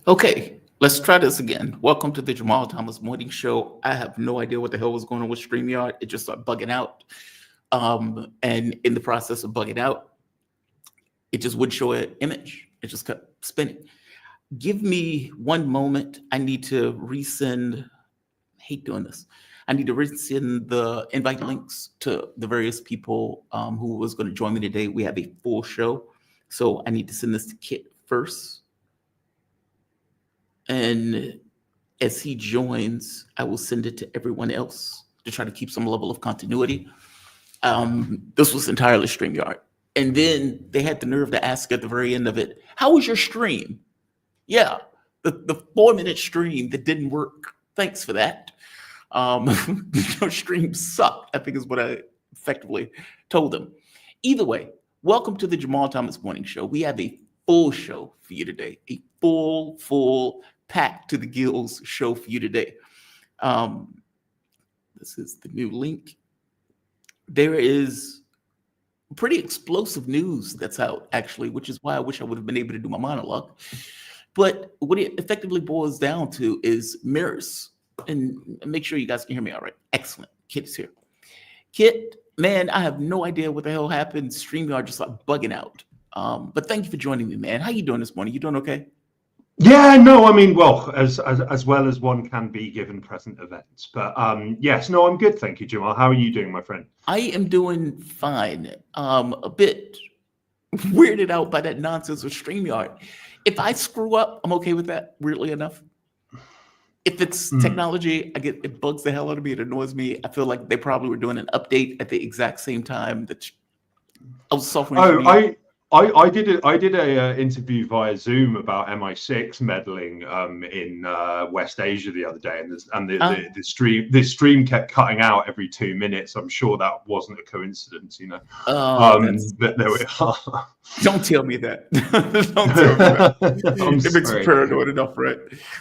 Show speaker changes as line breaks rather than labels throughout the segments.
Okay, let's try this again. Welcome to the Jamal Thomas Morning Show. I have no idea what the hell was going on with StreamYard. It just started bugging out. And in the process of bugging out, it just wouldn't show an image. It just kept spinning. Give me one moment. I need to resend. I hate doing this. I need to resend the invite links to the various people who was going to join me today. We have a full show. So I need to send this to Kit first. And as he joins, I will send it to everyone else to try to keep some level of continuity. This was entirely StreamYard. And then they had the nerve to ask at the very end of it, how was your stream? Yeah, the 4-minute stream that didn't work. Thanks for that. Your stream sucked, I think is what I effectively told them. Either way, welcome to the Jamal Thomas Morning Show. We have a full show for you today, a full packed to the gills show for you today. This is the new link. There is pretty explosive news that's out, actually, which is why I wish I would have been able to do my monologue. But what it effectively boils down to is mirrors. And make sure you guys can hear me all right. Excellent. Kit is here. Kit, man, I have no idea what the hell happened. StreamYard just like bugging out. But thank you for joining me, man. How you doing this morning? You doing okay?
Yeah, no, I mean, well, as well as one can be given present events. But yes, no, I'm good. Thank you, Jamal. How are you doing, my friend?
I am doing fine. A bit weirded out by that nonsense with StreamYard. If I screw up, I'm okay with that, weirdly enough. If it's technology, it bugs the hell out of me. It annoys me. I feel like they probably were doing an update at the exact same time that I was software engineer.
I did a interview via Zoom about MI6 meddling in West Asia the other day, and the stream kept cutting out every 2 minutes. I'm sure that wasn't a coincidence, you know. But there we are.
Don't tell me that. Don't tell me that. It makes me paranoid enough, right?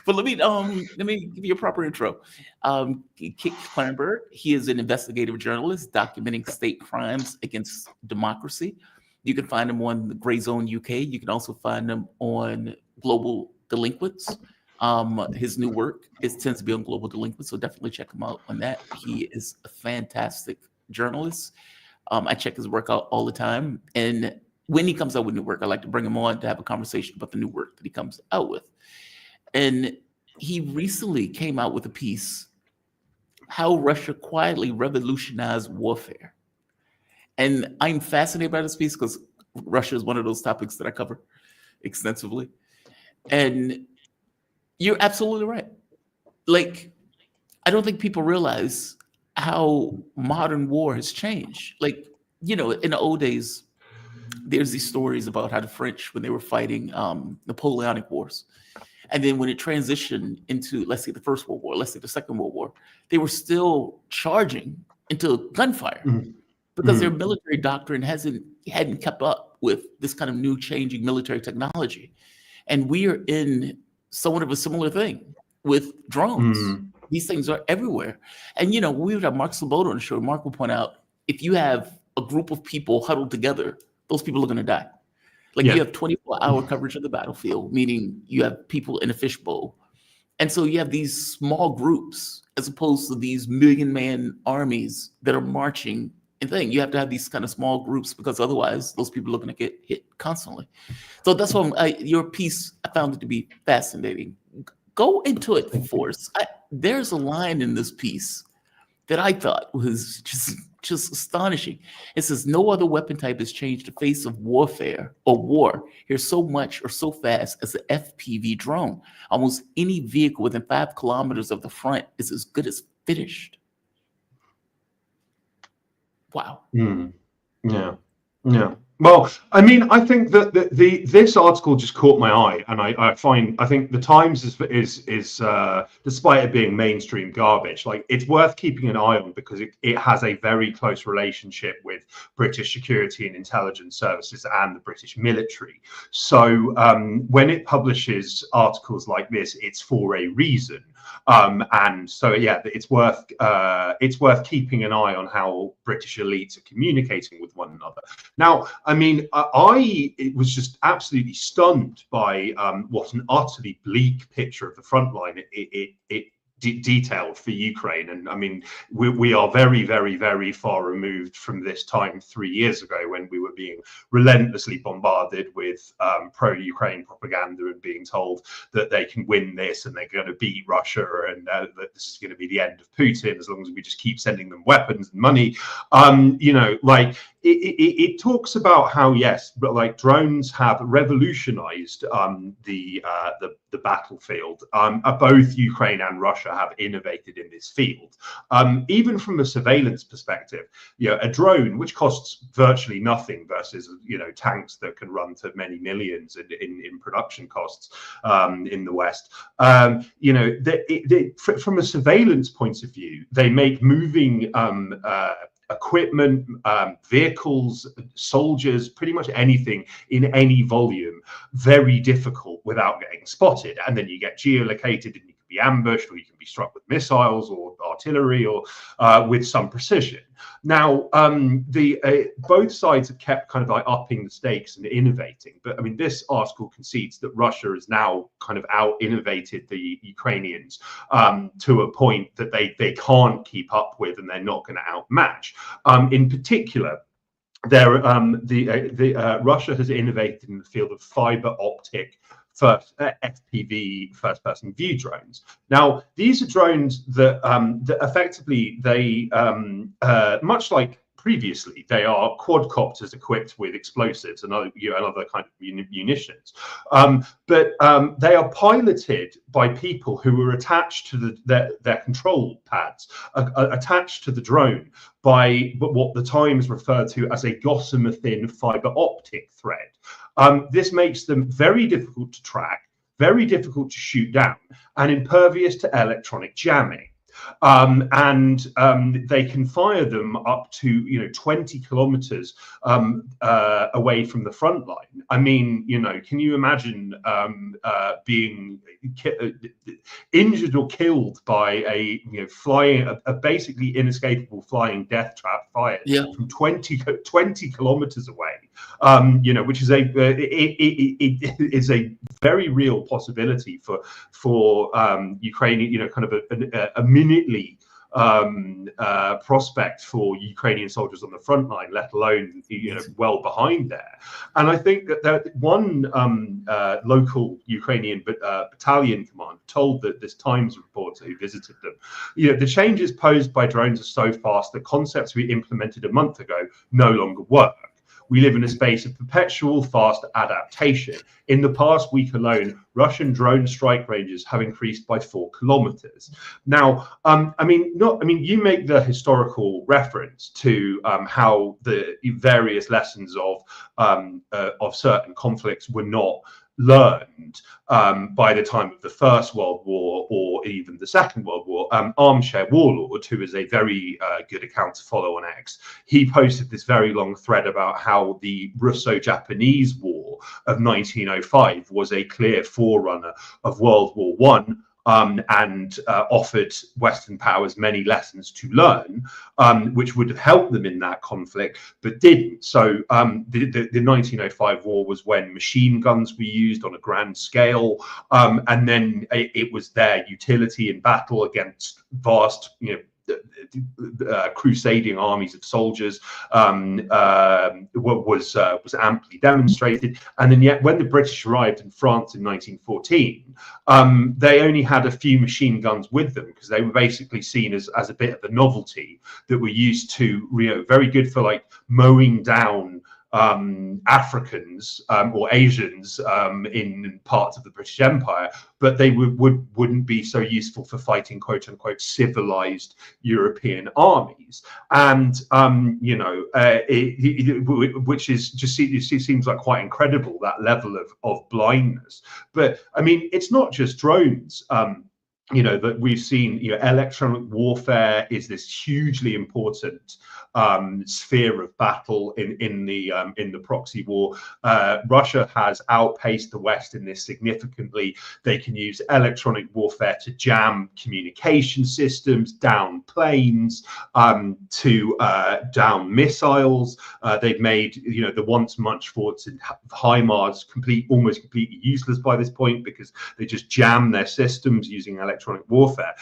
But let me give you a proper intro. Klarenberg, he is an investigative journalist documenting state crimes against democracy. You can find him on the Grayzone UK. You can also find him on Global Delinquents. His new work tends to be on Global Delinquents, so definitely check him out on that. He is a fantastic journalist. I check his work out all the time. And when he comes out with new work, I like to bring him on to have a conversation about the new work that he comes out with. And he recently came out with a piece, How Russia Quietly Revolutionized Warfare. And I'm fascinated by this piece because Russia is one of those topics that I cover extensively. And you're absolutely right. Like, I don't think people realize how modern war has changed. Like, you know, in the old days, there's these stories about how the French, when they were fighting Napoleonic Wars, and then when it transitioned into, let's say, the First World War, let's say the Second World War, they were still charging into gunfire. Because their military doctrine hadn't kept up with this kind of new changing military technology. And we are in somewhat of a similar thing with drones. These things are everywhere. And, you know, we would have Mark Sloboda on the show. Mark will point out, if you have a group of people huddled together, those people are going to die. Like you have 24-hour coverage of the battlefield, meaning you have people in a fishbowl. And so you have these small groups as opposed to these million-man armies that are marching. Thing. You have to have these kind of small groups because otherwise those people are going to get hit constantly. So that's why your piece, I found it to be fascinating. Go into it for us. There's a line in this piece that I thought was just astonishing. It says, no other weapon type has changed the face of warfare or war here so much or so fast as the FPV drone. Almost any vehicle within 5 kilometers of the front is as good as finished. Wow.
Yeah. Well, I mean, I think that this article just caught my eye, and I think the Times is despite it being mainstream garbage, like it's worth keeping an eye on because it has a very close relationship with British security and intelligence services and the British military. So when it publishes articles like this, it's for a reason. And so, yeah, it's worth keeping an eye on how British elites are communicating with one another. Now, I mean, I was just absolutely stunned by what an utterly bleak picture of the front line it detailed for Ukraine. And I mean, we are very, very, very far removed from this time 3 years ago when we were being relentlessly bombarded with pro-Ukraine propaganda and being told that they can win this and they're going to beat Russia and that this is going to be the end of Putin as long as we just keep sending them weapons and money. You know, like it talks about how, yes, but like drones have revolutionized the battlefield. Both Ukraine and Russia have innovated in this field. Even from a surveillance perspective, you know, a drone which costs virtually nothing versus, you know, tanks that can run to many millions in production costs in the West. You know, from a surveillance point of view, they make moving equipment, vehicles, soldiers, pretty much anything in any volume, very difficult without getting spotted. And then you get geolocated and you can be ambushed, or you can be struck with missiles or artillery or with some precision. Now, both sides have kept kind of like upping the stakes and innovating. But I mean, this article concedes that Russia has now kind of out-innovated the Ukrainians to a point that they can't keep up with and they're not going to outmatch. In particular, Russia has innovated in the field of fiber optic FPV first-person view drones. Now, these are drones that effectively they much like previously, they are quadcopters equipped with explosives and other kind of munitions, but they are piloted by people who are attached to their control pads, attached to the drone by what the Times refer to as a gossamer thin fiber optic thread. This makes them very difficult to track, very difficult to shoot down, and impervious to electronic jamming. They can fire them up to 20 kilometers away from the front line. I mean, can you imagine being injured or killed by a basically inescapable flying death trap fired from 20 kilometers away? Which is a very real possibility for Ukrainian, kind of a minutely prospect for Ukrainian soldiers on the front line, let alone well behind there. And I think that one local Ukrainian battalion commander told this Times reporter who visited them, the changes posed by drones are so fast that concepts we implemented a month ago no longer work. We live in a space of perpetual fast adaptation. In the past week alone, Russian drone strike ranges have increased by 4 kilometers. Now, you make the historical reference to how the various lessons of certain conflicts were not learned by the time of the First World War or even the Second World War. Armchair Warlord, who is a very good account to follow on X, he posted this very long thread about how the Russo-Japanese War of 1905 was a clear forerunner of World War One. And offered Western powers many lessons to learn, which would have helped them in that conflict, but didn't. So the 1905 war was when machine guns were used on a grand scale, and then it was their utility in battle against vast, crusading armies of soldiers was amply demonstrated. And then yet when the British arrived in France in 1914, they only had a few machine guns with them because they were basically seen as a bit of a novelty that were used to, very good for like mowing down Africans or Asians in parts of the British Empire, but they wouldn't be so useful for fighting quote unquote civilized European armies. And which is just seems like quite incredible, that level of blindness. But I mean, it's not just drones. that we've seen, electronic warfare is this hugely important sphere of battle in the proxy war. Russia has outpaced the West in this significantly. They can use electronic warfare to jam communication systems, down planes, to down missiles. They've made the once much forts in HIMARS almost completely useless by this point, because they just jam their systems using electronic warfare.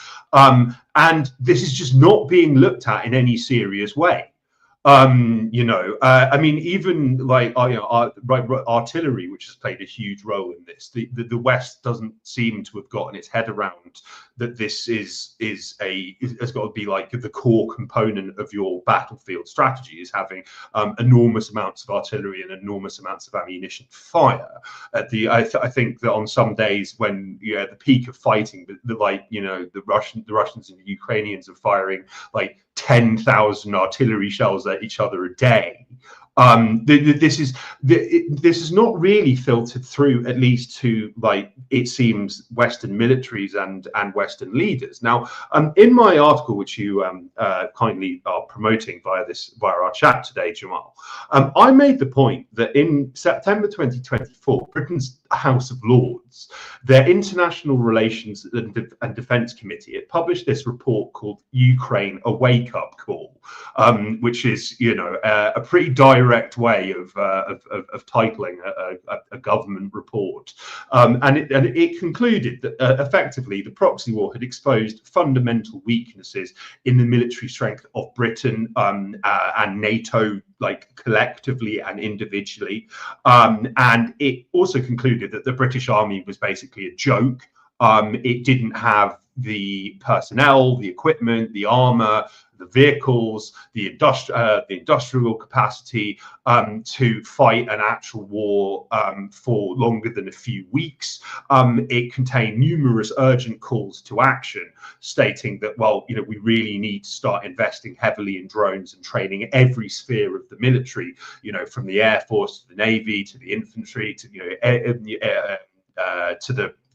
And this is just not being looked at in any serious way. I mean, even like artillery, which has played a huge role in this, the West doesn't seem to have gotten its head around that this has got to be like the core component of your battlefield strategy, is having enormous amounts of artillery and enormous amounts of ammunition to fire. I think that on some days when at the peak of fighting, the Russians and the Ukrainians are firing like 10,000 artillery shells at each other a day. This is not really filtered through, at least to, like, it seems, Western militaries and Western leaders. Now, in my article, which you kindly are promoting via our chat today, Jamal, I made the point that in September 2024, Britain's House of Lords, their International Relations and Defence Committee, it published this report called Ukraine: A Wake-Up Call, which is, a pretty direct way of titling a government report, and it concluded that effectively the proxy war had exposed fundamental weaknesses in the military strength of Britain and NATO, like collectively and individually, and it also concluded that the British Army was basically a joke. It didn't have the personnel, the equipment, the armor, the vehicles, the industrial capacity to fight an actual war for longer than a few weeks. It contained numerous urgent calls to action, stating that, well, we really need to start investing heavily in drones and training every sphere of the military, from the Air Force to the Navy to the infantry to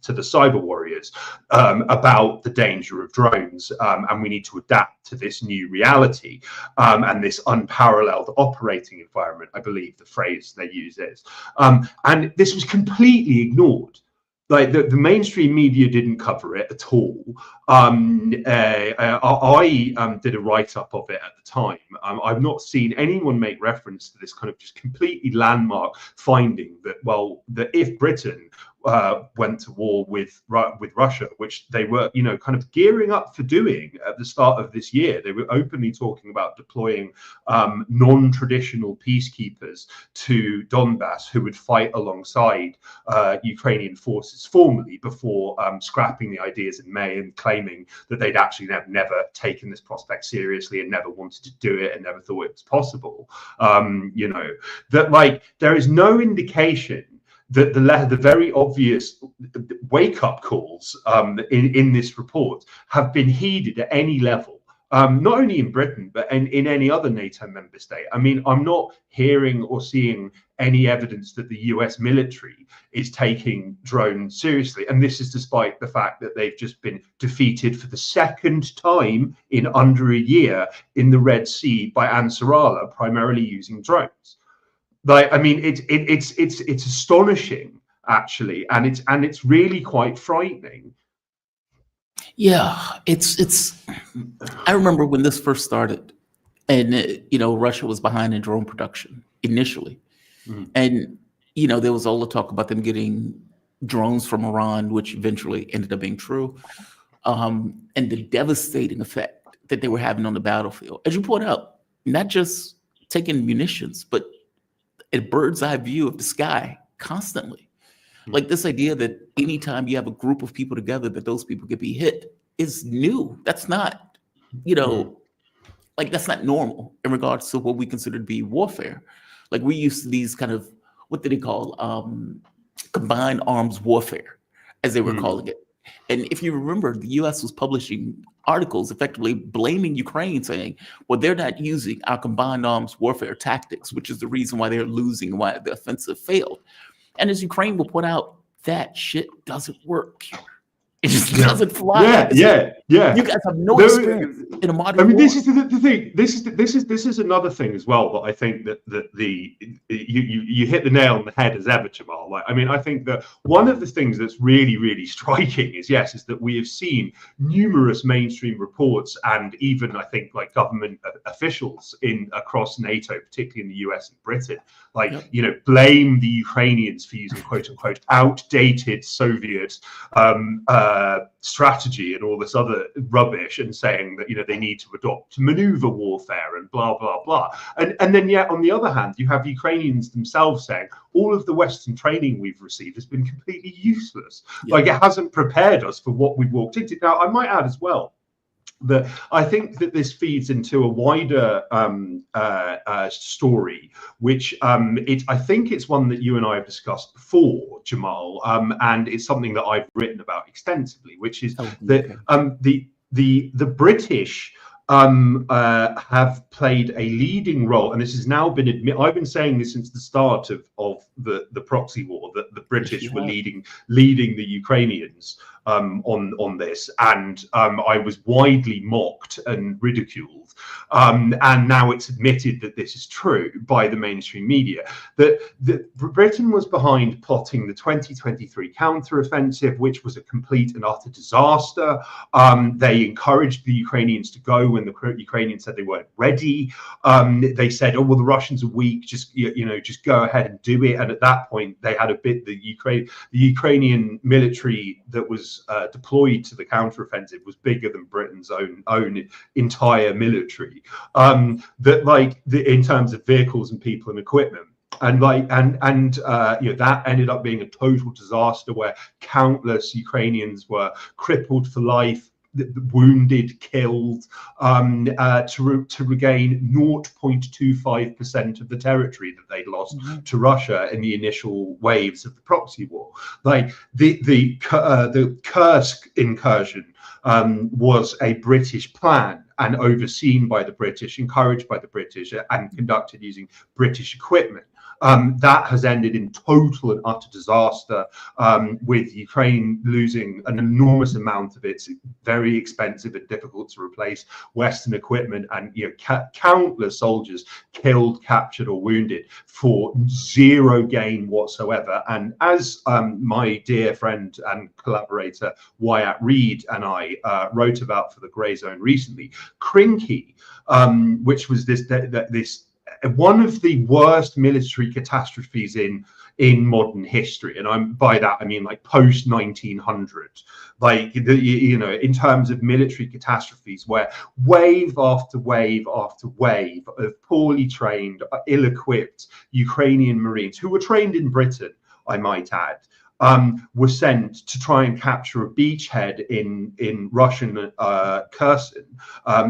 to the cyber warriors, about the danger of drones, and we need to adapt to this new reality and this unparalleled operating environment, I believe the phrase they use is. And this was completely ignored. Like the mainstream media didn't cover it at all. I did a write-up of it at the time. I've not seen anyone make reference to this kind of just completely landmark finding that, well, that if Britain went to war with Russia, which they were, kind of gearing up for doing at the start of this year. They were openly talking about deploying non-traditional peacekeepers to Donbass who would fight alongside Ukrainian forces formally before scrapping the ideas in May and claiming that they'd actually never taken this prospect seriously and never wanted to do it and never thought it was possible. That, like, there is no indication that the very obvious wake-up calls in this report have been heeded at any level, not only in Britain, but in any other NATO member state. I mean, I'm not hearing or seeing any evidence that the US military is taking drones seriously. And this is despite the fact that they've just been defeated for the second time in under a year in the Red Sea by Ansarallah, primarily using drones. Like, I mean, it's astonishing, actually, and it's really quite frightening.
Yeah, it's. I remember when this first started, and Russia was behind in drone production initially, and there was all the talk about them getting drones from Iran, which eventually ended up being true, and the devastating effect that they were having on the battlefield, as you point out, not just taking munitions, but a bird's eye view of the sky constantly. Like this idea that anytime you have a group of people together, that those people could be hit is new. That's not, like that's not normal in regards to what we consider to be warfare. Like we're used to these kind of, what did they call, combined arms warfare, as they were calling it. And if you remember, the US was publishing articles effectively blaming Ukraine, saying, well, they're not using our combined arms warfare tactics, which is the reason why they're losing, why the offensive failed. And as Ukraine will point out, that shit doesn't work here. It just doesn't fly.
Yeah.
You guys have no experience in a modern war.
This is the thing. This is another thing as well that I think that you hit the nail on the head as ever, Jamal. Like, I mean, I think that one of the things that's really striking is that we have seen numerous mainstream reports and even I think like government officials across NATO, particularly in the US and Britain, blame the Ukrainians for using quote unquote outdated Soviet strategy and all this other rubbish, and saying that they need to adopt maneuver warfare and blah blah blah. And then yet on the other hand, you have Ukrainians themselves saying all of the Western training we've received has been completely useless. Like, it hasn't prepared us for what we've walked into. Now, I might add as well that I think that this feeds into a wider story, which I think it's one that you and I have discussed before, Jamal, and it's something that I've written about extensively, which is that the British have played a leading role, and this has now been admitted. I've been saying this since the start of the proxy war, that the British were leading the Ukrainians on this, and I was widely mocked and ridiculed, and now it's admitted that this is true by the mainstream media, that Britain was behind plotting the 2023 counteroffensive, which was a complete and utter disaster. They encouraged the Ukrainians to go when the Ukrainians said they weren't ready. They said, oh well, the Russians are weak, just go ahead and do it. And at that point they had the Ukrainian military that was deployed to the counteroffensive was bigger than Britain's own entire military, in terms of vehicles and people and equipment. And that ended up being a total disaster where countless Ukrainians were crippled for life, wounded, killed, to regain 0.25% of the territory that they'd lost to Russia in the initial waves of the proxy war. Like the Kursk incursion was a British plan and overseen by the British, encouraged by the British, and conducted using British equipment. That has ended in total and utter disaster, with Ukraine losing an enormous amount of its very expensive and difficult to replace Western equipment, and countless soldiers killed, captured, or wounded for zero gain whatsoever. And as my dear friend and collaborator Wyatt Reed and I wrote about for the Grayzone recently, Krinky, which was this one of the worst military catastrophes in modern history, and by that I mean like post 1900, in terms of military catastrophes, where wave after wave after wave of poorly trained, ill-equipped Ukrainian Marines, who were trained in Britain, I might add, were sent to try and capture a beachhead in Russian Kherson,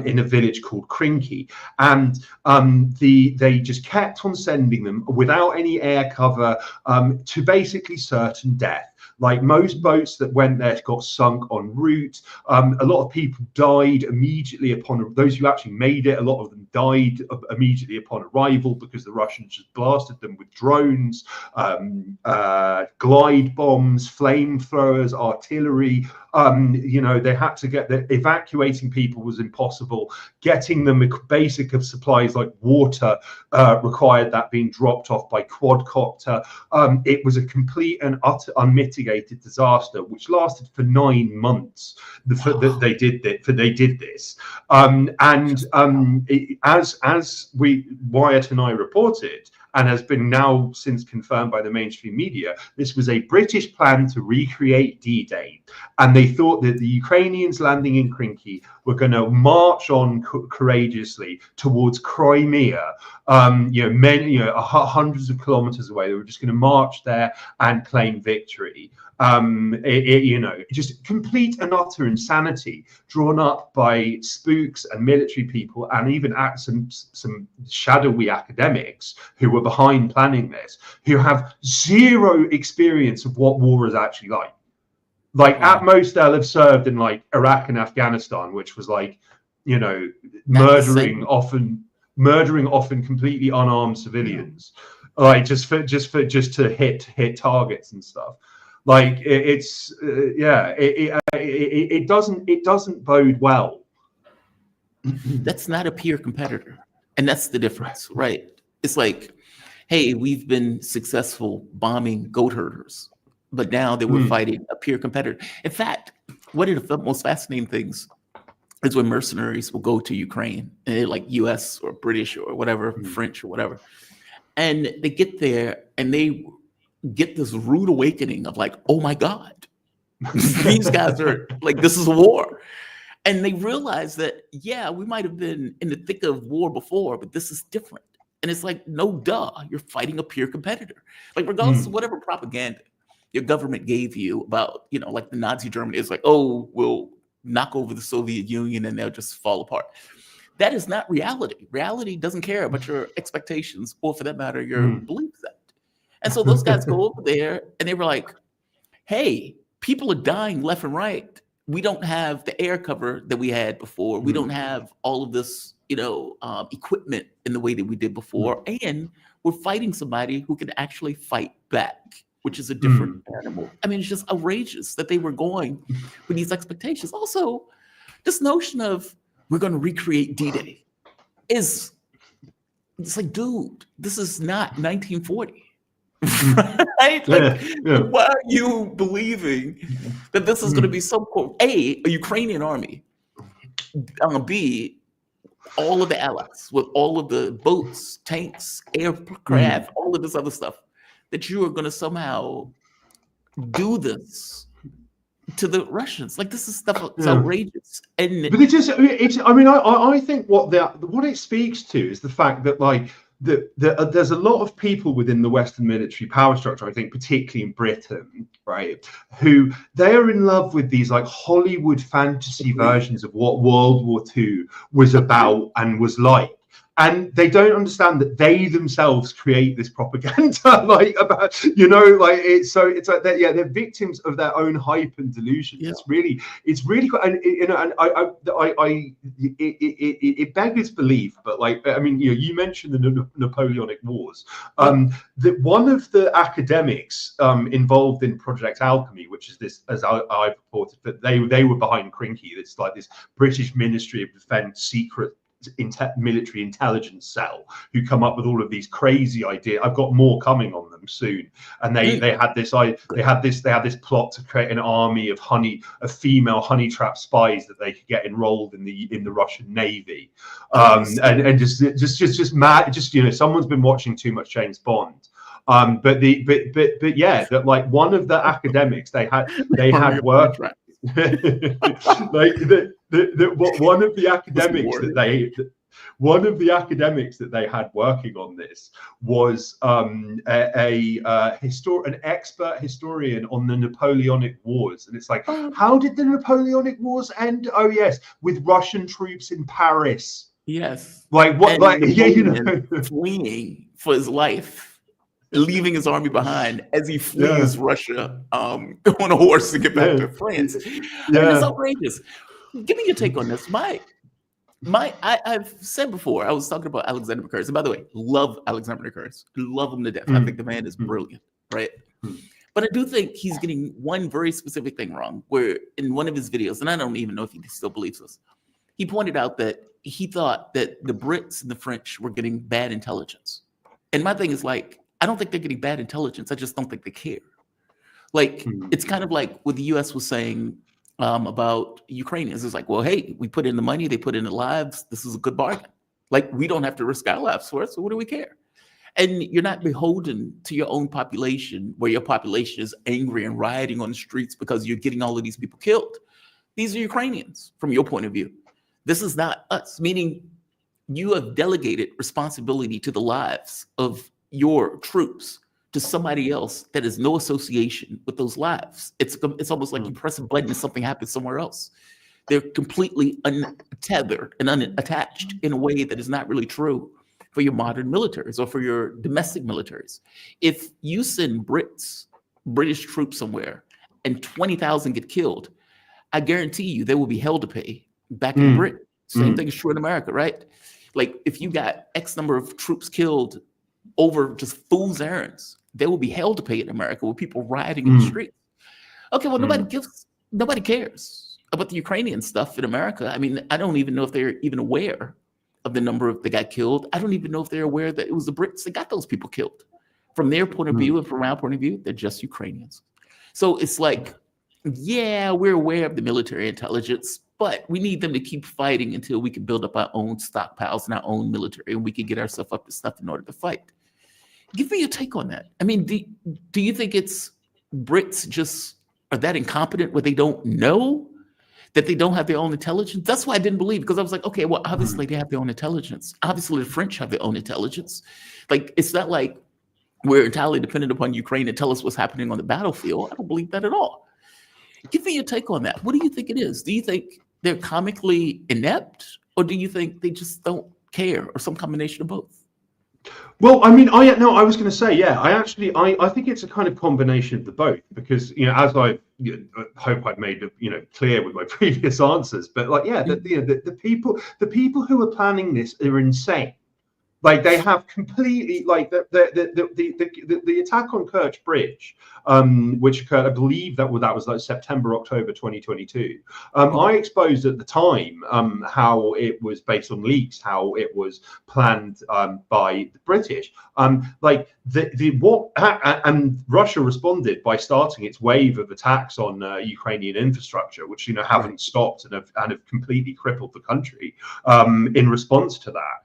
in a village called Krinky, and they just kept on sending them without any air cover, to basically certain death. Like most boats that went there got sunk en route. A lot of people died immediately upon, those who actually made it, a lot of them died immediately upon arrival because the Russians just blasted them with drones, glide bombs, flamethrowers, artillery. They had to evacuating people was impossible. Getting them basic of supplies like water required that being dropped off by quadcopter. It was a complete and utter unmitigated disaster, which lasted for 9 months. They did this, as Wyatt and I reported, and has been now since confirmed by the mainstream media, this was a British plan to recreate D-Day. And they thought that the Ukrainians landing in Krinky were going to march on courageously towards Crimea, hundreds of kilometers away. They were just going to march there and claim victory. Just complete and utter insanity drawn up by spooks and military people, and even some shadowy academics who were behind planning this, who have zero experience of what war is actually like. At most, they'll have served in like Iraq and Afghanistan, which was murdering often completely unarmed civilians, just to hit targets and stuff. Like it doesn't bode well.
That's not a peer competitor, and that's the difference, right? It's like, hey, we've been successful bombing goat herders, but now that we're fighting a peer competitor. In fact, one of the most fascinating things is when mercenaries will go to Ukraine, and they're like US or British or whatever, French or whatever, and they get there and they get this rude awakening of like, oh my God, these guys are like, this is a war. And they realize that, yeah, we might have been in the thick of war before, but this is different. And it's like, no, duh, you're fighting a peer competitor. Like, regardless of whatever propaganda your government gave you about, like the Nazi Germany, is like, oh, we'll knock over the Soviet Union and they'll just fall apart. That is not reality. Reality doesn't care about your expectations or, for that matter, your belief set. And so those guys go over there and they were like, hey, people are dying left and right. We don't have the air cover that we had before. We don't have all of this, equipment in the way that we did before. And we're fighting somebody who can actually fight back, which is a different animal. I mean, it's just outrageous that they were going with these expectations. Also, this notion of we're going to recreate D-Day it's like, dude, this is not 1940. Right? Like, why are you believing that this is going to be some A, Ukrainian army, B, all of the allies with all of the boats, tanks, aircraft, all of this other stuff, that you are going to somehow do this to the Russians? Like, this is stuff that's outrageous. And
but I think what it speaks to is the fact that, like, there's a lot of people within the Western military power structure, I think, particularly in Britain, right, who they are in love with these like Hollywood fantasy versions of what World War II was about and was like. And they don't understand that they themselves create this propaganda, like, about, it's like they're victims of their own hype and delusion. Yeah. It's really, and it beggars belief, but like, I mean, you mentioned the Napoleonic Wars. That one of the academics involved in Project Alchemy, which is this, as I've reported, that they were behind Crinky. It's like this British Ministry of Defence secret military intelligence cell who come up with all of these crazy ideas. I've got more coming on them soon. And they had this plot to create an army of female honey trap spies that they could get enrolled in the Russian Navy. And just mad. Someone's been watching too much James Bond. But yeah, that, like, one of the academics they had work. Like one of the academics that they had working on this was an expert historian on the Napoleonic Wars, and it's like, how did the Napoleonic Wars end? Oh yes, with Russian troops in Paris.
Yes,
like what?
Fleeing for his life, leaving his army behind as he flees Russia on a horse to get back to France. I mean, it's outrageous. Give me your take on this. I've said before, I was talking about Alexander McCurry. And by the way, love Alexander McCurry. Love him to death. I think the man is brilliant, right? But I do think he's getting one very specific thing wrong, where in one of his videos, and I don't even know if he still believes this, he pointed out that he thought that the Brits and the French were getting bad intelligence. And my thing is, like, I don't think they're getting bad intelligence. I just don't think they care. Like, it's kind of like what the U.S. was saying about Ukrainians. It's like, well, hey, we put in the money, they put in the lives. This is a good bargain. Like, we don't have to risk our lives for it, so what do we care? And you're not beholden to your own population, where your population is angry and rioting on the streets because you're getting all of these people killed. These are Ukrainians, from your point of view. This is not us, meaning you have delegated responsibility to the lives of your troops to somebody else that has no association with those lives. It's almost like you press a button and something happens somewhere else. They're completely untethered and unattached in a way that is not really true for your modern militaries or for your domestic militaries. If you send British troops somewhere and 20,000 get killed, I guarantee you they will be held to pay back in Britain. Same thing is true in America, right? Like, if you got X number of troops killed over just fool's errands, they will be held to pay in America with people rioting in the streets. Okay, well, nobody cares about the Ukrainian stuff in America. I mean, I don't even know if they're even aware of the number that got killed. I don't even know if they're aware that it was the Brits that got those people killed. From their point of view and from our point of view, they're just Ukrainians. So it's like, yeah, we're aware of the military intelligence, but we need them to keep fighting until we can build up our own stockpiles and our own military, and we can get ourselves up to stuff in order to fight. Give me your take on that. I mean, do you think it's Brits just are that incompetent where they don't know that they don't have their own intelligence? That's why I didn't believe, because I was like, okay, well, obviously they have their own intelligence. Obviously the French have their own intelligence. Like, it's not like we're entirely dependent upon Ukraine to tell us what's happening on the battlefield. I don't believe that at all. Give me your take on that. What do you think it is? Do you think they're comically inept, or do you think they just don't care, or some combination of both?
Well, I mean, I was going to say, yeah, I think it's a kind of combination of the both, because, you know, as I hope I've made, clear with my previous answers, but like, yeah, the people who are planning this are insane. Like, they have completely, like, the attack on Kerch Bridge, which occurred, I believe that was like September, October 2022. I exposed at the time how it was based on leaks, how it was planned by the British. And Russia responded by starting its wave of attacks on Ukrainian infrastructure, which, you know, haven't stopped and have completely crippled the country in response to that.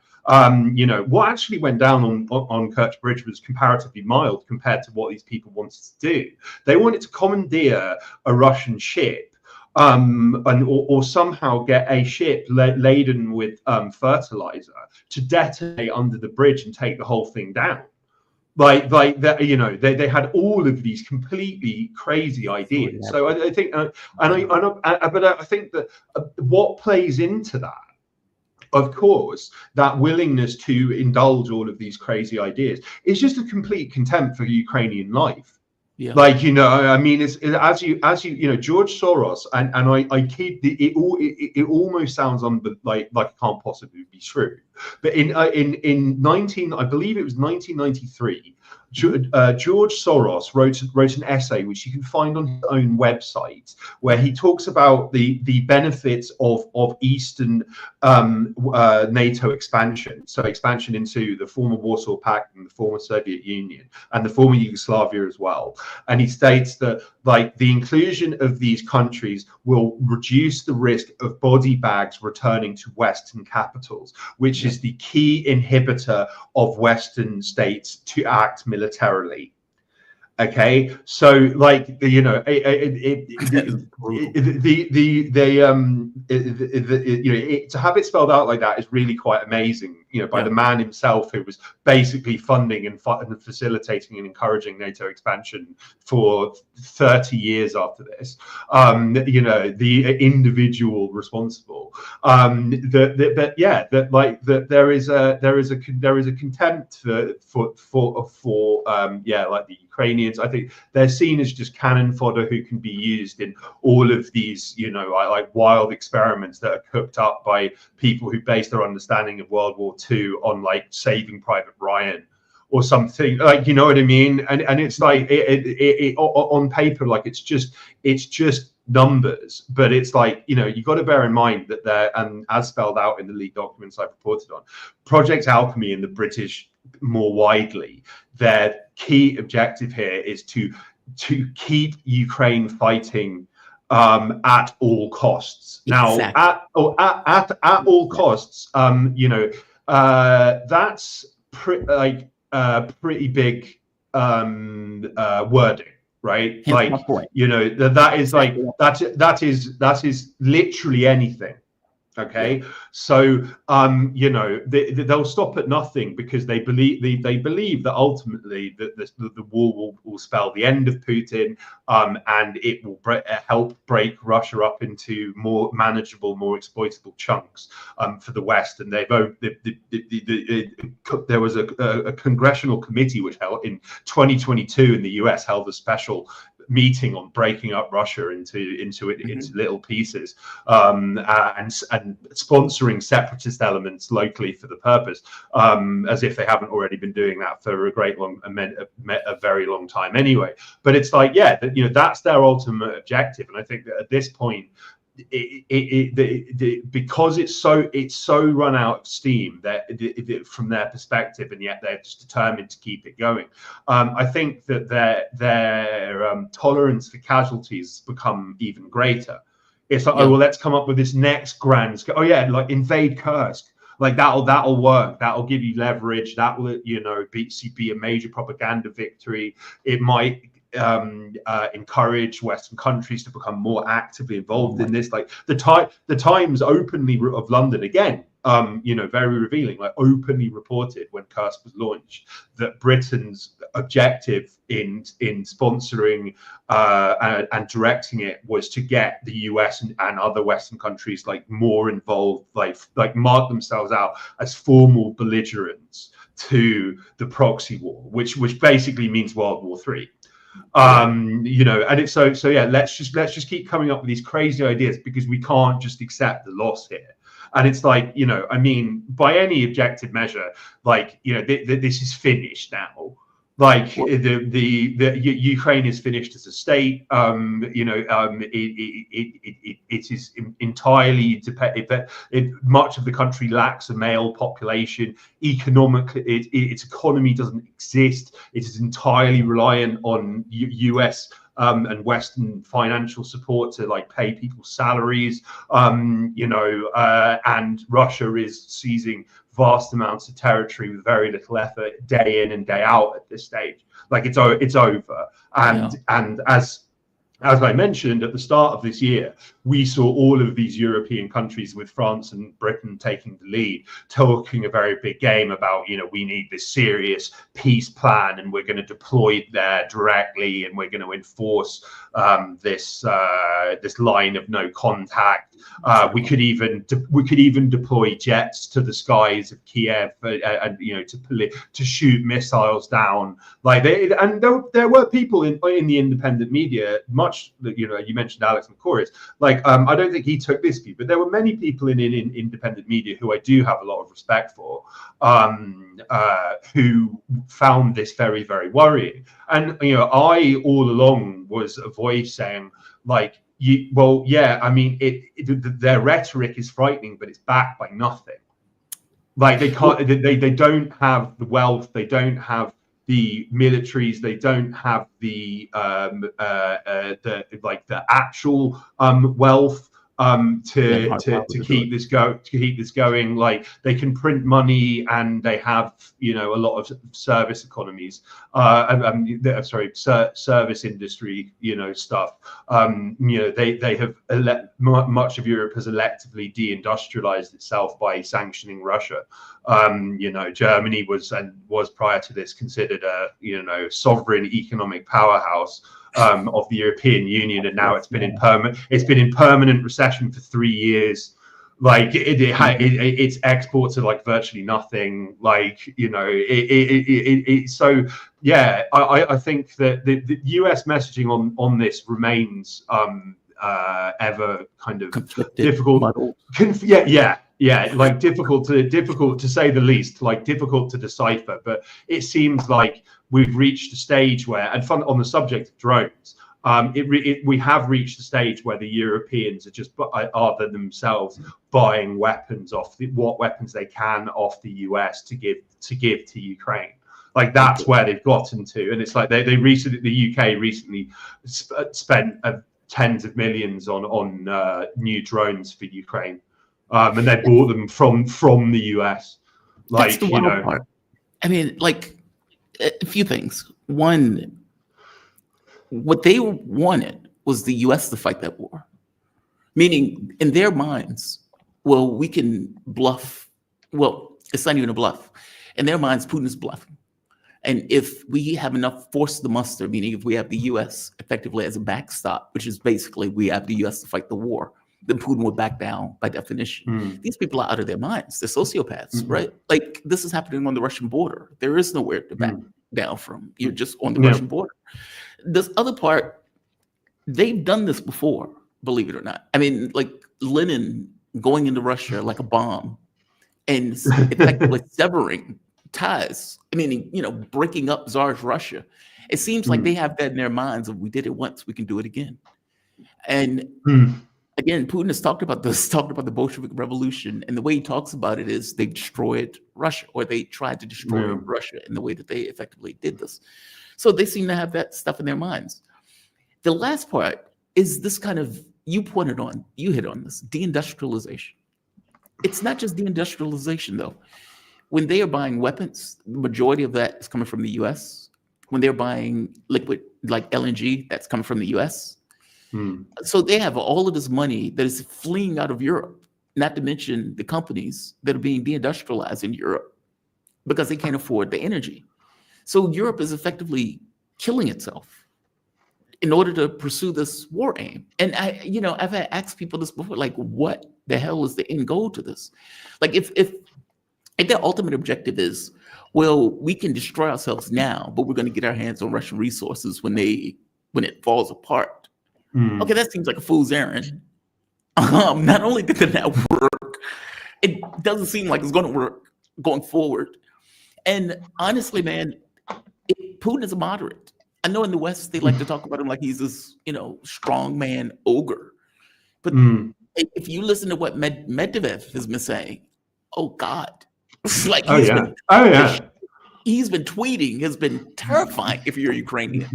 You know, what actually went down on Kerch Bridge was comparatively mild compared to what these people wanted to do. They wanted to commandeer a Russian ship or somehow get a ship laden with fertilizer to detonate under the bridge and take the whole thing down. Like that, you know, they had all of these completely crazy ideas. So I think, but I think that what plays into that, of course, that willingness to indulge all of these crazy ideas is just a complete contempt for Ukrainian life. Yeah. Like, you know, I mean, it's as you know, George Soros, and I keep it almost sounds like it can't possibly be true. But in I believe it was 1993, George Soros wrote an essay which you can find on his own website, where he talks about the benefits of Eastern NATO expansion, so expansion into the former Warsaw Pact and the former Soviet Union and the former Yugoslavia as well. And he states that, like, the inclusion of these countries will reduce the risk of body bags returning to Western capitals, which is the key inhibitor of Western states to act militarily. Okay, so, like, you know, to have it spelled out like that is really quite amazing, you know, by the man himself, who was basically funding and facilitating and encouraging NATO expansion for 30 years after this. You know, the individual responsible. But yeah, that, like, that there is a contempt for like the Ukrainians. I think they're seen as just cannon fodder who can be used in all of these, you know, like wild experiments that are cooked up by people who base their understanding of World War II on, like, Saving Private Ryan or something, like, you know what I mean? And it's like it on paper, like, it's just numbers, but it's like, you know, you got to bear in mind that they're, and as spelled out in the leaked documents I've reported on, Project Alchemy and the British more widely, their key objective here is to keep Ukraine fighting at all costs. Now, exactly. at all costs, you know, that's pretty big wording, right? Like, you know, that is like that is literally anything. Okay, so you know, they'll stop at nothing, because they believe that ultimately the war will spell the end of Putin, and it will help break Russia up into more manageable, more exploitable chunks for the West. And there was a congressional committee which held in 2022 in the US, held a special meeting on breaking up Russia into little pieces, and sponsoring separatist elements locally for the purpose, as if they haven't already been doing that for a very long time anyway. But it's like, yeah, that's their ultimate objective, and I think that at this point, because it's so run out of steam that from their perspective, and yet they're just determined to keep it going. I think that their tolerance for casualties has become even greater. It's like, oh well, let's come up with this next grand. Oh yeah, like invade Kursk. Like that'll work. That'll give you leverage. That will be a major propaganda victory. It might encourage Western countries to become more actively involved in this. Like the Times openly of London again, very revealing, like openly reported when Kursk was launched that Britain's objective in sponsoring and directing it was to get the US and other Western countries like more involved, like mark themselves out as formal belligerents to the proxy war, which basically means World War III. And it's so yeah, let's just keep coming up with these crazy ideas because we can't just accept the loss here. And it's like, I mean, by any objective measure, like, this is finished now. Like the Ukraine is finished as a state. It is entirely much of the country lacks a male population. Economically, its economy doesn't exist. It is entirely reliant on US and Western financial support to like pay people's salaries. And Russia is seizing vast amounts of territory with very little effort, day in and day out at this stage. Like it's over. And as I mentioned at the start of this year, we saw all of these European countries, with France and Britain taking the lead, talking a very big game about, we need this serious peace plan and we're going to deploy there directly and we're going to enforce this line of no contact. We could even deploy jets to the skies of Kiev and to shoot missiles down. Like there were people in the independent media, much you mentioned Alex Macoris. Like I don't think he took this view, but there were many people in independent media who I do have a lot of respect for, who found this very, very worrying. And I all along was a voice saying like, I mean, their rhetoric is frightening, but it's backed by nothing. Like they can't, they don't have the wealth, they don't have the militaries, they don't have the actual wealth to keep this going. Like they can print money and they have a lot of service economies, service industry stuff. They have much of Europe has electively deindustrialized itself by sanctioning Russia. Germany was prior to this considered a sovereign economic powerhouse of the European Union, and now it's been in permanent recession for 3 years. Like its exports are like virtually nothing. Like so yeah, I think that the US messaging on this remains ever kind of difficult. Like difficult to say the least, like difficult to decipher. But it seems like we've reached a stage where, and on the subject of drones, we have reached a stage where the Europeans are themselves buying weapons what weapons they can off the US to give to Ukraine. Like that's where they've gotten to, and it's like the UK recently spent tens of millions on new drones for Ukraine. And they bought them from the US. Like,
that's the wild part. I mean, like a few things. One, what they wanted was the US to fight that war. Meaning, in their minds, well, we can bluff. Well, it's not even a bluff. In their minds, Putin's bluffing. And if we have enough force to muster, meaning if we have the US effectively as a backstop, which is basically we have the US to fight the war, then Putin would back down by definition. These people are out of their minds. They're sociopaths, right? Like this is happening on the Russian border. There is nowhere to back down from. You're just on the Russian border. This other part, they've done this before, believe it or not. I mean, like Lenin going into Russia like a bomb and effectively severing ties. I mean, breaking up Tsar's Russia. It seems like they have that in their minds of, we did it once, we can do it again. And again, Putin has talked about the Bolshevik Revolution, and the way he talks about it is they destroyed Russia, or they tried to destroy Russia in the way that they effectively did this. So they seem to have that stuff in their minds. The last part is this kind of, you hit on this, deindustrialization. It's not just deindustrialization, though. When they are buying weapons, the majority of that is coming from the US. When they're buying liquid like LNG, that's coming from the US. So they have all of this money that is fleeing out of Europe, not to mention the companies that are being deindustrialized in Europe because they can't afford the energy. So Europe is effectively killing itself in order to pursue this war aim. And I've asked people this before, like, what the hell is the end goal to this? Like, if their ultimate objective is, well, we can destroy ourselves now, but we're going to get our hands on Russian resources when it falls apart. Okay, that seems like a fool's errand. Not only did that not work, it doesn't seem like it's going to work going forward. And honestly, man, Putin is a moderate. I know in the West, they like to talk about him like he's this, strongman ogre. But if you listen to what Medvedev has been saying, oh God, like he's been tweeting, has been terrifying if you're Ukrainian.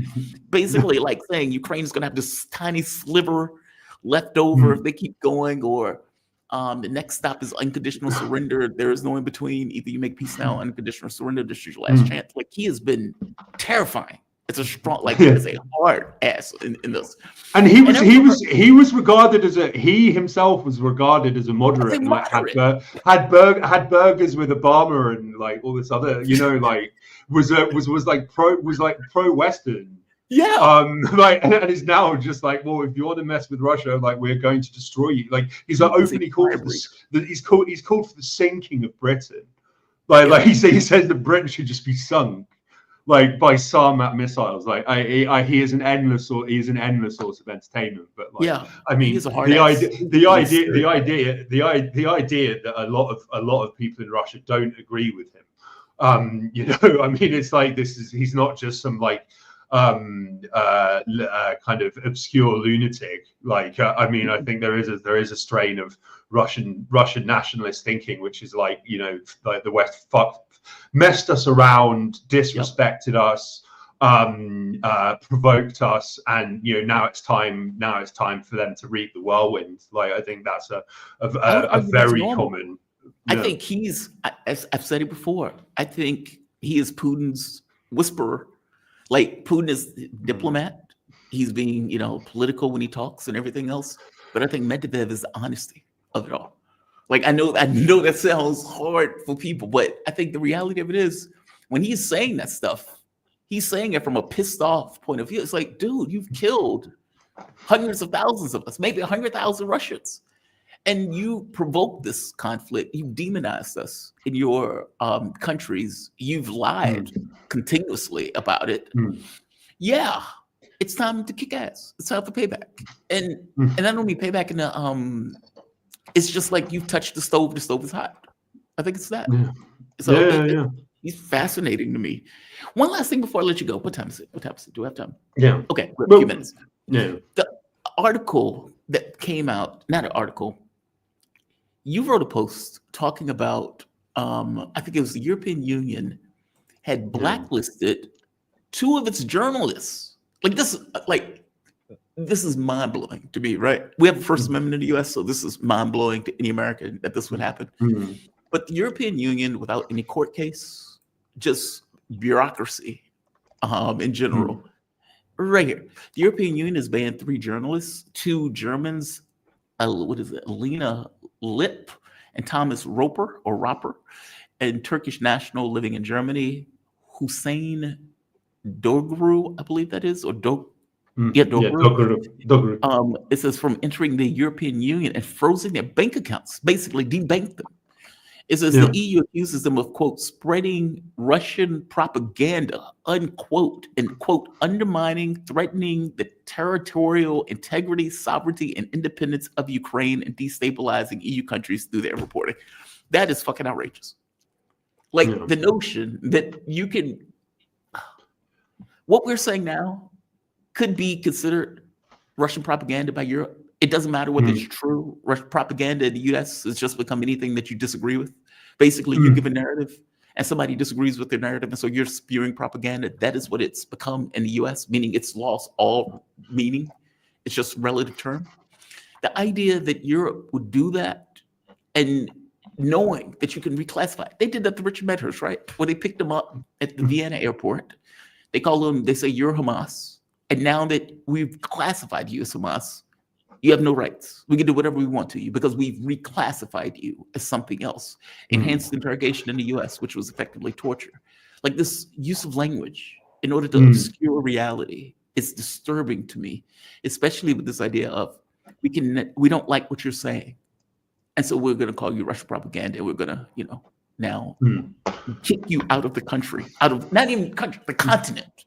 Basically, like saying Ukraine is going to have this tiny sliver left over if they keep going, or the next stop is unconditional surrender. There is no in between. Either you make peace now, unconditional surrender, this is your last chance. Like, he has been terrifying. It's a strong, like, it's a hard ass in this.
And he was regarded as he himself was regarded as a moderate, and like had burgers with Obama and like all this other, was pro Western.
Yeah.
And is now just like, well, if you want to mess with Russia, like, we're going to destroy you. Like, he's like openly called for he's called for the sinking of Britain. Like he says that Britain should just be sunk, like, by Sarmat missiles. Like, he is an endless source of entertainment. But like, I mean, the idea that a lot of people in Russia don't agree with him. I mean, it's like, he's not just some like kind of obscure lunatic. Like, I mean, I think there is a strain of Russian nationalist thinking, which is like, like the West messed us around, disrespected us, provoked us, and now it's time for them to reap the whirlwind. Like, I think that's a very common.
I think he's, as I've said it before, I think he is Putin's whisperer. Like, Putin is diplomat. He's being, political when he talks and everything else. But I think Medvedev is the honesty of it all. Like, I know that sounds hard for people, but I think the reality of it is, when he's saying that stuff, he's saying it from a pissed off point of view. It's like, dude, you've killed hundreds of thousands of us, maybe 100,000 Russians. And you provoked this conflict. You've demonized us in your countries. You've lied continuously about it. Yeah, it's time to kick ass. It's time for payback. And not only payback in the it's just like, you've touched the stove is hot. I think it's that. So he's fascinating to me. One last thing before I let you go. What time is it? Do I have time?
Yeah.
Okay, we're a few minutes.
Yeah.
The article that came out, not an article, you wrote a post talking about, I think it was the European Union had blacklisted 2 of its journalists. This is mind-blowing to me, right? We have a First Amendment in the US, so this is mind-blowing to any American that this would happen. But the European Union, without any court case, just bureaucracy in general. Right here. The European Union has banned 3 journalists, 2 Germans, Lena Lip and Thomas Roper, and Turkish national living in Germany, Hussein Dogru, I believe that is, or Dogru. It says from entering the European Union and frozen their bank accounts, basically debanked them. It says the EU accuses them of, quote, spreading Russian propaganda, unquote, and, quote, undermining, threatening the territorial integrity, sovereignty, and independence of Ukraine and destabilizing EU countries through their reporting. That is fucking outrageous. Like the notion that you can, what we're saying now could be considered Russian propaganda by Europe. It doesn't matter whether it's true. Russian propaganda in the US has just become anything that you disagree with. Basically, you give a narrative and somebody disagrees with their narrative, and so you're spewing propaganda. That is what it's become in the US, meaning it's lost all meaning. It's just a relative term. The idea that Europe would do that and knowing that you can reclassify. They did that to Richard Medhurst, right? When they picked him up at the Vienna airport, they call him, they say, you're Hamas. And now that we've classified you as Hamas, you have no rights. We can do whatever we want to you because we've reclassified you as something else. Enhanced interrogation in the US, which was effectively torture. Like this use of language in order to obscure reality is disturbing to me, especially with this idea of we don't like what you're saying. And so we're going to call you Russian propaganda. We're going to, now kick you out of the country, out of not even country, the continent.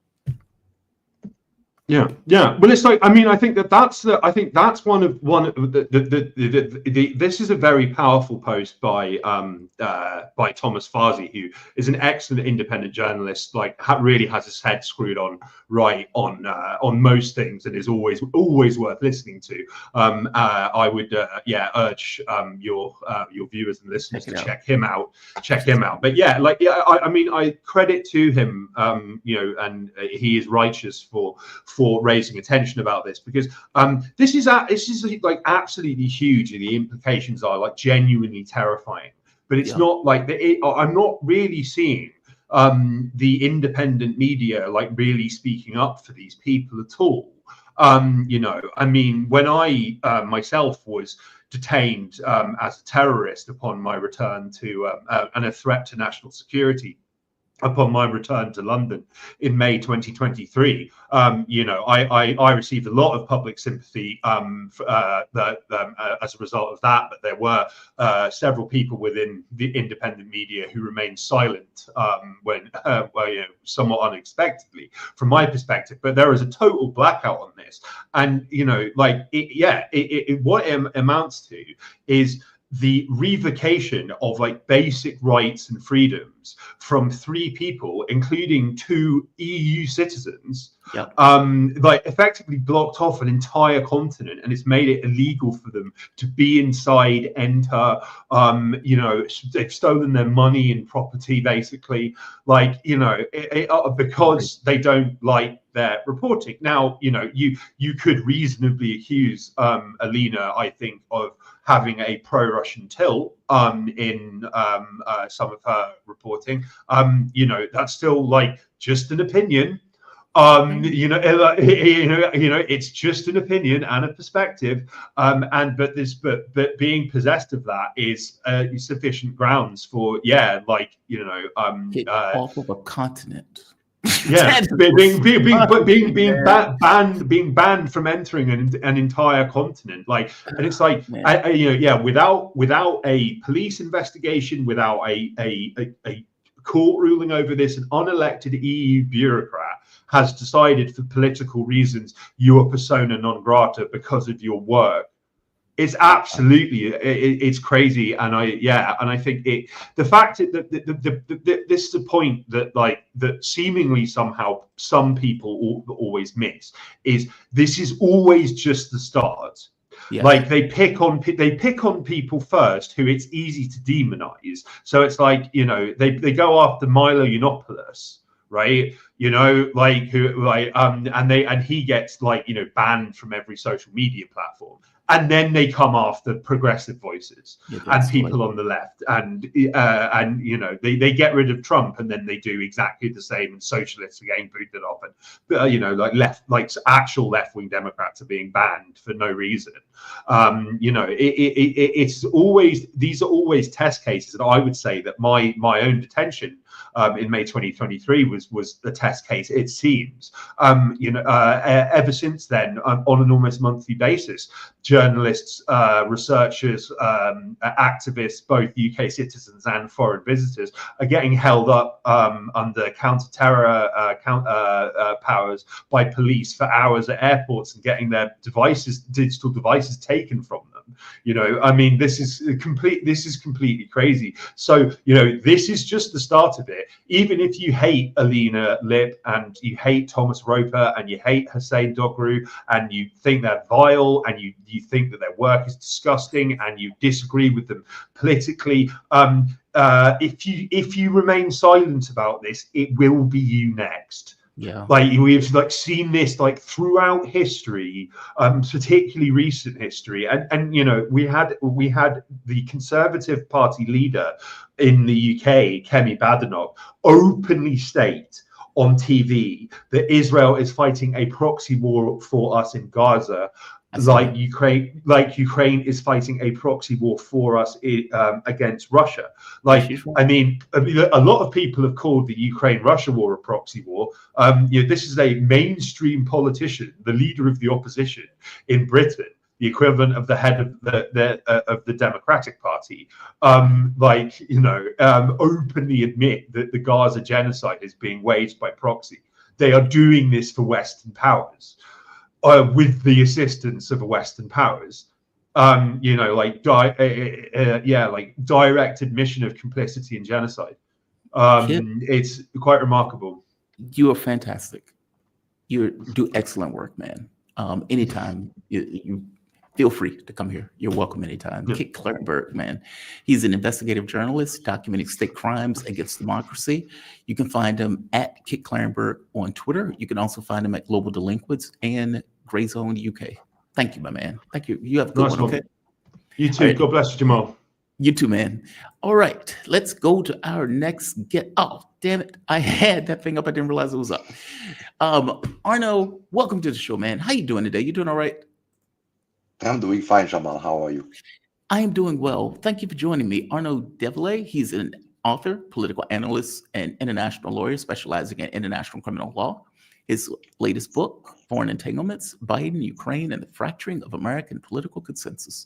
Yeah. Well, it's like, I mean, I think that's one of the this is a very powerful post by Thomas Farsi, who is an excellent independent journalist, like really has his head screwed on right on most things and is always worth listening to. I would urge your viewers and listeners to check him out. But I mean, I credit to him, and he is righteous for raising attention about this, because this is like absolutely huge, and the implications are like genuinely terrifying. But it's not like I'm not really seeing the independent media like really speaking up for these people at all. I mean, when I myself was detained as a terrorist upon my return to and a threat to national security upon my return to London in May 2023, I received a lot of public sympathy as a result of that. But there were several people within the independent media who remained silent when somewhat unexpectedly from my perspective. But there is a total blackout on this, and what it amounts to is the revocation of like basic rights and freedoms from 3 people, including 2 EU citizens, like effectively blocked off an entire continent, and it's made it illegal for them to be inside, enter. They've stolen their money and property, basically, because they don't like their reporting. Now, you could reasonably accuse Alina, I think, of having a pro-Russian tilt in some of her reporting. That's still like just an opinion. It's just an opinion and a perspective. But being possessed of that is sufficient grounds for
off of a continent.
Yeah, being banned from entering an entire continent, and it's like, without a police investigation, without a court ruling over this, an unelected EU bureaucrat has decided for political reasons you are persona non grata because of your work. It's absolutely, it's crazy, and I think the fact that this is a point that seemingly somehow some people always miss, is this is always just the start. Yeah. Like they pick on people first who it's easy to demonize. So it's like, they go after Milo Yiannopoulos, right? And he gets banned from every social media platform. And then they come after progressive voices and people on the left, and they get rid of Trump, and then they do exactly the same, and socialists are getting booted off, and actual left-wing Democrats are being banned for no reason. It's always, these are always test cases, and I would say that my own detention in May 2023 was the test case. It seems, ever since then, on an almost monthly basis, journalists, researchers, activists, both UK citizens and foreign visitors, are getting held up under counter-terror powers by police for hours at airports and getting their digital devices taken from them. I mean, this is completely crazy. So, this is just the start of it. Even if you hate Alina Lip and you hate Thomas Roper and you hate Hussein Dogru and you think they're vile and you think that their work is disgusting and you disagree with them politically, if you remain silent about this, it will be you next.
Yeah,
we've seen this throughout history, particularly recent history, and we had the Conservative Party leader in the UK, Kemi Badenoch, openly state on TV that Israel is fighting a proxy war for us in Gaza, like Ukraine is fighting a proxy war for us against Russia. I mean, a lot of people have called the Ukraine-Russia war a proxy war. This is a mainstream politician, the leader of the opposition in Britain, the equivalent of the head of the Democratic Party, openly admit that the Gaza genocide is being waged by proxy. They are doing this for Western powers. With the assistance of Western powers, direct admission of complicity in genocide. It's quite remarkable.
You are fantastic. You do excellent work, man. Anytime you feel free to come here. You're welcome anytime. Kit Klarenberg, man. He's an investigative journalist documenting state crimes against democracy. You can find him at Kit Klarenberg on Twitter. You can also find him at Global Delinquents and Grayzone UK. Thank you, my man. Thank you. You have a good one, okay?
You too. Right. God bless you, Jamal.
You too, man. All right, let's go to our next get. Oh, damn it. I had that thing up. I didn't realize it was up. Arnaud, welcome to the show, man. How you doing today? You doing all right?
I'm doing fine, Jamal. How are you?
I am doing well. Thank you for joining me. Arnaud Develay, he's an author, political analyst, and international lawyer specializing in international criminal law. His latest book, Foreign Entanglements, Biden, Ukraine, and the Fracturing of American Political Consensus.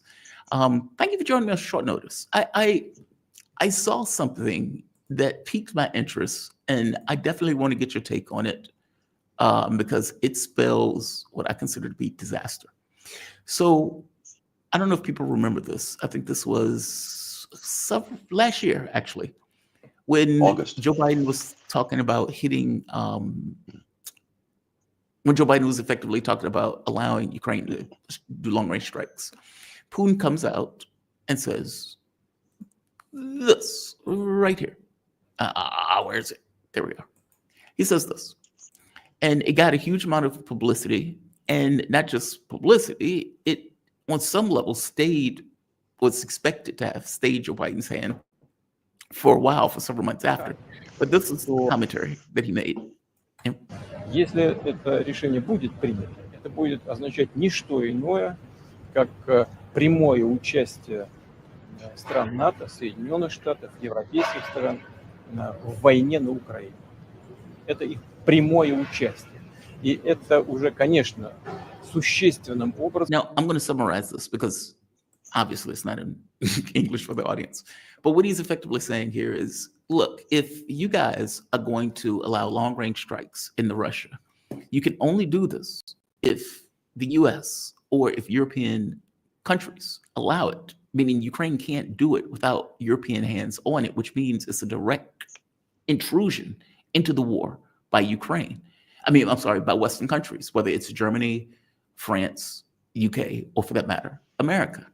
Thank you for joining me on short notice. I saw something that piqued my interest, and I definitely want to get your take on it because it spells what I consider to be disaster. So I don't know if people remember this. I think this was last year, actually, when
August.
Joe Biden was talking about hitting, when Joe Biden was effectively talking about allowing Ukraine to do long-range strikes. Putin comes out and says, this right here. Where is it? There we go. He says this. And it got a huge amount of publicity. And not just publicity, it on some level was expected to have stayed Joe Biden's hand for a while, for several months after. But this is the commentary that he made.
Если это решение будет принято, это будет означать не что иное, как прямое участие стран НАТО, Соединенных Штатов, европейских стран в войне на Украине. Это их прямое участие. И это уже, конечно, существенным образом.
Now, I'm going to summarize this because obviously it's not in English for the audience. But what he's effectively saying here is, look, if you guys are going to allow long-range strikes into Russia, you can only do this if the US or if European countries allow it, meaning Ukraine can't do it without European hands on it, which means it's a direct intrusion into the war by Ukraine. By Western countries, whether it's Germany, France, UK, or for that matter, America.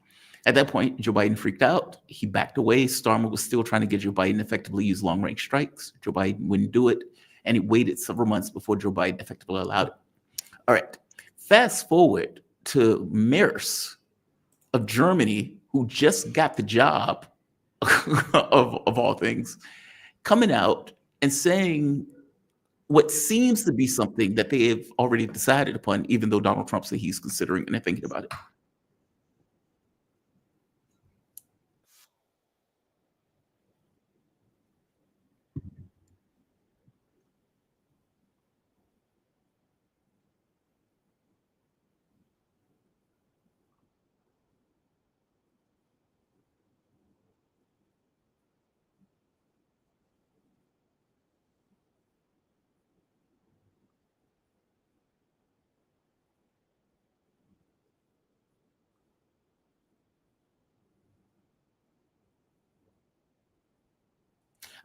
At that point, Joe Biden freaked out. He backed away. Starmer was still trying to get Joe Biden to effectively use long-range strikes. Joe Biden wouldn't do it, and he waited several months before Joe Biden effectively allowed it. All right, fast forward to Merz of Germany, who just got the job of all things, coming out and saying what seems to be something that they have already decided upon, even though Donald Trump said he's considering and thinking about it.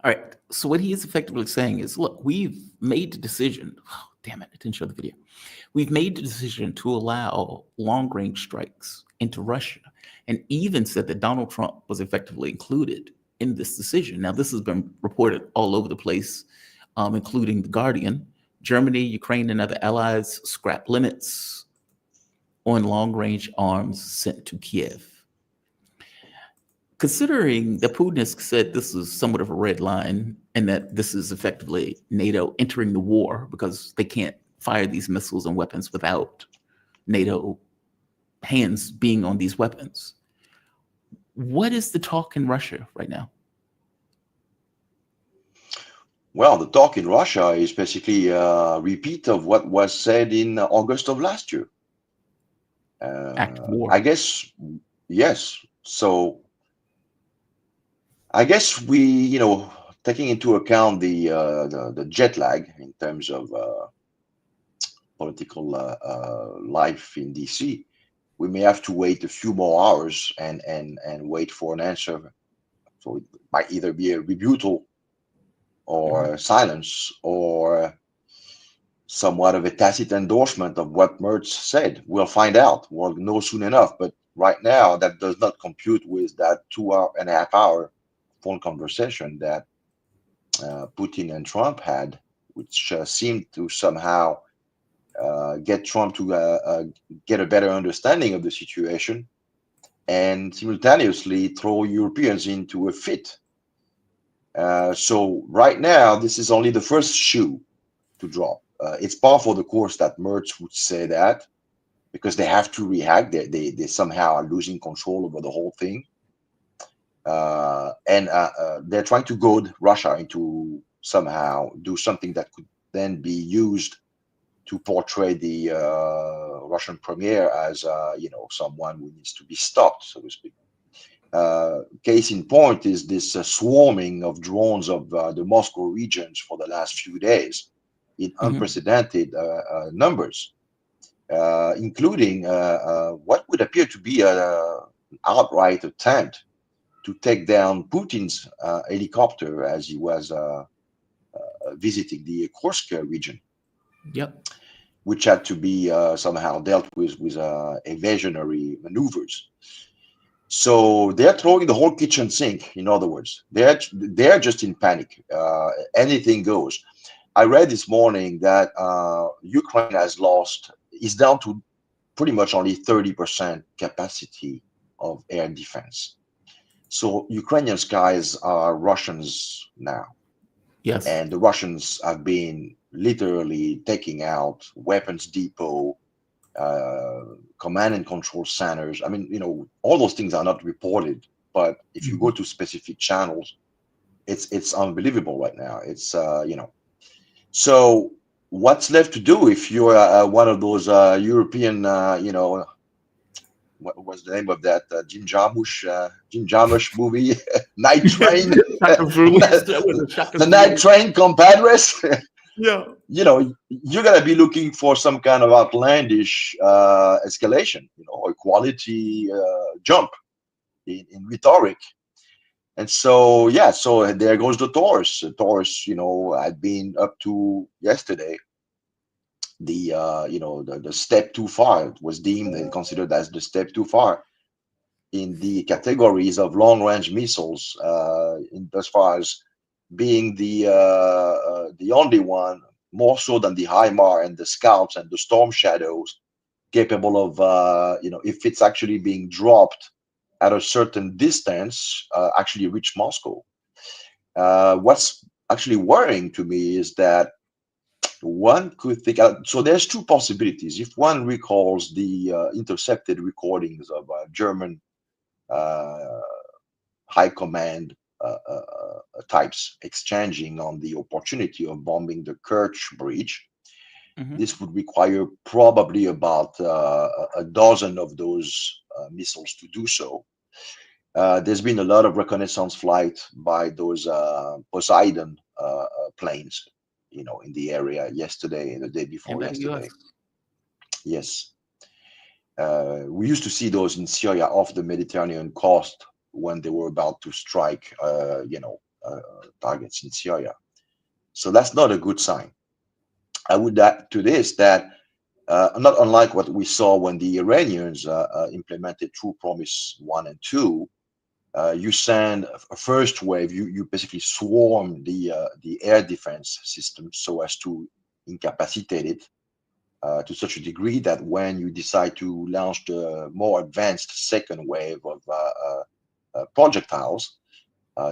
All right. So what he is effectively saying is, look, we've made the decision. Oh, damn it, I didn't show the video. We've made the decision to allow long-range strikes into Russia, and even said that Donald Trump was effectively included in this decision. Now, this has been reported all over the place, including The Guardian. Germany, Ukraine, and other allies scrap limits on long-range arms sent to Kiev. Considering that Putin has said this is somewhat of a red line and that this is effectively NATO entering the war because they can't fire these missiles and weapons without NATO hands being on these weapons, what is the talk in Russia right now?
Well, the talk in Russia is basically a repeat of what was said in August of last year.
Act of war.
I guess, yes. So I guess we, taking into account the jet lag in terms of political life in DC, we may have to wait a few more hours and wait for an answer. So it might either be a rebuttal or silence or somewhat of a tacit endorsement of what Merz said. We'll find out. We'll know soon enough. But right now, that does not compute with that 2.5 hour phone conversation that Putin and Trump had, which seemed to somehow get Trump to get a better understanding of the situation and simultaneously throw Europeans into a fit. So right now, this is only the first shoe to drop. It's par for the course that Merz would say that, because they have to react. They somehow are losing control over the whole thing. And they're trying to goad Russia into somehow do something that could then be used to portray the Russian premier as someone who needs to be stopped, so to speak. Case in point is this swarming of drones of the Moscow regions for the last few days in unprecedented numbers, including what would appear to be an outright attempt to take down Putin's helicopter as he was visiting the Kursk region.
Yep.
Which had to be somehow dealt with evasionary maneuvers. So they're throwing the whole kitchen sink. In other words, they're just in panic. Anything goes. I read this morning that Ukraine is down to pretty much only 30% capacity of air defense. So Ukrainian skies are Russians now.
Yes.
And the Russians have been literally taking out weapons depot, command and control centers. I mean, all those things are not reported, but if you go to specific channels, it's unbelievable right now. It's So what's left to do if you're one of those European, what was the name of that Jim Jarmusch movie, Night Train? The Night Train compadres.
Yeah.
You're gonna be looking for some kind of outlandish escalation, equality jump in rhetoric. And so so there goes the Taurus. Taurus, had been up to yesterday the step too far. It was deemed and considered as the step too far in the categories of long-range missiles, in as far as being the only one, more so than the HIMAR and the Scouts and the Storm Shadows, capable of if it's actually being dropped at a certain distance, actually reach Moscow. What's actually worrying to me is that one could think, so there's two possibilities. If one recalls the intercepted recordings of German high command types exchanging on the opportunity of bombing the Kerch Bridge, this would require probably about a dozen of those missiles to do so. There's been a lot of reconnaissance flight by those Poseidon planes, in the area yesterday and the day before yesterday. Yes. We used to see those in Syria off the Mediterranean coast when they were about to strike, targets in Syria. So that's not a good sign. I would add to this that not unlike what we saw when the Iranians implemented True Promise 1 and 2, you send a first wave, you basically swarm the air defense system so as to incapacitate it to such a degree that when you decide to launch the more advanced second wave of projectiles,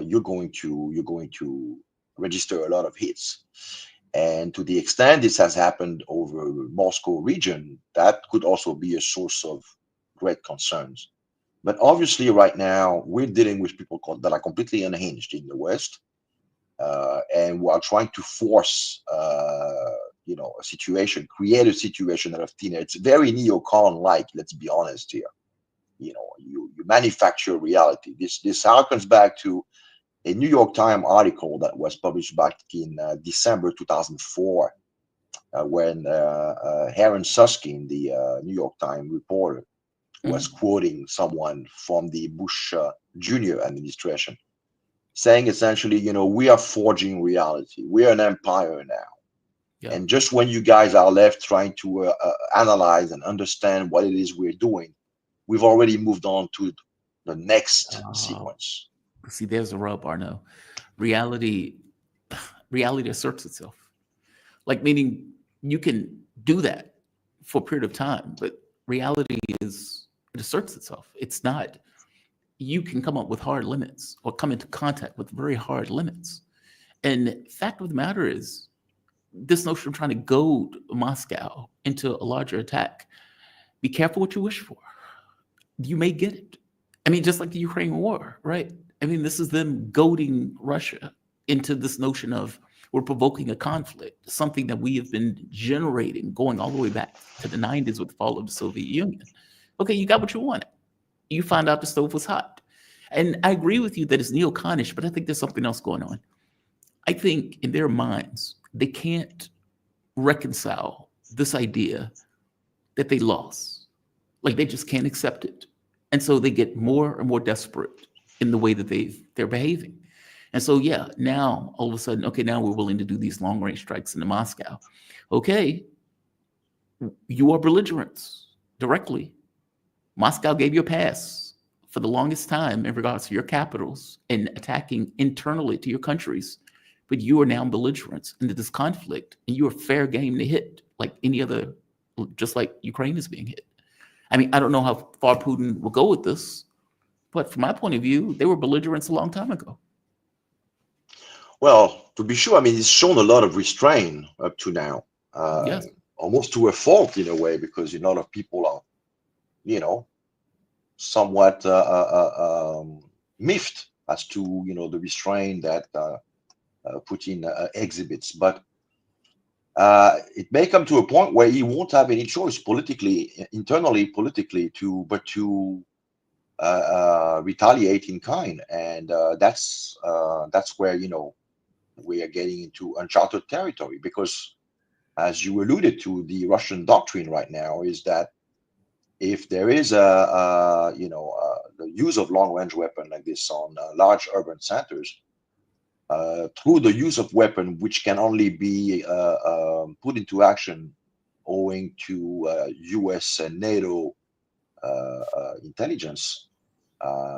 you're going to register a lot of hits. And to the extent this has happened over Moscow region, that could also be a source of great concerns. But obviously right now we're dealing with people that are completely unhinged in the West, and we are trying to force a situation, create a situation out of thin air. It's very neocon-like, let's be honest here. You manufacture reality. This harkens back to a New York Times article that was published back in December 2004, when Aaron Susskind, the New York Times reporter, was quoting someone from the Bush Jr. administration, saying essentially, we are forging reality. We are an empire now. Yeah. And just when you guys are left trying to analyze and understand what it is we're doing, we've already moved on to the next sequence.
See, there's a rub, Arnaud. Reality asserts itself. Like, meaning you can do that for a period of time, but reality it asserts itself. It's not, you can come up with hard limits or come into contact with very hard limits. And fact of the matter is, this notion of trying to goad Moscow into a larger attack, be careful what you wish for. You may get it. I mean, just like the Ukraine war, right? I mean, this is them goading Russia into this notion of we're provoking a conflict, something that we have been generating going all the way back to the 90s with the fall of the Soviet Union. Okay, you got what you wanted. You found out the stove was hot. And I agree with you that it's neoconish, but I think there's something else going on. I think in their minds, they can't reconcile this idea that they lost. Like, they just can't accept it. And so they get more and more desperate in the way that they're behaving. And so, yeah, now all of a sudden, okay, now we're willing to do these long range strikes into Moscow. Okay, you are belligerents directly. Moscow gave you a pass for the longest time in regards to your capitals and attacking internally to your countries. But you are now belligerents into this conflict, and you are fair game to hit like any other, just like Ukraine is being hit. I mean, I don't know how far Putin will go with this, but from my point of view, they were belligerents a long time ago.
Well, to be sure, I mean, he's shown a lot of restraint up to now,
yes.
Almost to a fault in a way, because a lot of people are, somewhat miffed as to, the restraint that Putin exhibits. But it may come to a point where he won't have any choice internally politically, to retaliate in kind, and that's where we are getting into uncharted territory, because, as you alluded to, the Russian doctrine right now is that if there is the use of long-range weapon like this on large urban centers, through the use of weapon which can only be put into action owing to US and NATO intelligence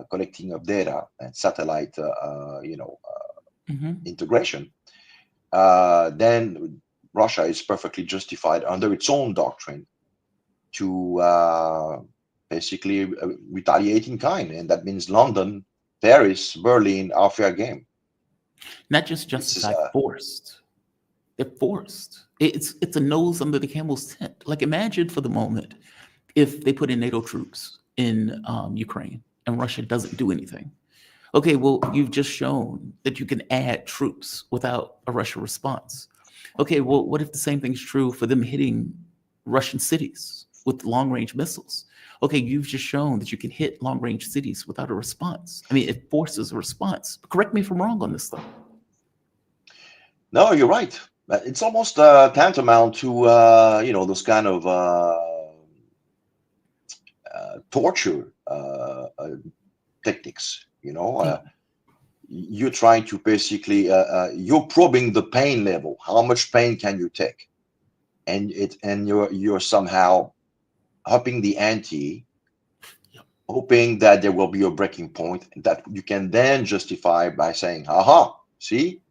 collecting of data and satellite integration, then Russia is perfectly justified under its own doctrine to basically retaliate in kind, and that means London, Paris, Berlin are fair game.
Not just justified, forced. They're forced. It's a nose under the camel's tent. Like, imagine for the moment if they put in NATO troops in Ukraine and Russia doesn't do anything. Okay, well, you've just shown that you can add troops without a Russian response. Okay, well, what if the same thing's true for them hitting Russian cities with long-range missiles? Okay, you've just shown that you can hit long-range cities without a response. I mean, it forces a response. Correct me if I'm wrong on this, though.
No, you're right. It's almost tantamount to those kind of torture techniques. you're trying to basically you're probing the pain level. How much pain can you take? And you're somehow upping the ante, hoping that there will be a breaking point that you can then justify by saying, aha, see,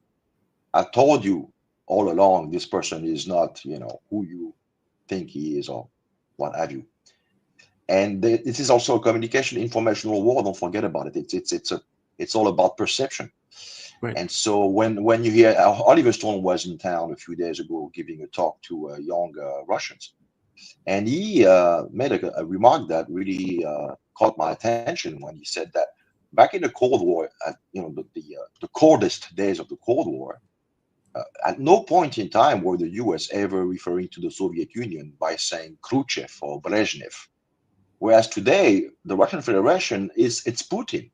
I told you all along this person is not, who you think he is, or what have you. And this is also a communication informational war. Don't forget about it. It's all about perception.
Right.
And so when you hear Oliver Stone was in town a few days ago giving a talk to young Russians, and he made a remark that really caught my attention when he said that back in the Cold War, the coldest days of the Cold War, at no point in time were the U.S. ever referring to the Soviet Union by saying Khrushchev or Brezhnev. Whereas today, the Russian Federation it's Putin.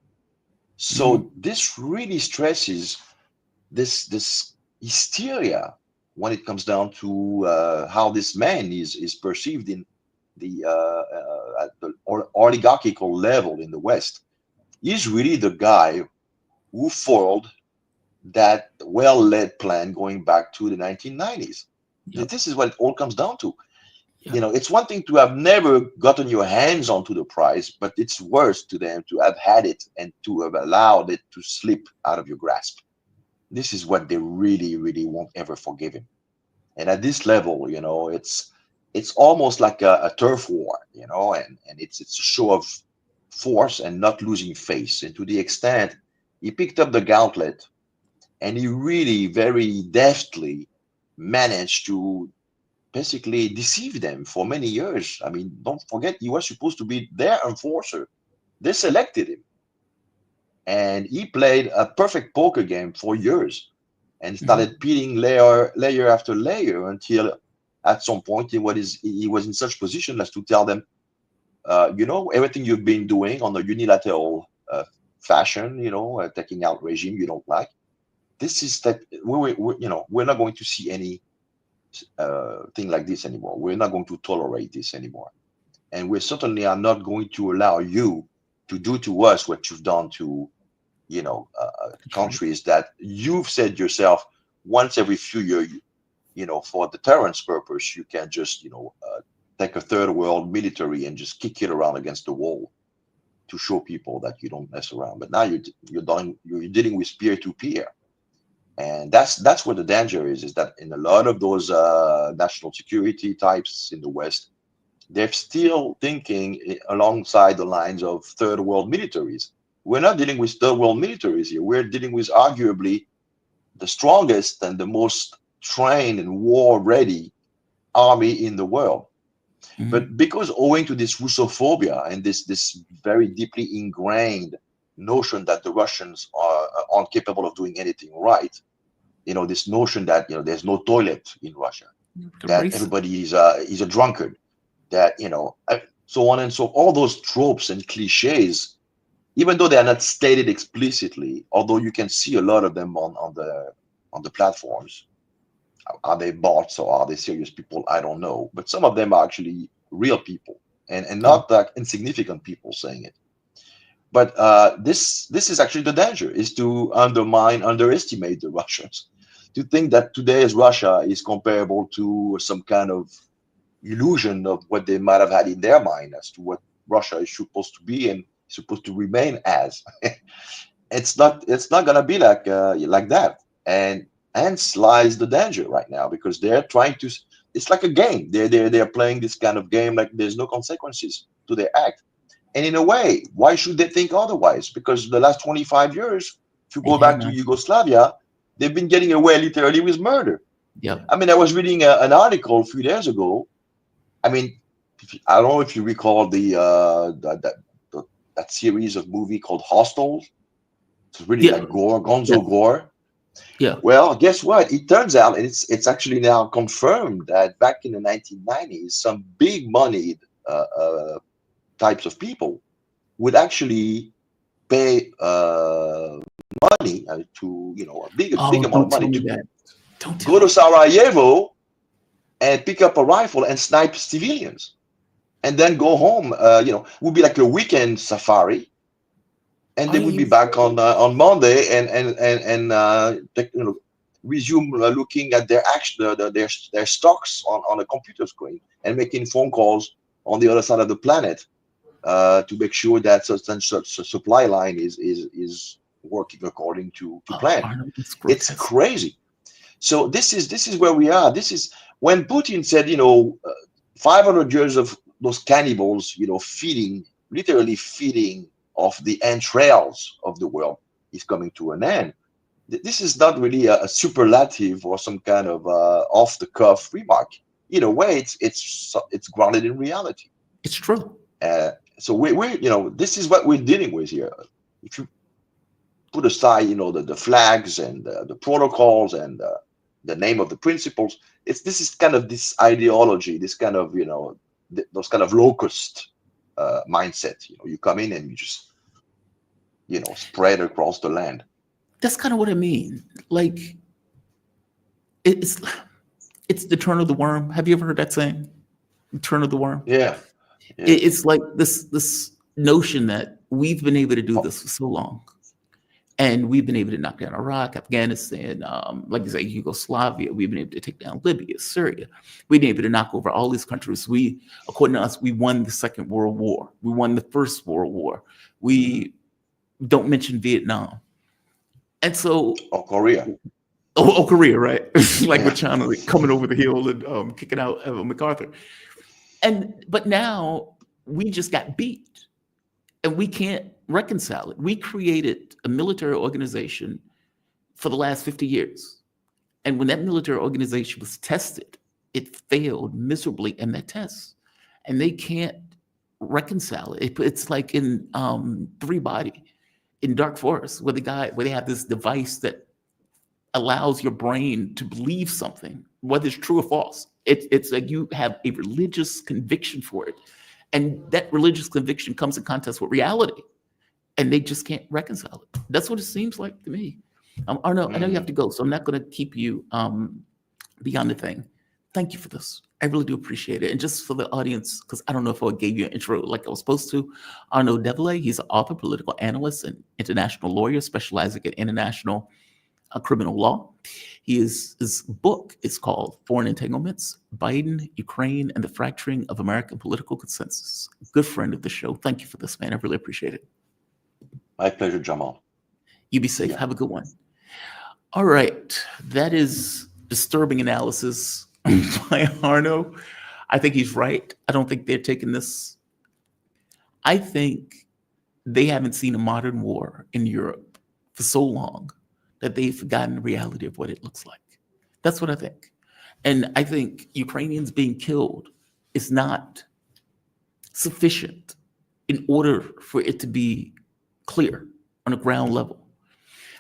So this really stresses this hysteria when it comes down to how this man is perceived in at the oligarchical level in the West. He's really the guy who foiled that well-led plan going back to the 1990s. Yep. This is what it all comes down to. Yep. It's one thing to have never gotten your hands onto the prize, but it's worse to them to have had it and to have allowed it to slip out of your grasp. This is what they really, really won't ever forgive him. And at this level, it's almost like a turf war, and it's a show of force and not losing face. And to the extent he picked up the gauntlet and he really very deftly managed to basically deceive them for many years. I mean, don't forget, he was supposed to be their enforcer. They selected him. And he played a perfect poker game for years and started peeling layer after layer until at some point he was in such position as to tell them, everything you've been doing on a unilateral fashion, taking out regime you don't like, this is that we're not going to see any thing like this anymore. We're not going to tolerate this anymore. And we certainly are not going to allow you to do to us what you've done to countries that you've said yourself once every few years, for deterrence purpose, you can just, take a third world military and just kick it around against the wall to show people that you don't mess around. But now you're dealing with peer to peer. And that's where the danger is that in a lot of those national security types in the West, they're still thinking alongside the lines of third world militaries. We're not dealing with third world militaries here. We're dealing with arguably the strongest and the most trained and war-ready army in the world. But because owing to this Russophobia and this very deeply ingrained notion that the Russians are incapable of doing anything right, this notion that there's no toilet in Russia, that everybody is a drunkard, that so on and so all those tropes and cliches, even though they are not stated explicitly, although you can see a lot of them on the platforms. Are they bots or are they serious people? I don't know, but some of them are actually real people and not like insignificant people saying it. But this is actually the danger, is to underestimate the Russians, to think that today's Russia is comparable to some kind of illusion of what they might have had in their mind as to what Russia is supposed to be and supposed to remain as. It's not gonna be like that, and hence lies the danger right now, because they're trying to. It's like a game. They're playing this kind of game like there's no consequences to their act. And in a way, why should they think otherwise? Because the last 25 years, if you go back to Yugoslavia, they've been getting away literally with murder.
Yeah.
I mean, I was reading an article a few days ago. I mean, I don't know if you recall that series of movie called Hostels. It's really like gore, gonzo gore.
Yeah.
Well, guess what? It turns out, and it's actually now confirmed, that back in the 1990s, some big moneyed types of people would actually pay money to a big amount of money to go to Sarajevo and pick up a rifle and snipe civilians, and then go home. Would be like a weekend safari, and they will be back on Monday and resume looking at their their stocks on a computer screen and making phone calls on the other side of the planet to make sure that such supply line is working according to plan.
Arnaud,
it's crazy. So this is where we are. This is when Putin said, 500 years of those cannibals, literally feeding off the entrails of the world is coming to an end. This is not really a superlative or some kind of off-the-cuff remark. In a way, it's grounded in reality.
It's true.
So we this is what we're dealing with here. If you put aside, the flags and the protocols and the name of the principles, this is kind of this ideology, this kind of those kind of locust mindset. You come in and you just spread across the land.
That's kind of what I mean. Like, it's the turn of the worm. Have you ever heard that saying? The turn of the worm.
Yeah.
It's like this notion that we've been able to do this for so long, and we've been able to knock down Iraq, Afghanistan, like you say, Yugoslavia. We've been able to take down Libya, Syria. We've been able to knock over all these countries. According to us, we won the Second World War. We won the First World War. We don't mention Vietnam. And so,
Korea.
Korea, right? Like with China coming over the hill and kicking out MacArthur. But now we just got beat, and we can't reconcile it. We created a military organization for the last 50 years. And when that military organization was tested, it failed miserably in that test. And they can't reconcile it. It's like in Three Body, in Dark Forest, where they have this device that allows your brain to believe something, whether it's true or false. It's like you have a religious conviction for it. And that religious conviction comes in contest with reality. And they just can't reconcile it. That's what it seems like to me. Arnaud, I know you have to go, so I'm not going to keep you beyond the thing. Thank you for this. I really do appreciate it. And just for the audience, because I don't know if I gave you an intro like I was supposed to, Arnaud Develay, he's an author, political analyst, and international lawyer specializing in international criminal law. His book is called Foreign Entanglements, Biden, Ukraine, and the Fracturing of American Political Consensus. Good friend of the show. Thank you for this, man. I really appreciate it.
My pleasure, Jamal.
You be safe. Have a good one. All right. That is disturbing analysis by Arnaud. I think he's right. I don't think they're taking this. I think they haven't seen a modern war in Europe for so long that they've forgotten the reality of what it looks like. That's what I think. And I think Ukrainians being killed is not sufficient in order for it to be clear on a ground level.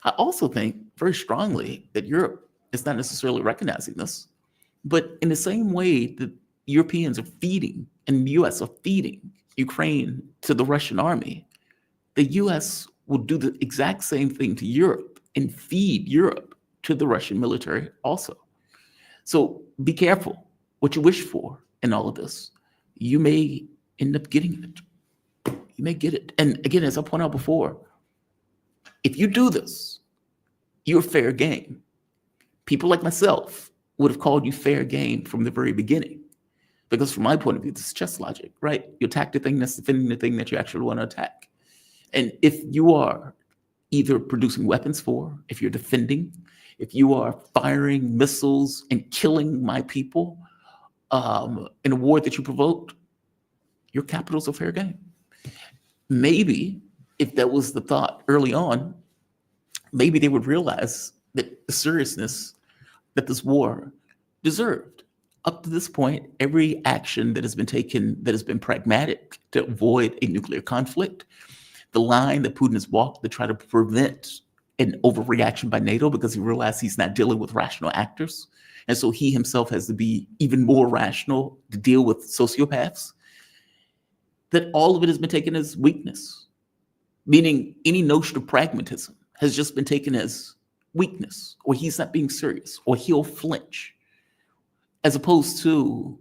I also think very strongly that Europe is not necessarily recognizing this, but in the same way that Europeans are feeding and the US are feeding Ukraine to the Russian army, the US will do the exact same thing to Europe and feed Europe to the Russian military also. So be careful what you wish for in all of this. You may end up getting it. You may get it. And again, as I pointed out before, if you do this, you're fair game. People like myself would have called you fair game from the very beginning. Because from my point of view, this is chess logic, right? You attack the thing that's defending the thing that you actually want to attack. And if you are either producing weapons for, if you're defending, if you are firing missiles and killing my people in a war that you provoked, your capital's a fair game. Maybe if that was the thought early on, maybe they would realize that the seriousness that this war deserved. Up to this point, every action that has been taken that has been pragmatic to avoid a nuclear conflict, the line that Putin has walked to try to prevent an overreaction by NATO because he realized he's not dealing with rational actors. And so he himself has to be even more rational to deal with sociopaths. That all of it has been taken as weakness, meaning any notion of pragmatism has just been taken as weakness, or he's not being serious, or he'll flinch. As opposed to,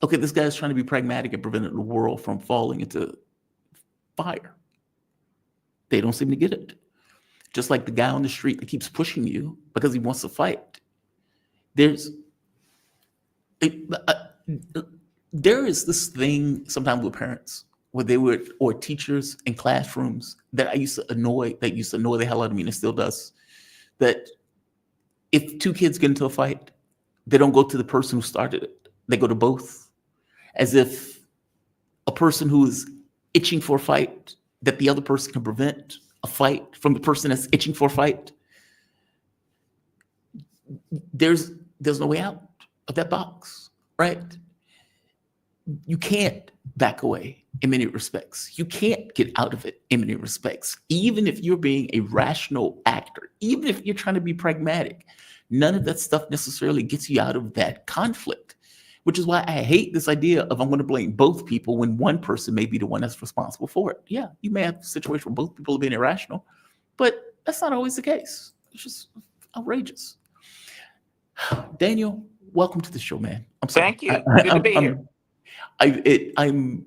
okay, this guy's trying to be pragmatic and preventing the world from falling into fire. They don't seem to get it. Just like the guy on the street that keeps pushing you because he wants to fight. There is this thing sometimes with parents where they would, or teachers in classrooms that used to annoy the hell out of me, and it still does. That if two kids get into a fight, they don't go to the person who started it. They go to both, as if a person who is itching for a fight, that the other person can prevent a fight from the person that's itching for a fight. There's no way out of that box, right? You can't back away in many respects. You can't get out of it in many respects. Even if you're being a rational actor, even if you're trying to be pragmatic, none of that stuff necessarily gets you out of that conflict, which is why I hate this idea of I'm going to blame both people when one person may be the one that's responsible for it. Yeah, you may have a situation where both people are being irrational, but that's not always the case. It's just outrageous. Daniel, welcome to the show, man. I'm sorry.
Thank you. Good to be here.
I'm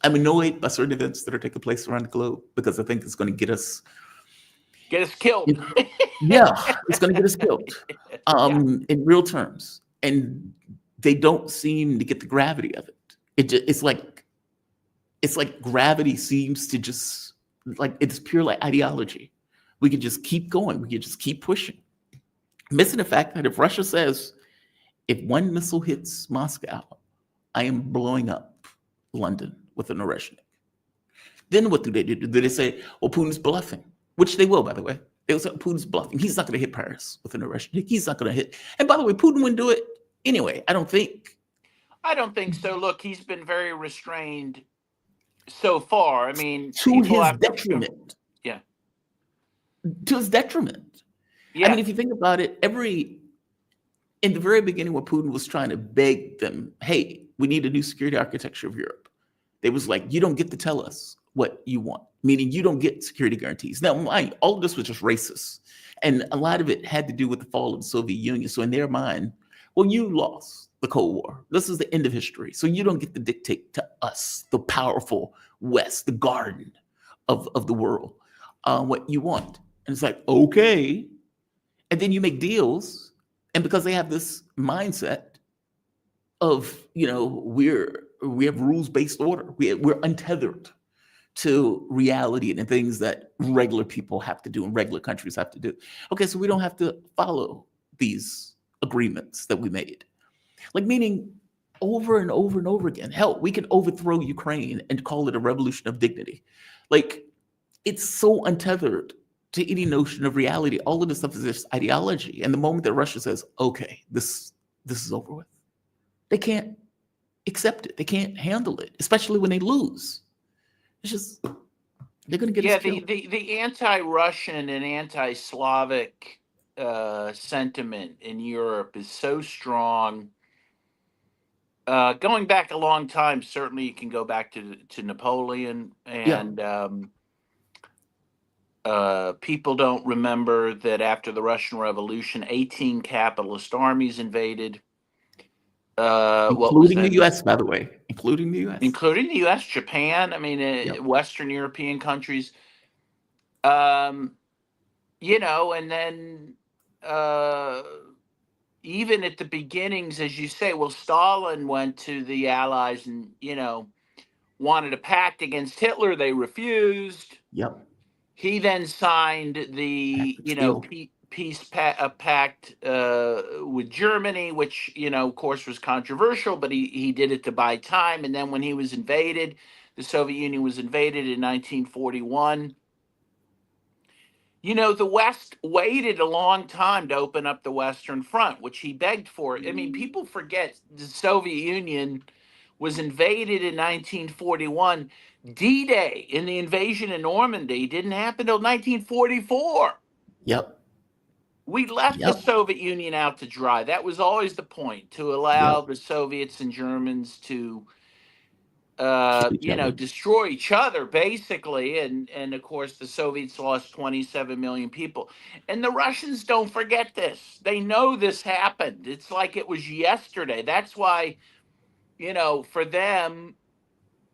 annoyed by certain events that are taking place around the globe because I think it's going to get us
killed.
Yeah, it's going to get us killed in real terms, and they don't seem to get the gravity of it. It's like gravity seems to just like it's pure like ideology. We could just keep going. We could just keep pushing, missing the fact that if Russia says if one missile hits Moscow, I am blowing up London with an Oreshnik. Then what do? Do they say, well, Putin's bluffing? Which they will, by the way. They'll say Putin's bluffing. He's not going to hit Paris with an Oreshnik. He's not going to hit. And by the way, Putin wouldn't do it anyway, I don't think.
I don't think so. Look, he's been very restrained so far. I mean,
to his detriment.
Yeah.
To his detriment. Yeah. I mean, if you think about it, in the very beginning when Putin was trying to beg them, hey, we need a new security architecture of Europe, they was like, you don't get to tell us what you want, meaning you don't get security guarantees. Now, all of this was just racist. And a lot of it had to do with the fall of the Soviet Union. So in their mind, well, you lost the Cold War. This is the end of history. So you don't get to dictate to us, the powerful West, the garden of the world, what you want. And it's like, okay. And then you make deals. And because they have this mindset of, we have rules-based order. We're untethered to reality and the things that regular people have to do and regular countries have to do. Okay, so we don't have to follow these agreements that we made. Like, meaning over and over and over again. Hell, we can overthrow Ukraine and call it a revolution of dignity. Like, it's so untethered to any notion of reality. All of this stuff is just ideology. And the moment that Russia says, okay, this is over with, they can't accept it. They can't handle it, especially when they lose. It's just, they're going to get us killed.
The anti-Russian and anti-Slavic sentiment in Europe is so strong. Going back a long time, certainly you can go back to Napoleon, and people don't remember that after the Russian Revolution, 18 capitalist armies invaded.
Including the U.S., by the way. Including the U.S.,
Japan. I mean, Western European countries. And then even at the beginnings, as you say, well, Stalin went to the Allies and, wanted a pact against Hitler. They refused.
Yep.
He then signed the, peace pact with Germany, which, of course, was controversial, but he did it to buy time. And then when he was invaded, the Soviet Union was invaded in 1941. The West waited a long time to open up the Western Front, which he begged for. I mean, people forget the Soviet Union was invaded in 1941. D-Day in the invasion of Normandy didn't happen until 1944.
Yep.
We left the Soviet Union out to dry. That was always the point, to allow the Soviets and Germans to destroy each other, basically. And of course, the Soviets lost 27 million people. And the Russians don't forget this. They know this happened. It's like it was yesterday. That's why, for them,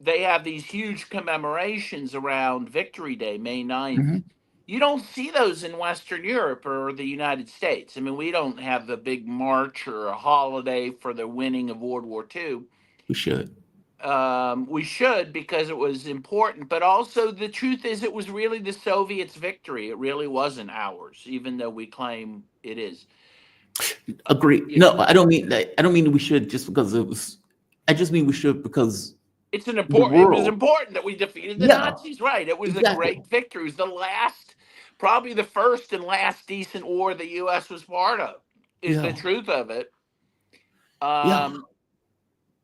they have these huge commemorations around Victory Day, May 9th.
Mhm.
You don't see those in Western Europe or the United States. I mean, we don't have the big march or a holiday for the winning of World War II.
We should.
We should, because it was important. But also, the truth is, it was really the Soviets' victory. It really wasn't ours, even though we claim it is.
Agree. No, I don't mean that. I don't mean we should just because it was. I just mean we should because
It's an important. It was
world.
important that we defeated the
Yeah,
Nazis, right? It was a
exactly.
great victory. It was the last, probably the first and last decent war the U.S. was part of. Is the
Yeah.
truth of it.
Yeah.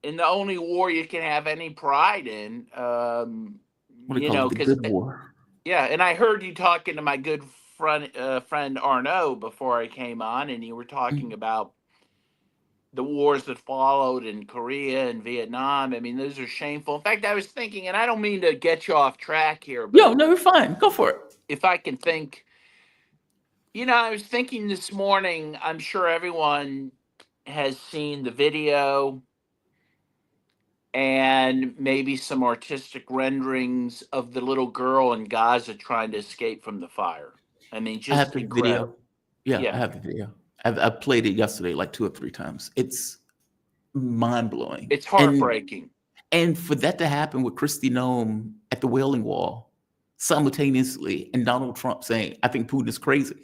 And the only war you can have any pride in.
What do you
You
call
know,
it? The
because
good war.
yeah, and I heard you talking to my good friend Arnaud before I came on, and you were talking about the wars that followed in Korea and Vietnam. I mean, those are shameful. In fact, I was thinking, and I don't mean to get you off track here, but
Yo, no, you're fine. Go for it.
if I can think, I was thinking this morning, I'm sure everyone has seen the video and maybe some artistic renderings of the little girl in Gaza trying to escape from the fire. I mean,
I have
just
the
incredible.
video. Yeah,
Yeah.
I have the video. I played it yesterday like 2 or 3 times. It's mind blowing.
It's heartbreaking.
And for that to happen with Kristi Noem at the Wailing Wall simultaneously, and Donald Trump saying, "I think Putin is crazy."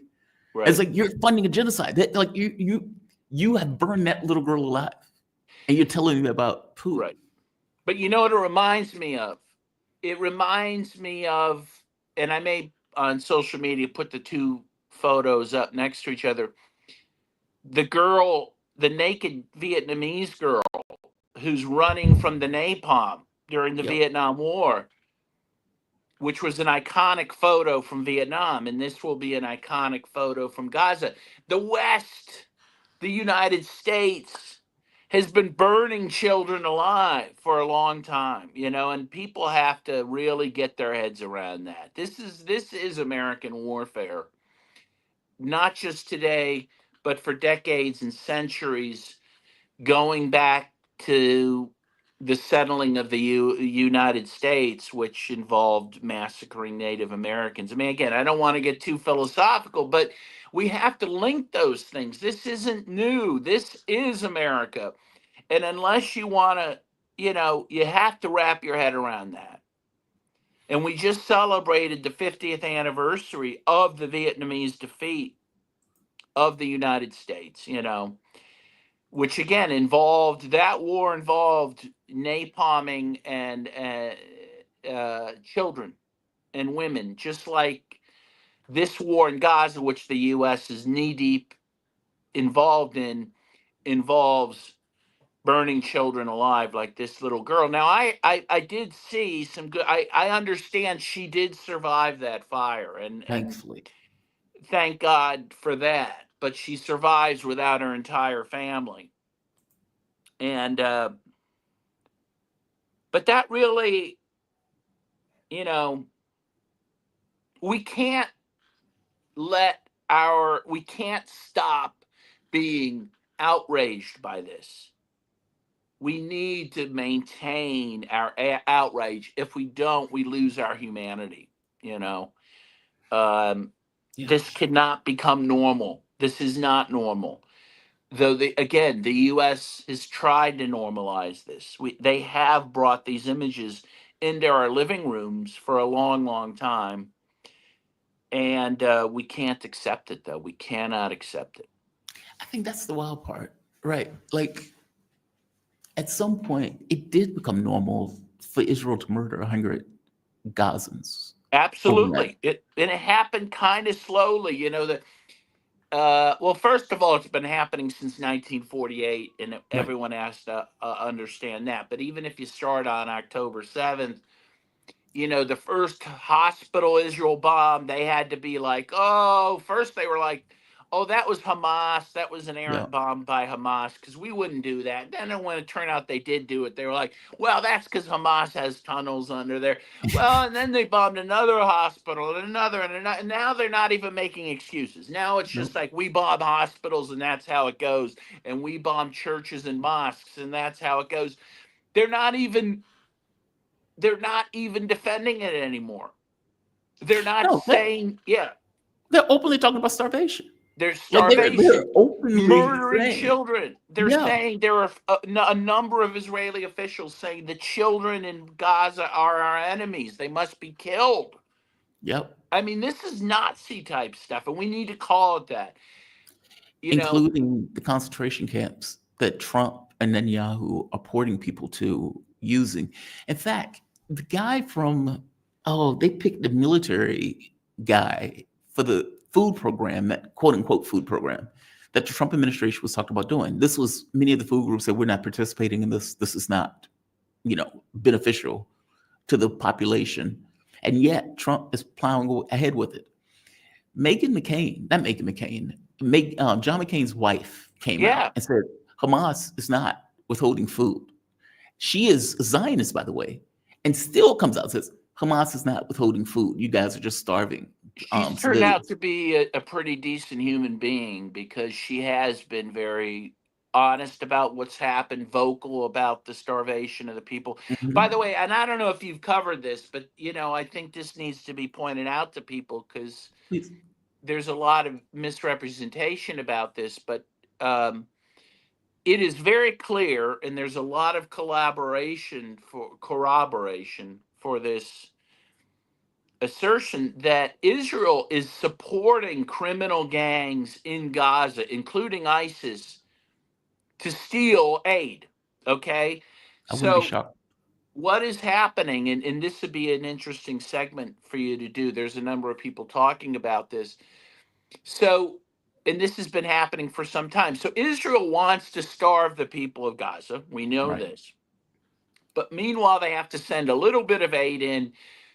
Right.
It's like you're funding a genocide. That, like you have burned that little girl alive, and you're telling me about Putin.
Right. But you know what it reminds me of? It reminds me of, and I may on social media put the two photos up next to each other. The girl, the naked Vietnamese girl who's running from the napalm during the
Yep.
Vietnam War, which was an iconic photo from Vietnam, and this will be an iconic photo from Gaza. The West, the United States, has been burning children alive for a long time, and people have to really get their heads around that. This is American warfare, not just today, but for decades and centuries, going back to the settling of the United States, which involved massacring Native Americans. I mean, again, I don't want to get too philosophical, but we have to link those things. This isn't new. This is America. And unless you want to, you have to wrap your head around that. And we just celebrated the 50th anniversary of the Vietnamese defeat of the United States, which again that war involved napalming and children and women, just like this war in Gaza, which the U.S. is knee deep involved in, involves burning children alive, like this little girl. Now, I did see some good. I understand she did survive that fire, and
Thankfully.
thank God for that. But she survives without her entire family. And but that really, we can't stop being outraged by this. We need to maintain our outrage. If we don't, we lose our humanity. This cannot become normal. This is not normal. Though the U.S. has tried to normalize this. They have brought these images into our living rooms for a long, long time, and we can't accept it. Though we cannot accept it.
I think that's the wild part, right? Like, at some point, it did become normal for Israel to murder 100 Gazans.
Absolutely, it happened kind of slowly. Well, first of all, it's been happening since 1948, and everyone has to understand that. But even if you start on October 7th, the first hospital Israel bombed, they had to be like, first they were like, oh, that was Hamas. That was an errant bomb by Hamas, because we wouldn't do that. Then when it turned out they did do it, they were like, well, that's because Hamas has tunnels under there. Well, and then they bombed another hospital and another, and now they're not even making excuses. Now it's just like, we bomb hospitals and that's how it goes. And we bomb churches and mosques and that's how it goes. They're not even they're not even defending it anymore. They're not
No,
saying,
they're openly talking about starvation.
there's
Like
starvation,
they're openly
murdering
saying,
children. They're saying there are a number of Israeli officials saying the children in Gaza are our enemies. They must be killed.
Yep.
I mean, this is Nazi type stuff, and we need to call it that.
Including the concentration camps that Trump and Netanyahu are porting people to using. In fact, the guy from, they picked the military guy for the food program, that quote unquote food program that the Trump administration was talking about doing. This was, many of the food groups said, we're not participating in this. This is not, beneficial to the population. And yet Trump is plowing ahead with it. John McCain's wife came out and said, Hamas is not withholding food. She is a Zionist, by the way, and still comes out and says, Hamas is not withholding food. You guys are just starving.
She's turned out to be a pretty decent human being, because she has been very honest about what's happened, vocal about the starvation of the people.
Mm-hmm.
By the way, and I don't know if you've covered this, but I think this needs to be pointed out to people, because there's a lot of misrepresentation about this, but it is very clear, and there's a lot of corroboration for this assertion that Israel is supporting criminal gangs in Gaza, including ISIS, to steal aid. Okay?
I wouldn't be shocked.
What is happening, and this would be an interesting segment for you to do. There's a number of people talking about this. So, and this has been happening for some time. So Israel wants to starve the people of Gaza. We know this. But meanwhile, they have to send a little bit of aid in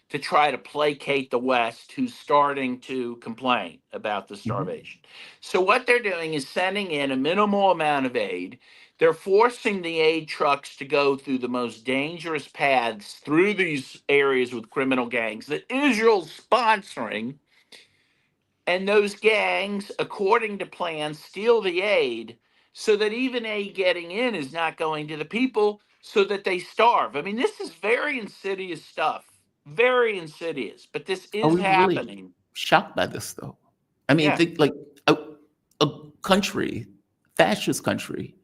to try to placate the West, who's starting to complain about the starvation. So what they're doing is sending in a minimal amount of aid. They're forcing the aid trucks to go through the most dangerous paths through these areas with criminal gangs that Israel's sponsoring. And those gangs, according to plan, steal the aid, so that even aid getting in is not going to the people, so that they starve. I mean, this is very insidious stuff. Very insidious. But this is happening.
Really shocked by this, though. I mean, think like a country, fascist country,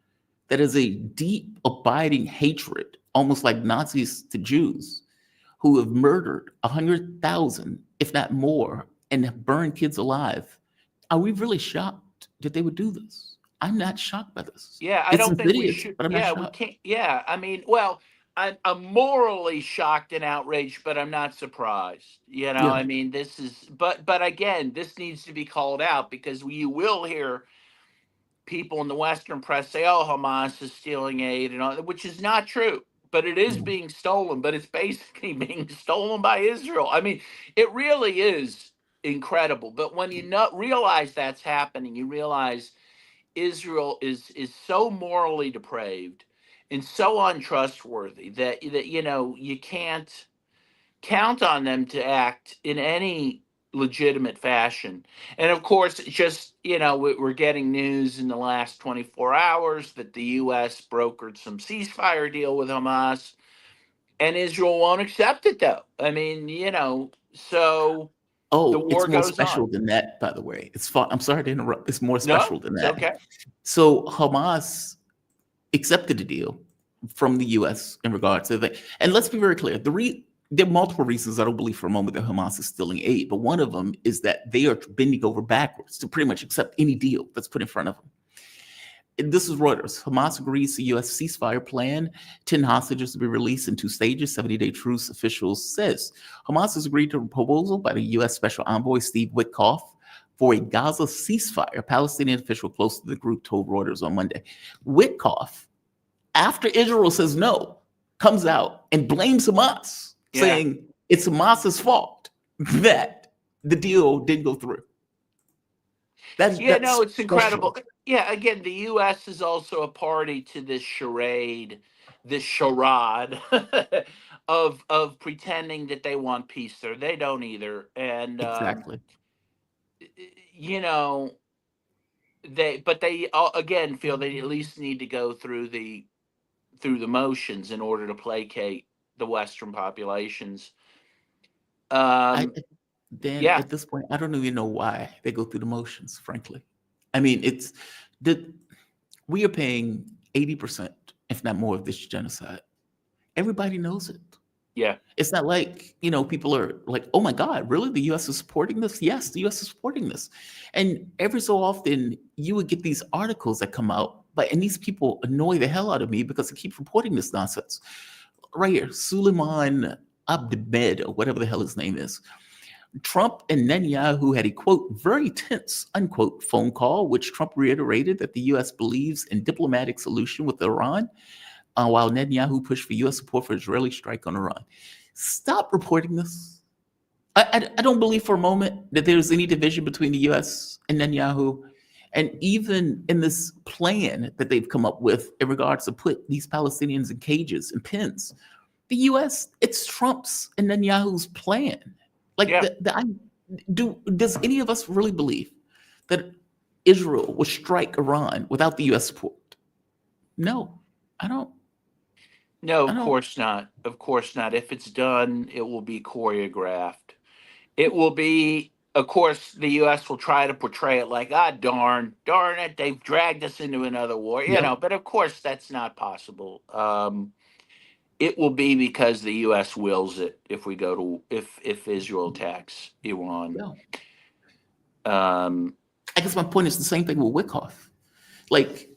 that has a deep, abiding hatred, almost like Nazis to Jews, who have murdered 100,000, if not more, and have burned kids alive. Are we really shocked that they would do this? I'm not shocked by this.
Yeah, I don't think we should. Yeah, we can't. Yeah, I mean, well, I'm morally shocked and outraged, but I'm not surprised. I mean, this is, but again, this needs to be called out, because you will hear people in the Western press say, "Oh, Hamas is stealing aid," and all, which is not true. But it is being stolen. But it's basically being stolen by Israel. I mean, it really is incredible. But when you realize that's happening, you realize Israel is so morally depraved and so untrustworthy that you can't count on them to act in any legitimate fashion. And of course, just we're getting news in the last 24 hours that the U.S. brokered some ceasefire deal with Hamas, and Israel won't accept it, though. I mean, so.
Oh, it's more special than that, by the way. I'm sorry to interrupt. It's more special than that.
Okay.
So Hamas accepted the deal from the U.S. in regards to that. And let's be very clear. There are multiple reasons I don't believe for a moment that Hamas is stealing aid, but one of them is that they are bending over backwards to pretty much accept any deal that's put in front of them. And this is Reuters. Hamas agrees to U.S. ceasefire plan, 10 hostages to be released in 2 stages, 70-day truce, officials says. Hamas has agreed to a proposal by the U.S. Special Envoy Steve Witkoff for a Gaza ceasefire, a Palestinian official close to the group told Reuters on Monday. Witkoff, after Israel says no, comes out and blames Hamas, saying it's Hamas's fault that the deal didn't go through.
That's it's incredible. Special. Yeah, again, the U.S. is also a party to this charade of pretending that they want peace there. They don't either. And
exactly.
They again feel they at least need to go through the motions in order to placate the Western populations.
Dan,
Yeah.
at this point, I don't even know why they go through the motions, frankly. I mean, it's that we are paying 80%, if not more, of this genocide. Everybody knows it.
Yeah.
It's not like, people are like, oh my God, really? The US is supporting this? Yes, the US is supporting this. And every so often you would get these articles that come out, and these people annoy the hell out of me because they keep reporting this nonsense. Right here, Suleiman Abdebed, or whatever the hell his name is. Trump and Netanyahu had a, quote, very tense, unquote, phone call, which Trump reiterated that the US believes in diplomatic solution with Iran, while Netanyahu pushed for US support for Israeli strike on Iran. Stop reporting this. I don't believe for a moment that there's any division between the US and Netanyahu. And even in this plan that they've come up with in regards to put these Palestinians in cages and pens, the US, it's Trump's and Netanyahu's plan. Like,
Yeah.
does any of us really believe that Israel will strike Iran without the US support? No, I don't.
No, of course not. Of course not. If it's done, it will be choreographed. It will be, of course, the U.S. will try to portray it like, darn it, they've dragged us into another war, but of course that's not possible. It will be because the U.S. wills it if Israel attacks Iran.
I guess my point is the same thing with Wickoff. Like,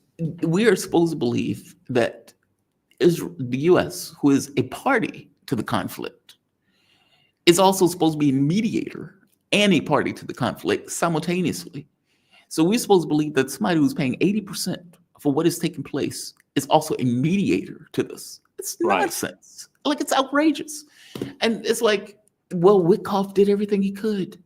we are supposed to believe that the U.S., who is a party to the conflict, is also supposed to be a mediator and a party to the conflict simultaneously. So we're supposed to believe that somebody who's paying 80% for what is taking place is also a mediator to this. It's nonsense. Right. Like, it's outrageous. And it's like, well, Wickoff did everything he could.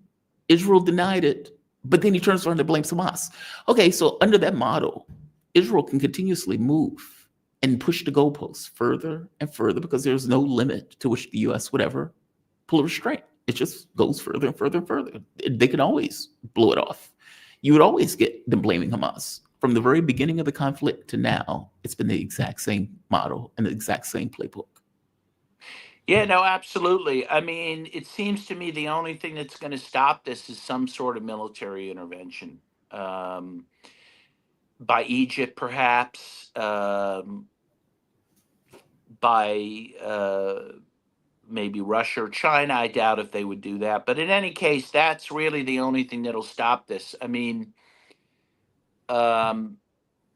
Israel denied it, but then he turns around and blames Hamas. Okay, so under that model, Israel can continuously move and push the goalposts further and further because there's no limit to which the U.S. would ever pull a restraint. It just goes further and further and further. They can always blow it off. You would always get them blaming Hamas. From the very beginning of the conflict to now, it's been the exact same model and the exact same playbook.
Yeah, no, absolutely. I mean, it seems to me the only thing that's going to stop this is some sort of military intervention. By Egypt, perhaps, by maybe Russia or China. I doubt if they would do that. But in any case, that's really the only thing that'll stop this. I mean,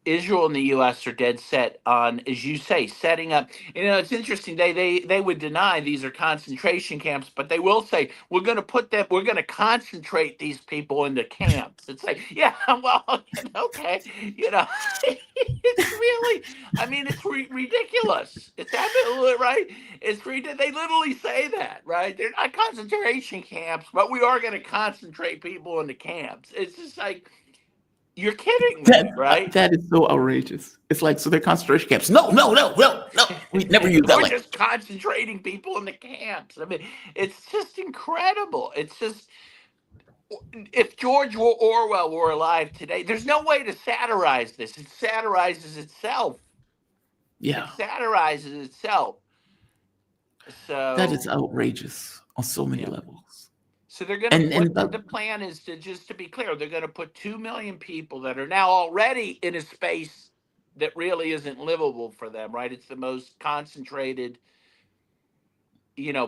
Israel and the U.S. are dead set on, as you say, setting up. It's interesting. They would deny these are concentration camps, but they will say we're going to concentrate these people into camps. It's like, yeah, well, okay, it's really, I mean, it's ridiculous. It's absolutely right. They literally say that, right? They're not concentration camps, but we are going to concentrate people into camps. It's just like, you're kidding me, right?
That is so outrageous. It's like, so they're concentration camps. No. We never use that.
We're just concentrating people in the camps. I mean, it's just incredible. It's just, if George Orwell were alive today, there's no way to satirize this. It satirizes itself.
Yeah.
It satirizes itself. So
that is outrageous on so many levels.
So they're going to, the plan is to, just to be clear, they're going to put 2 million people that are now already in a space that really isn't livable for them, right? It's the most concentrated,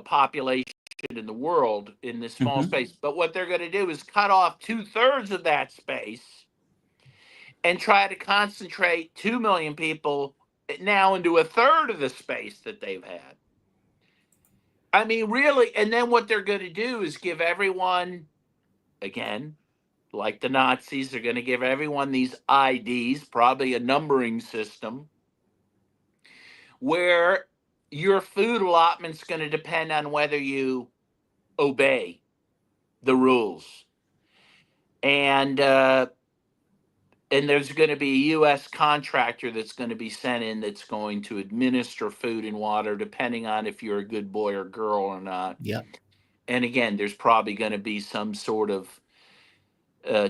population in the world in this small space. But what they're going to do is cut off 2/3 of that space and try to concentrate 2 million people now into 1/3 of the space that they've had. I mean, really, and then what they're going to do is give everyone, again, like the Nazis, they're going to give everyone these IDs, probably a numbering system, where your food allotment's going to depend on whether you obey the rules. And there's going to be a U.S. contractor that's going to be sent in that's going to administer food and water, depending on if you're a good boy or girl or not.
Yeah.
And again, there's probably going to be some sort of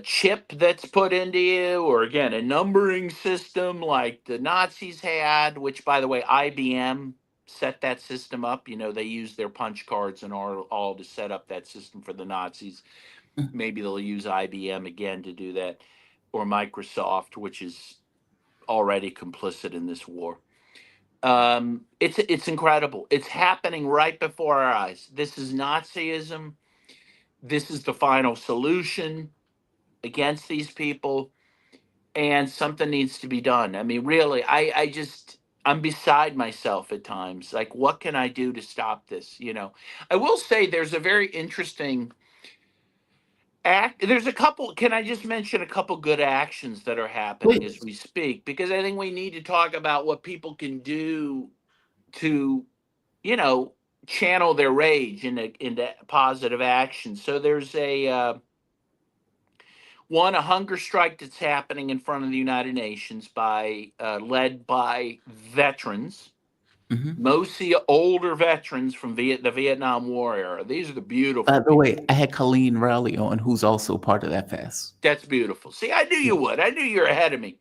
chip that's put into you, or again, a numbering system like the Nazis had, which, by the way, IBM set that system up. They use their punch cards and all to set up that system for the Nazis. Maybe they'll use IBM again to do that, or Microsoft, which is already complicit in this war. It's incredible. It's happening right before our eyes. This is Nazism. This is the final solution against these people, and something needs to be done. I mean, really, I'm beside myself at times. Like, what can I do to stop this? I will say there's a very interesting there's a couple. Can I just mention a couple good actions that are happening as we speak? Because I think we need to talk about what people can do to, channel their rage into positive action. So there's a hunger strike that's happening in front of the United Nations led by veterans. Mostly older veterans from the Vietnam War era. These are the beautiful.
By the way, I had Colleen Rowley on, who's also part of that fast.
That's beautiful. See, I knew you would. I knew you're ahead of me.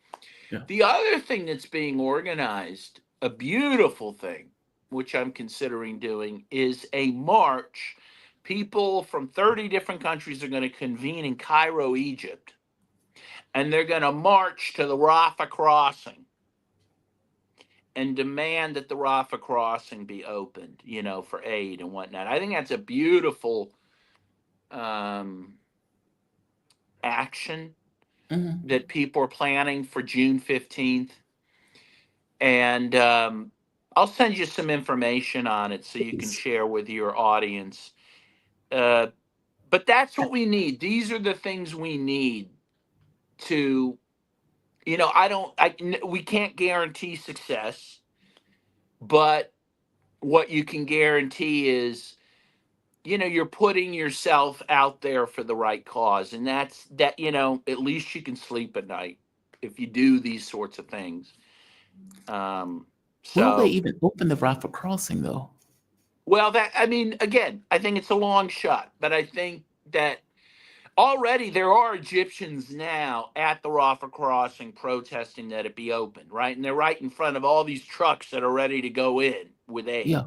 Yeah.
The other thing that's being organized, a beautiful thing, which I'm considering doing, is a march. People from 30 different countries are going to convene in Cairo, Egypt, and they're going to march to the Rafah crossing and demand that the Rafah crossing be opened, for aid and whatnot. I think that's a beautiful action that people are planning for June 15th. And I'll send you some information on it so you can share with your audience. But that's what we need. These are the things we need to, we can't guarantee success. But what you can guarantee is, you're putting yourself out there for the right cause. And that's at least you can sleep at night if you do these sorts of things.
Will they even open the Rafah crossing, though?
Well, again, I think it's a long shot. But I think that already there are Egyptians now at the Rafah crossing protesting that it be opened, right? And they're right in front of all these trucks that are ready to go in with aid.
Yeah.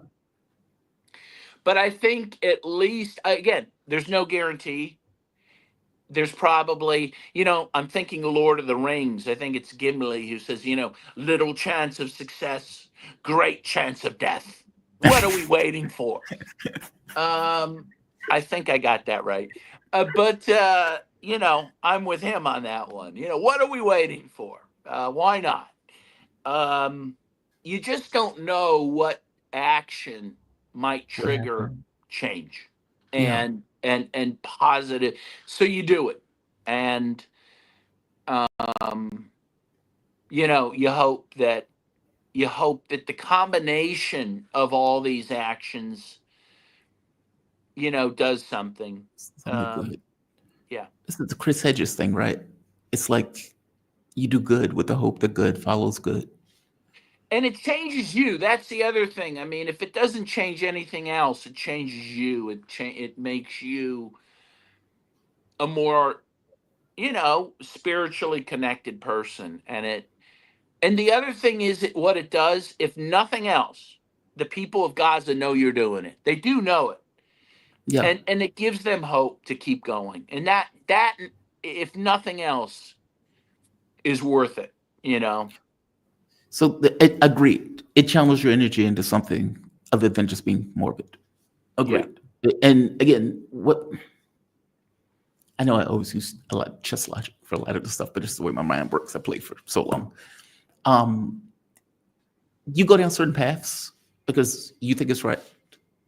But I think at least, again, there's no guarantee. There's probably, I'm thinking Lord of the Rings. I think it's Gimli who says, little chance of success, great chance of death. What are we waiting for? I think I got that right. But I'm with him on that one. What are we waiting for? Why not? You just don't know what action might trigger change and positive. So you do it. And, you hope that the combination of all these actions, does something.
Good.
Yeah.
This is the Chris Hedges thing, right? It's like you do good with the hope that good follows good.
And it changes you. That's the other thing. I mean, if it doesn't change anything else, it changes you. It makes you a more, spiritually connected person. And the other thing is what it does, if nothing else, the people of Gaza know you're doing it. They do know it.
Yeah.
And it gives them hope to keep going. And that if nothing else is worth it,
So agreed. It channels your energy into something other than just being morbid. Agreed. Yeah. And again, I know I always use a lot of chess logic for a lot of the stuff, but it's the way my mind works. I played for so long. You go down certain paths because you think it's right,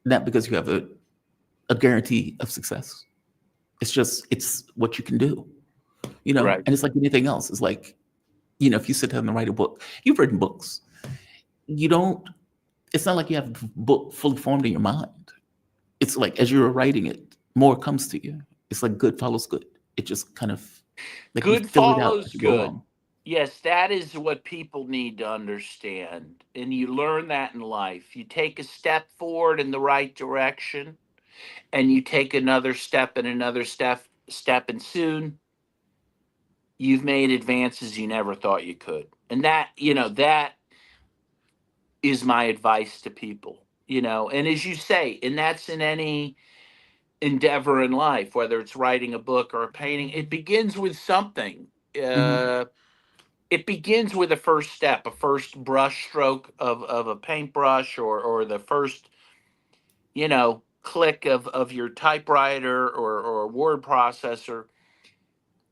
not because you have a guarantee of success. It's what you can do, right. And it's like anything else. It's like, if you sit down and write a book, you've written books. It's not like you have a book fully formed in your mind. It's like, as you're writing it, more comes to you. It's like good follows good. It just kind of like
good follows good. Yes, that is what people need to understand. And you learn that in life. You take a step forward in the right direction, and you take another step and another step, and soon you've made advances you never thought you could. And that is my advice to people, and as you say, and that's in any endeavor in life, whether it's writing a book or a painting, it begins with something. It begins with a first step, a first brush stroke of a paintbrush, or the first, click of your typewriter or word processor.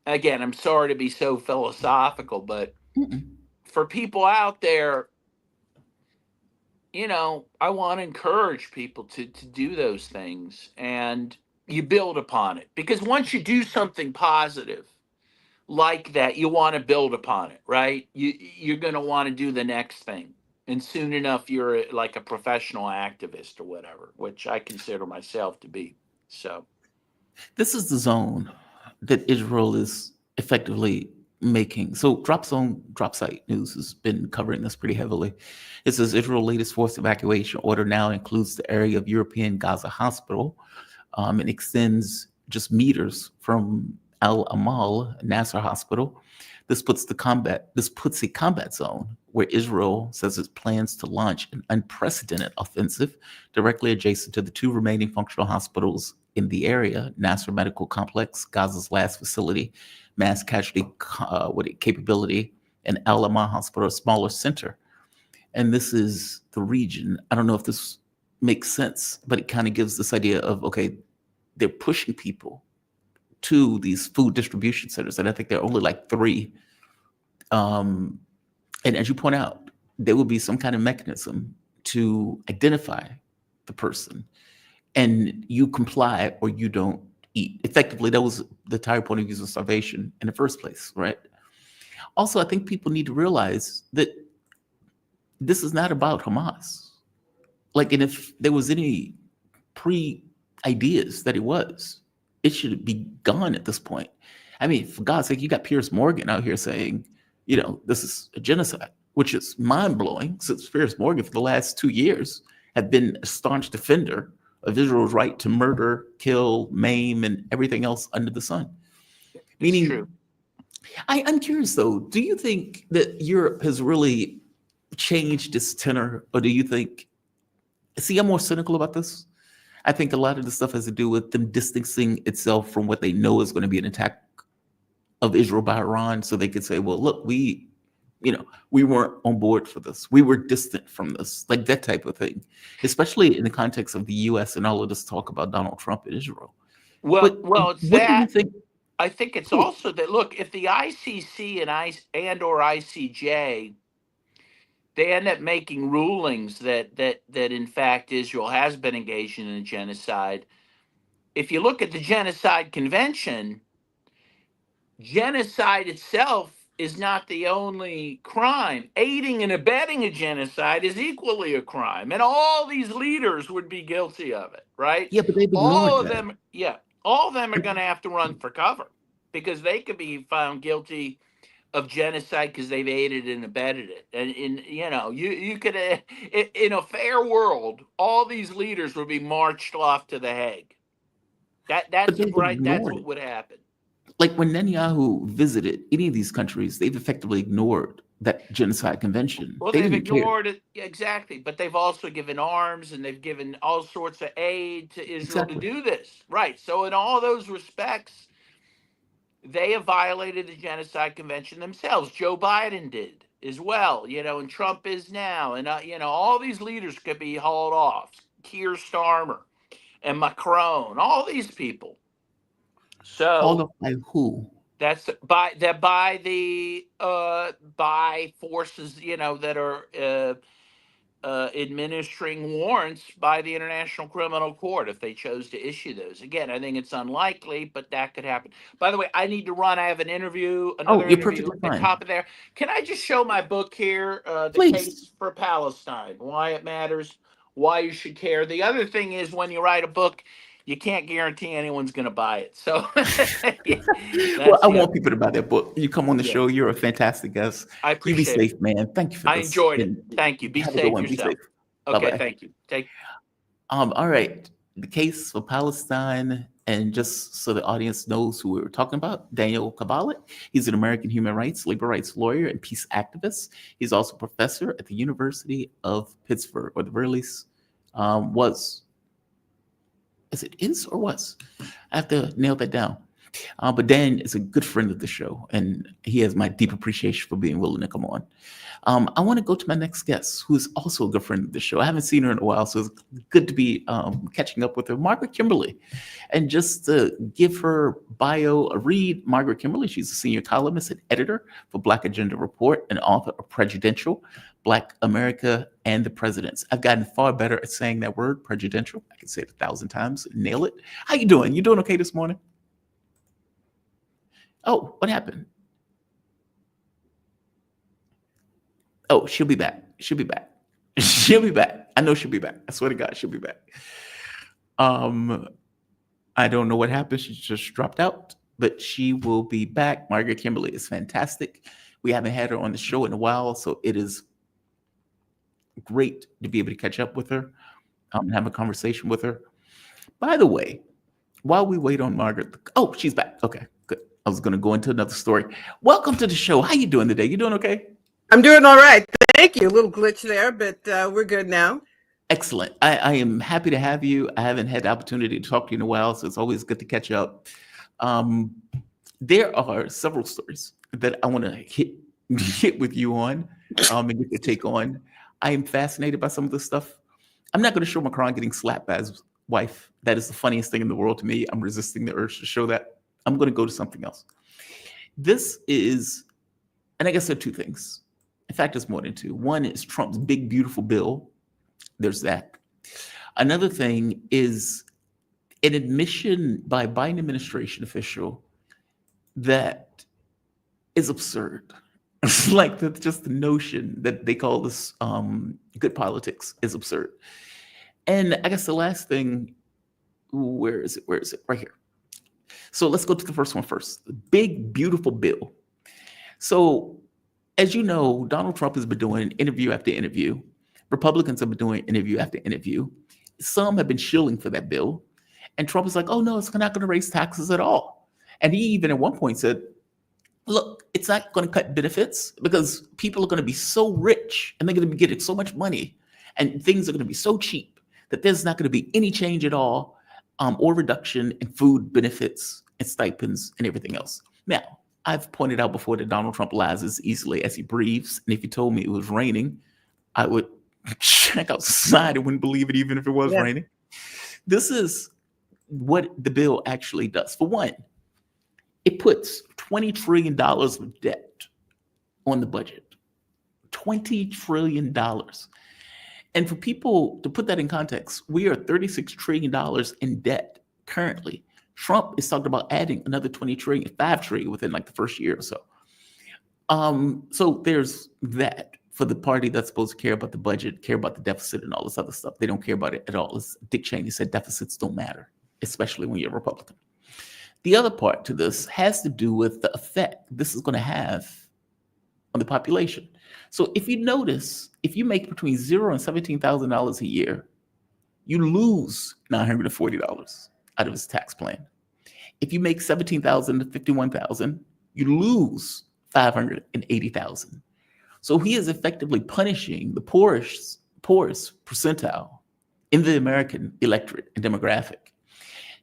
Again, I'm sorry to be so philosophical, but for people out there, I want to encourage people to do those things, and you build upon it, because once you do something positive like that, you want to build upon it, right? You're going to want to do the next thing, and soon enough you're like a professional activist or whatever, which I consider myself to be. So
this is the zone that Israel is effectively making. So Dropsite News has been covering this pretty heavily. It says Israel's latest forced evacuation order now includes the area of European Gaza hospital, and extends just meters from Al Amal Nasser Hospital. This puts a combat zone where Israel says it plans to launch an unprecedented offensive directly adjacent to the two remaining functional hospitals in the area: Nasser Medical Complex, Gaza's last facility, mass casualty capability, and Al Amal Hospital, a smaller center. And this is the region. I don't know if this makes sense, but it kind of gives this idea of, okay, they're pushing people to these food distribution centers, and I think there are only like 3. And as you point out, there will be some kind of mechanism to identify the person, and you comply or you don't eat. Effectively, that was the entire point of using starvation in the first place, right? Also, I think people need to realize that this is not about Hamas. Like, and if there was any pre-ideas that it should be gone at this point. I mean, for God's sake, you got Piers Morgan out here saying, this is a genocide, which is mind-blowing, since Piers Morgan for the last 2 years have been a staunch defender of Israel's right to murder, kill, maim, and everything else under the sun. Meaning,
true.
I'm curious though, do you think that Europe has really changed its tenor, or do you think, I'm more cynical about this. I think a lot of the stuff has to do with them distancing itself from what they know is going to be an attack of Israel by Iran, so they could say, well, look, we weren't on board for this. We were distant from this, like that type of thing, especially in the context of the U.S. and all of this talk about Donald Trump and Israel.
Well, it's
what
that.
Do you think?
I think it's also that, look, if the ICC and/or ICJ, they end up making rulings that in fact Israel has been engaged in a genocide. If you look at the Genocide Convention, genocide itself is not the only crime. Aiding and abetting a genocide is equally a crime, and all these leaders would be guilty of it, right?
Yeah, but they've ignored that.
All of them are going to have to run for cover, because they could be found guilty of genocide because they've aided and abetted it. And you could, in a fair world, all these leaders would be marched off to The Hague. That's right. That's what would happen.
Like when Netanyahu visited any of these countries, they've effectively ignored that genocide convention.
Well, they've ignored it, exactly, but they've also given arms and they've given all sorts of aid to Israel to do this. Right. So in all those respects, they have violated the Genocide Convention themselves. Joe Biden did as well, and Trump is now. And, all these leaders could be hauled off. Keir Starmer and Macron, all these people. So
all of by who?
That's by forces, that are administering warrants by the International Criminal Court if they chose to issue those. Again, I think it's unlikely, but that could happen. By the way, I need to run. I have another interview at the top of there. Can I just show my book here, The
Please.
Case for Palestine, Why It Matters, Why You Should Care. The other thing is, when you write a book, you can't guarantee anyone's going to buy it. So,
well, I want people to buy that book. You come on the show. You're a fantastic guest.
I appreciate
it. You be safe, man. Thank you for this.
I enjoyed it. Thank you. Be safe yourself. Okay,
Bye-bye.
thank you.
All right. the case for Palestine, and just so the audience knows who we were talking about, Daniel Kovalik. He's an American human rights, labor rights lawyer, and peace activist. He's also a professor at the University of Pittsburgh, or the very least was. Is it is or was? I have to nail that down. But Dan is a good friend of the show, and he has my deep appreciation for being willing to come on. I want to go to my next guest, who is also a good friend of the show. I haven't seen her in a while, so it's good to be catching up with her, Margaret Kimberley. And just to give her bio a read, Margaret Kimberley, she's a senior columnist and editor for Black Agenda Report and author of Prejudential, Black America and the Presidents. I've gotten far better at saying that word, prejudential. I can say it 1,000 times, nail it. How you doing? You doing okay this morning? Oh, what happened? Oh, she'll be back. She'll be back. She'll be back. I know she'll be back. I swear to God, she'll be back. I don't know what happened. She just dropped out, but she will be back. Margaret Kimberley is fantastic. We haven't had her on the show in a while, so it is great to be able to catch up with her and have a conversation with her. By the way, while we wait on Margaret, oh, she's back. Okay, good. I was going to go into another story. Welcome to the show. How you doing today? You doing okay?
I'm doing all right. Thank you. A little glitch there, but we're good now.
Excellent. I am happy to have you. I haven't had the opportunity to talk to you in a while, so it's always good to catch up. There are several stories that I want to hit with you on and get your take on. I am fascinated by some of this stuff. I'm not going to show Macron getting slapped by his wife. That is the funniest thing in the world to me. I'm resisting the urge to show that. I'm going to go to something else. This is, and I guess there are two things. In fact, there's more than two. One is Trump's big, beautiful bill. There's that. Another thing is an admission by a Biden administration official that is absurd. It's like just the notion that they call this good politics is absurd. And I guess the last thing, where is it? Right here. So let's go to the first one first. The big, beautiful bill. So as you know, Donald Trump has been doing interview after interview. Republicans have been doing interview after interview. Some have been shilling for that bill. And Trump is like, oh, no, it's not going to raise taxes at all. And he even at one point said, look, it's not going to cut benefits because people are going to be so rich and they're going to be getting so much money and things are going to be so cheap that there's not going to be any change at all or reduction in food benefits and stipends and everything else. Now, I've pointed out before that Donald Trump lies as easily as he breathes. And if you told me it was raining, I would check outside and wouldn't believe it even if it was raining. This is what the bill actually does. For one, it puts $20 trillion of debt on the budget. $20 trillion. And for people to put that in context, we are $36 trillion in debt currently. Trump is talking about adding another 20 trillion, 5 trillion within like the first year or so. So there's that for the party that's supposed to care about the budget, care about the deficit and all this other stuff. They don't care about it at all. As Dick Cheney said, deficits don't matter, especially when you're a Republican. The other part to this has to do with the effect this is going to have on the population. So if you notice, if you make between $0 and $17,000 a year, you lose $940 out of his tax plan. If you make $17,000 to $51,000, you lose $580,000. So he is effectively punishing the poorest percentile in the American electorate and demographic.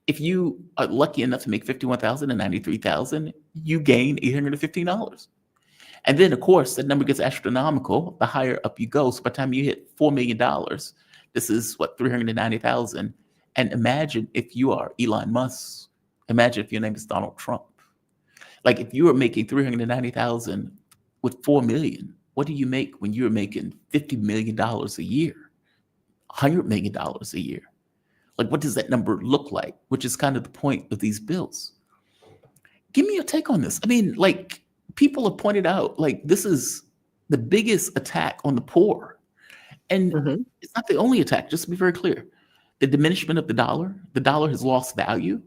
If you are lucky enough to make $51,000 and $93,000, you gain $815. And then, of course, that number gets astronomical the higher up you go. So by the time you hit $4 million, this is what, $390,000. And imagine if you are Elon Musk. Imagine if your name is Donald Trump. Like if you were making $390,000 with $4 million, what do you make when you're making $50 million a year, $100 million a year? Like, what does that number look like? Which is kind of the point of these bills. Give me your take on this. I mean, like, people have pointed out, like, this is the biggest attack on the poor. And it's not the only attack, just to be very clear. The diminishment of the dollar has lost value.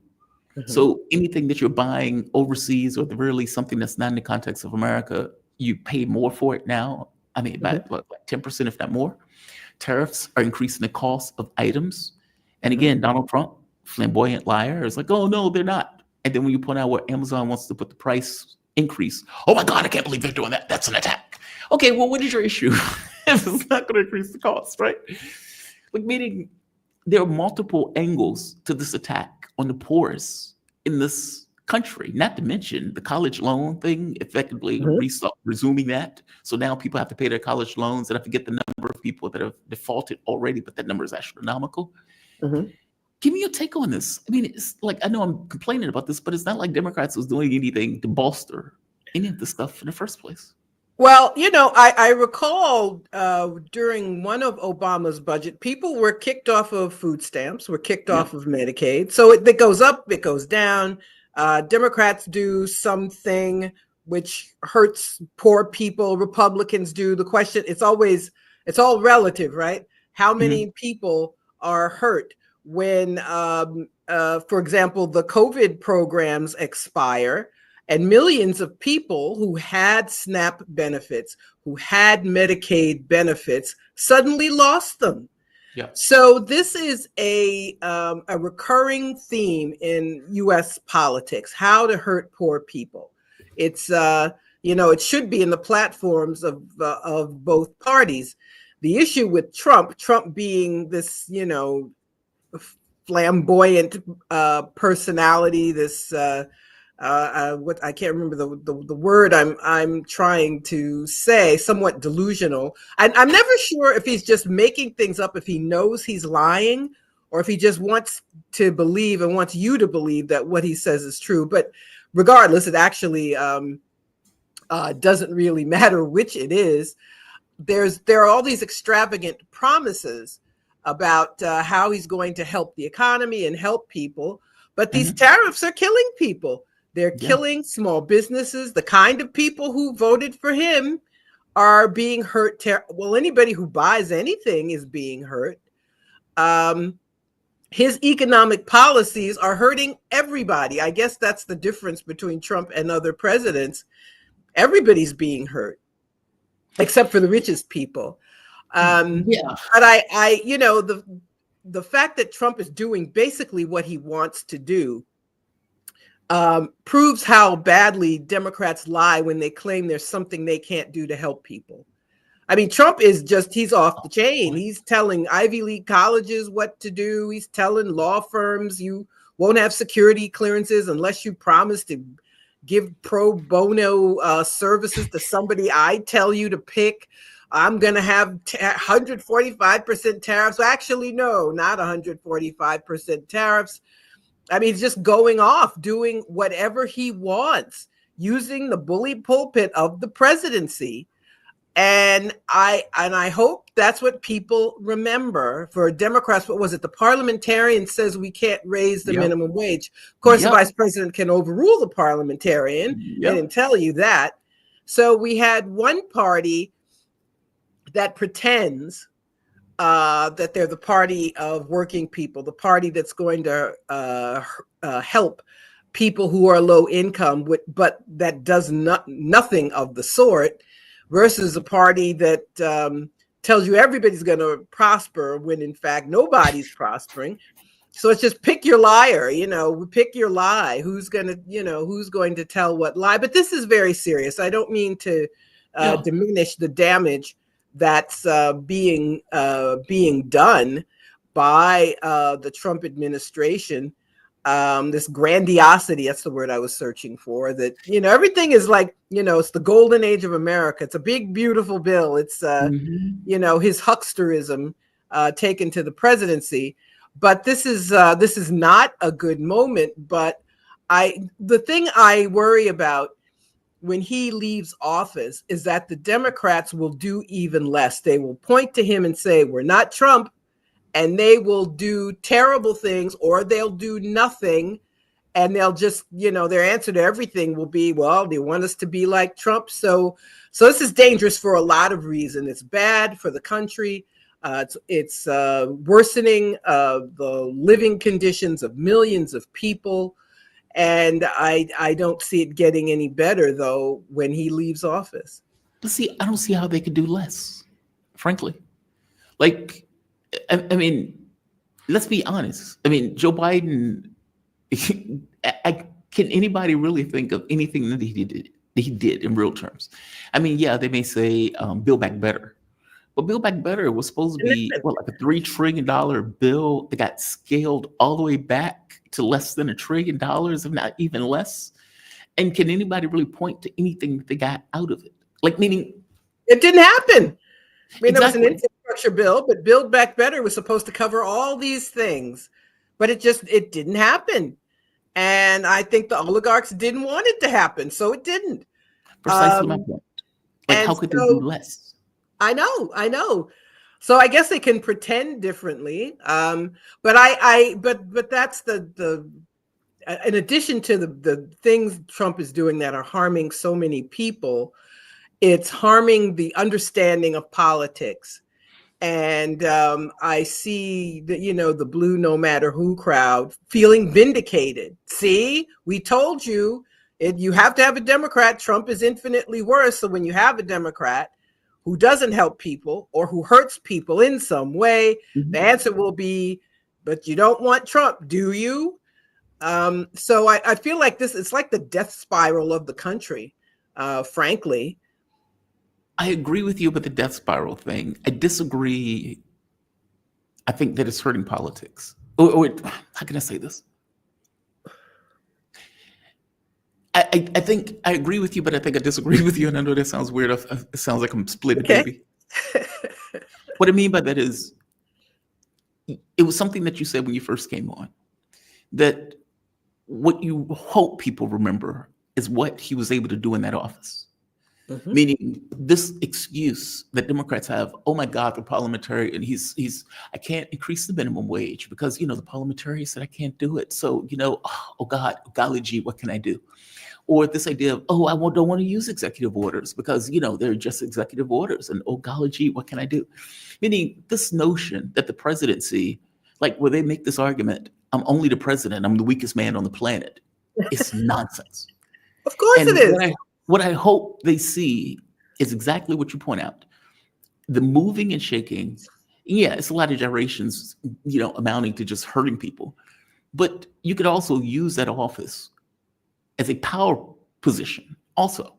So anything that you're buying overseas, or at the very least something that's not in the context of America, you pay more for it now. I mean, about like 10%, if not more. Tariffs are increasing the cost of items. And again, Donald Trump, flamboyant liar, is like, oh, no, they're not. And then when you point out where Amazon wants to put the price increase, oh my God, I can't believe they're doing that. That's an attack. Okay, well, what is your issue? It's not going to increase the cost, right? Like, meaning there are multiple angles to this attack on the poorest in this country, not to mention the college loan thing, effectively resuming that. So now people have to pay their college loans, and I forget the number of people that have defaulted already, but that number is astronomical. Give me your take on this. I mean, it's like, I know I'm complaining about this, but it's not like Democrats was doing anything to bolster any of this stuff in the first place.
Well, I recall during one of Obama's budget, people were kicked off of food stamps, were kicked off of Medicaid. So it goes up, it goes down. Democrats do something which hurts poor people. Republicans do. The question, it's all relative, right? How many people are hurt when, for example, the COVID programs expire and millions of people who had SNAP benefits, who had Medicaid benefits, suddenly lost them.
Yeah.
So this is a recurring theme in U.S. politics: how to hurt poor people. It's it should be in the platforms of both parties. The issue with Trump being this flamboyant personality, this what I can't remember the word I'm trying to say, somewhat delusional. I'm never sure if he's just making things up, if he knows he's lying, or if he just wants to believe and wants you to believe that what he says is true. But regardless, it actually doesn't really matter which it is. There are all these extravagant promises about how he's going to help the economy and help people, but these tariffs are killing people. They're killing small businesses. The kind of people who voted for him are being hurt. Well, anybody who buys anything is being hurt. His economic policies are hurting everybody. I guess that's the difference between Trump and other presidents. Everybody's being hurt, except for the richest people. But the fact that Trump is doing basically what he wants to do proves how badly Democrats lie when they claim there's something they can't do to help people. I mean, Trump is he's off the chain. He's telling Ivy League colleges what to do. He's telling law firms you won't have security clearances unless you promise to give pro bono services to somebody I tell you to pick. I'm going to have 145% tariffs. Actually, no, not 145% tariffs. I mean, he's just going off, doing whatever he wants, using the bully pulpit of the presidency. And I hope that's what people remember. For Democrats, what was it? The parliamentarian says we can't raise the minimum wage. Of course, the vice president can overrule the parliamentarian. They didn't tell you that. So we had one party that pretends that they're the party of working people, the party that's going to help people who are low income, but that does nothing of the sort, versus a party that tells you everybody's going to prosper when in fact nobody's prospering. So it's just pick your liar, pick your lie. Who's going to tell what lie? But this is very serious. I don't mean to diminish the damage that's being done by the Trump administration. This grandiosity, that's the word I was searching for, that, everything is like, it's the golden age of America. It's a big, beautiful bill. It's, his hucksterism taken to the presidency. But this is not a good moment. But the thing I worry about when he leaves office is that the Democrats will do even less. They will point to him and say, we're not Trump, and they will do terrible things, or they'll do nothing. And they'll just, their answer to everything will be, well, they want us to be like Trump. So this is dangerous for a lot of reasons. It's bad for the country. It's worsening the living conditions of millions of people. And I don't see it getting any better, though, when he leaves office.
But see, I don't see how they could do less, frankly. Like, I mean, let's be honest. I mean, Joe Biden, can anybody really think of anything that he did in real terms? I mean, yeah, they may say Build Back Better. But Build Back Better was supposed to be like a $3 trillion bill that got scaled all the way back to less than $1 trillion, if not even less. And can anybody really point to anything that they got out of it? Like, meaning
it didn't happen. I mean,
exactly.
There was an infrastructure bill, but Build Back Better was supposed to cover all these things, but it didn't happen. And I think the oligarchs didn't want it to happen, so it didn't.
Precisely my point. Like, how could they do less?
I know. So I guess they can pretend differently. But that's the in addition to the things Trump is doing that are harming so many people, it's harming the understanding of politics. And I see the blue no matter who crowd feeling vindicated. See, we told you you have to have a Democrat. Trump is infinitely worse. So when you have a Democrat who doesn't help people or who hurts people in some way, the answer will be, but you don't want Trump, do you? So I feel like it's like the death spiral of the country, frankly.
I agree with you about the death spiral thing. I disagree. I think that it's hurting politics. Or how can I say this? I think I agree with you, but I think I disagree with you. And I know that sounds weird. It sounds like I'm splitting baby. What I mean by that is, it was something that you said when you first came on, that what you hope people remember is what he was able to do in that office. Meaning this excuse that Democrats have, oh my God, the parliamentarian, I can't increase the minimum wage because, the parliamentarian said I can't do it. So, oh God, golly gee, what can I do? Or this idea of, oh, I don't want to use executive orders because, they're just executive orders. And oh golly gee, what can I do? Meaning this notion that the presidency, like where they make this argument, I'm only the president, I'm the weakest man on the planet. It's nonsense.
Of course it is.
What I hope they see is exactly what you point out. The moving and shaking, yeah, it's a lot of gyrations, amounting to just hurting people. But you could also use that office as a power position also,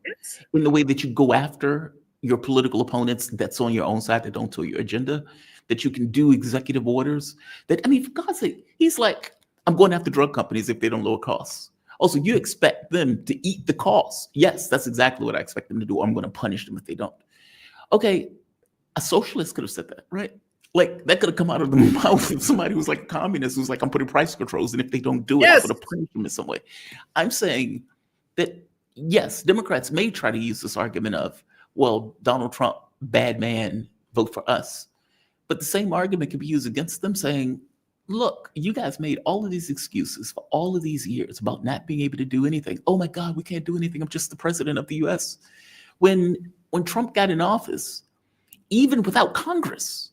in the way that you go after your political opponents that's on your own side, that don't tell your agenda, that you can do executive orders. For God's sake, he's like, I'm going after drug companies if they don't lower costs. Also, you expect them to eat the costs. Yes, that's exactly what I expect them to do. I'm going to punish them if they don't. Okay, a socialist could have said that, right? Like, that could have come out of the mouth of somebody who's like a communist, who's like, I'm putting price controls, and if they don't do it, I'm going to punish them in some way. I'm saying that, yes, Democrats may try to use this argument of, well, Donald Trump, bad man, vote for us. But the same argument could be used against them, saying, look, you guys made all of these excuses for all of these years about not being able to do anything. Oh my God, we can't do anything. I'm just the president of the US. When Trump got in office, even without Congress,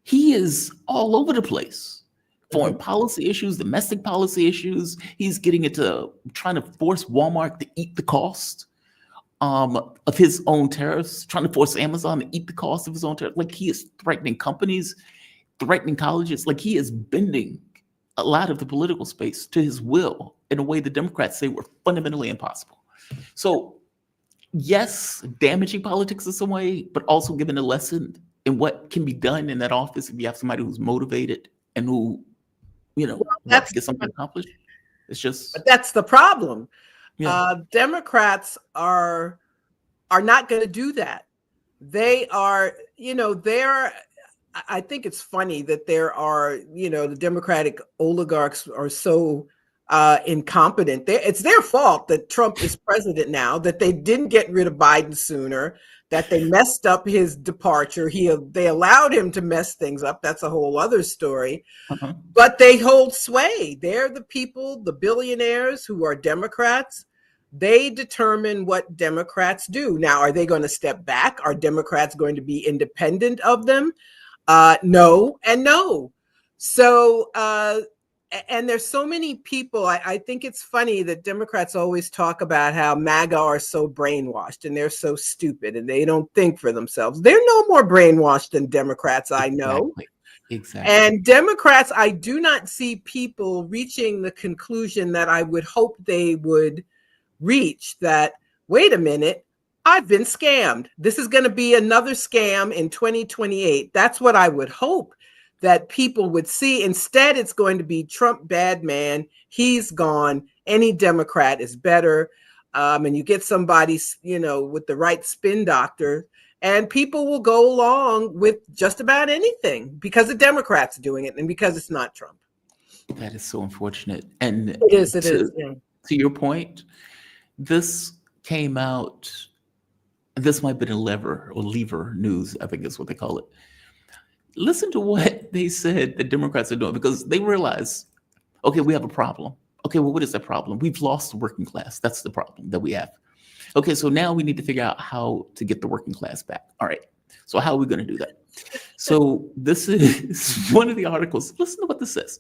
he is all over the place. Foreign policy issues, domestic policy issues. He's getting into trying to force Walmart to eat the cost of his own tariffs, trying to force Amazon to eat the cost of his own tariffs. Like, he is threatening companies, threatening colleges. Like, he is bending a lot of the political space to his will in a way the Democrats say were fundamentally impossible. So yes, damaging politics in some way, but also giving a lesson in what can be done in that office if you have somebody who's motivated and who, wants to get something accomplished. It's just.
But that's the problem.
Yeah.
Democrats are not going to do that. They are, I think it's funny that there are, the Democratic oligarchs are so incompetent. It's their fault that Trump is president now, that they didn't get rid of Biden sooner, that they messed up his departure. They allowed him to mess things up. That's a whole other story. But they hold sway. They're the people, the billionaires who are Democrats. They determine what Democrats do. Now, are they going to step back? Are Democrats going to be independent of them? No and no. So, and there's so many people. I think it's funny that Democrats always talk about how MAGA are so brainwashed and they're so stupid and they don't think for themselves. They're no more brainwashed than Democrats I know.
Exactly.
And Democrats, I do not see people reaching the conclusion that I would hope they would reach, that, wait a minute, I've been scammed. This is going to be another scam in 2028. That's what I would hope that people would see. Instead, it's going to be Trump, bad man. He's gone. Any Democrat is better. And you get somebody, with the right spin doctor, and people will go along with just about anything because the Democrats are doing it and because it's not Trump.
That is so unfortunate. And
it is. Yeah.
To your point, this came out, this might have been a lever news, I think is what they call it. Listen to what they said the Democrats are doing, because they realize, okay, we have a problem. Okay, well, what is that problem? We've lost the working class. That's the problem that we have. Okay, so now we need to figure out how to get the working class back. All right, so how are we going to do that? So this is one of the articles. Listen to what this says.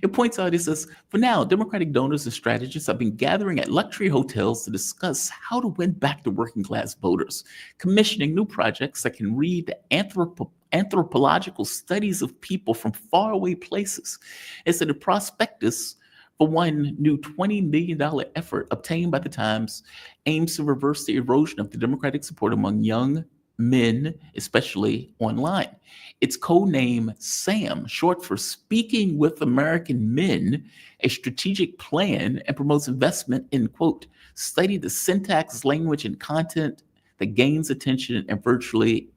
It points out, it says, for now, Democratic donors and strategists have been gathering at luxury hotels to discuss how to win back the working class voters, commissioning new projects that can read anthropological studies of people from faraway places. It's in the prospectus for one new $20 million effort obtained by the Times aims to reverse the erosion of the Democratic support among young men, especially online. It's codenamed SAM, short for Speaking with American Men, a strategic plan, and promotes investment in, quote, study the syntax, language, and content that gains attention in virtually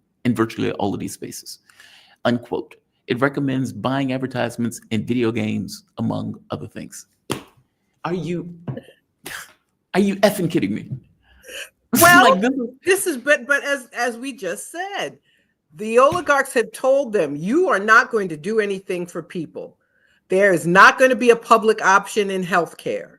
all of these spaces, unquote. It recommends buying advertisements in video games, among other things. Are you effing kidding me?
Well, but as we just said, the oligarchs have told them, you are not going to do anything for people. There is not going to be a public option in healthcare.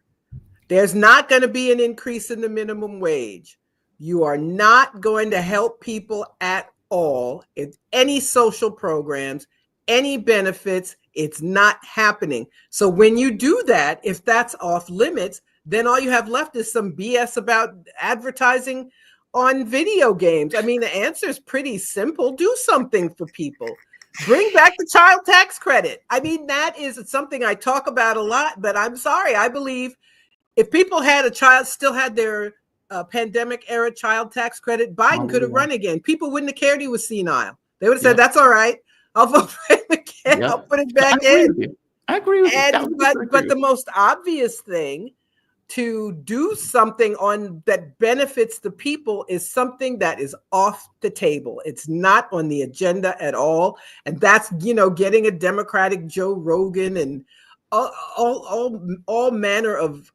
There's not going to be an increase in the minimum wage. You are not going to help people at all. It's any social programs, any benefits, it's not happening. So when you do that, if that's off limits, then all you have left is some BS about advertising on video games. I mean, the answer is pretty simple. Do something for people. Bring back the child tax credit. I mean, that is something I talk about a lot, but I'm sorry. I believe if people still had their pandemic era child tax credit, Biden could have run again. People wouldn't have cared he was senile. They would have said, that's all right. I'll vote for him again. I'll put it back in.
I agree with you.
But the most obvious thing to do something on that benefits the people is something that is off the table. It's not on the agenda at all. And that's, getting a Democratic Joe Rogan and all manner of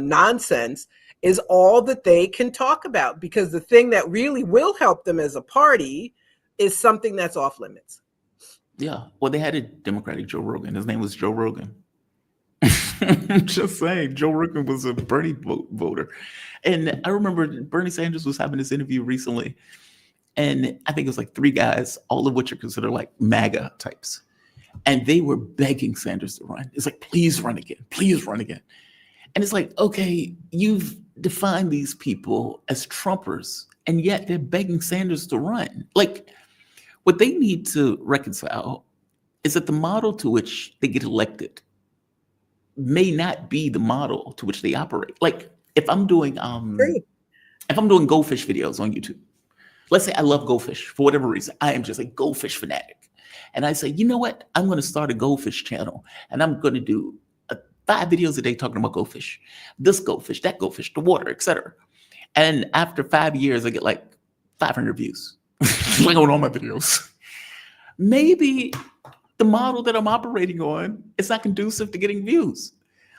nonsense is all that they can talk about, because the thing that really will help them as a party is something that's off limits.
Yeah. Well, they had a Democratic Joe Rogan. His name was Joe Rogan. Just saying, Joe Rogan was a Bernie voter. And I remember Bernie Sanders was having this interview recently, and I think it was like 3 guys, all of which are considered like MAGA types. And they were begging Sanders to run. It's like, please run again. Please run again. And it's like, okay, you've defined these people as Trumpers, and yet they're begging Sanders to run. Like, what they need to reconcile is that the model to which they get elected may not be the model to which they operate. Like, if I'm doing goldfish videos on YouTube, let's say I love goldfish for whatever reason, I am just a goldfish fanatic, and I say, you know what, I'm going to start a goldfish channel, and I'm going to do 5 videos a day talking about goldfish, this goldfish, that goldfish, the water, etc. And after 5 years, I get like 500 views, like on all my videos. Maybe the model that I'm operating on is not conducive to getting views.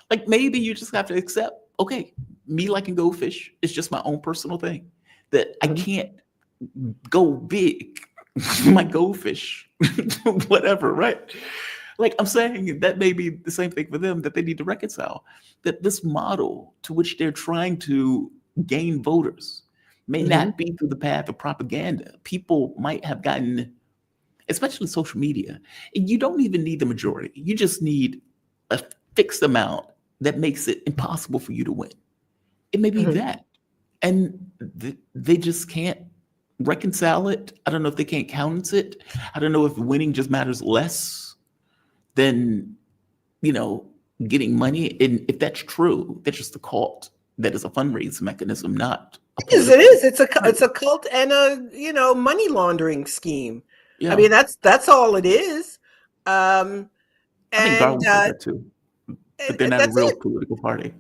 Like, maybe you just have to accept, okay, me liking goldfish is just my own personal thing, that I can't go big my goldfish, whatever, right? Like, I'm saying that may be the same thing for them that they need to reconcile, that this model to which they're trying to gain voters may not be through the path of propaganda. People might have gotten, especially social media, and you don't even need the majority. You just need a fixed amount that makes it impossible for you to win. It may be that. And they just can't reconcile it. I don't know if they can't countenance it. I don't know if winning just matters less than, getting money. And if that's true, that's just a cult. That is a fundraising mechanism, not a
It is. It's a cult and a money laundering scheme.
Yeah.
I mean, that's all it is.
I think Garland said that too. But they're not a real political party.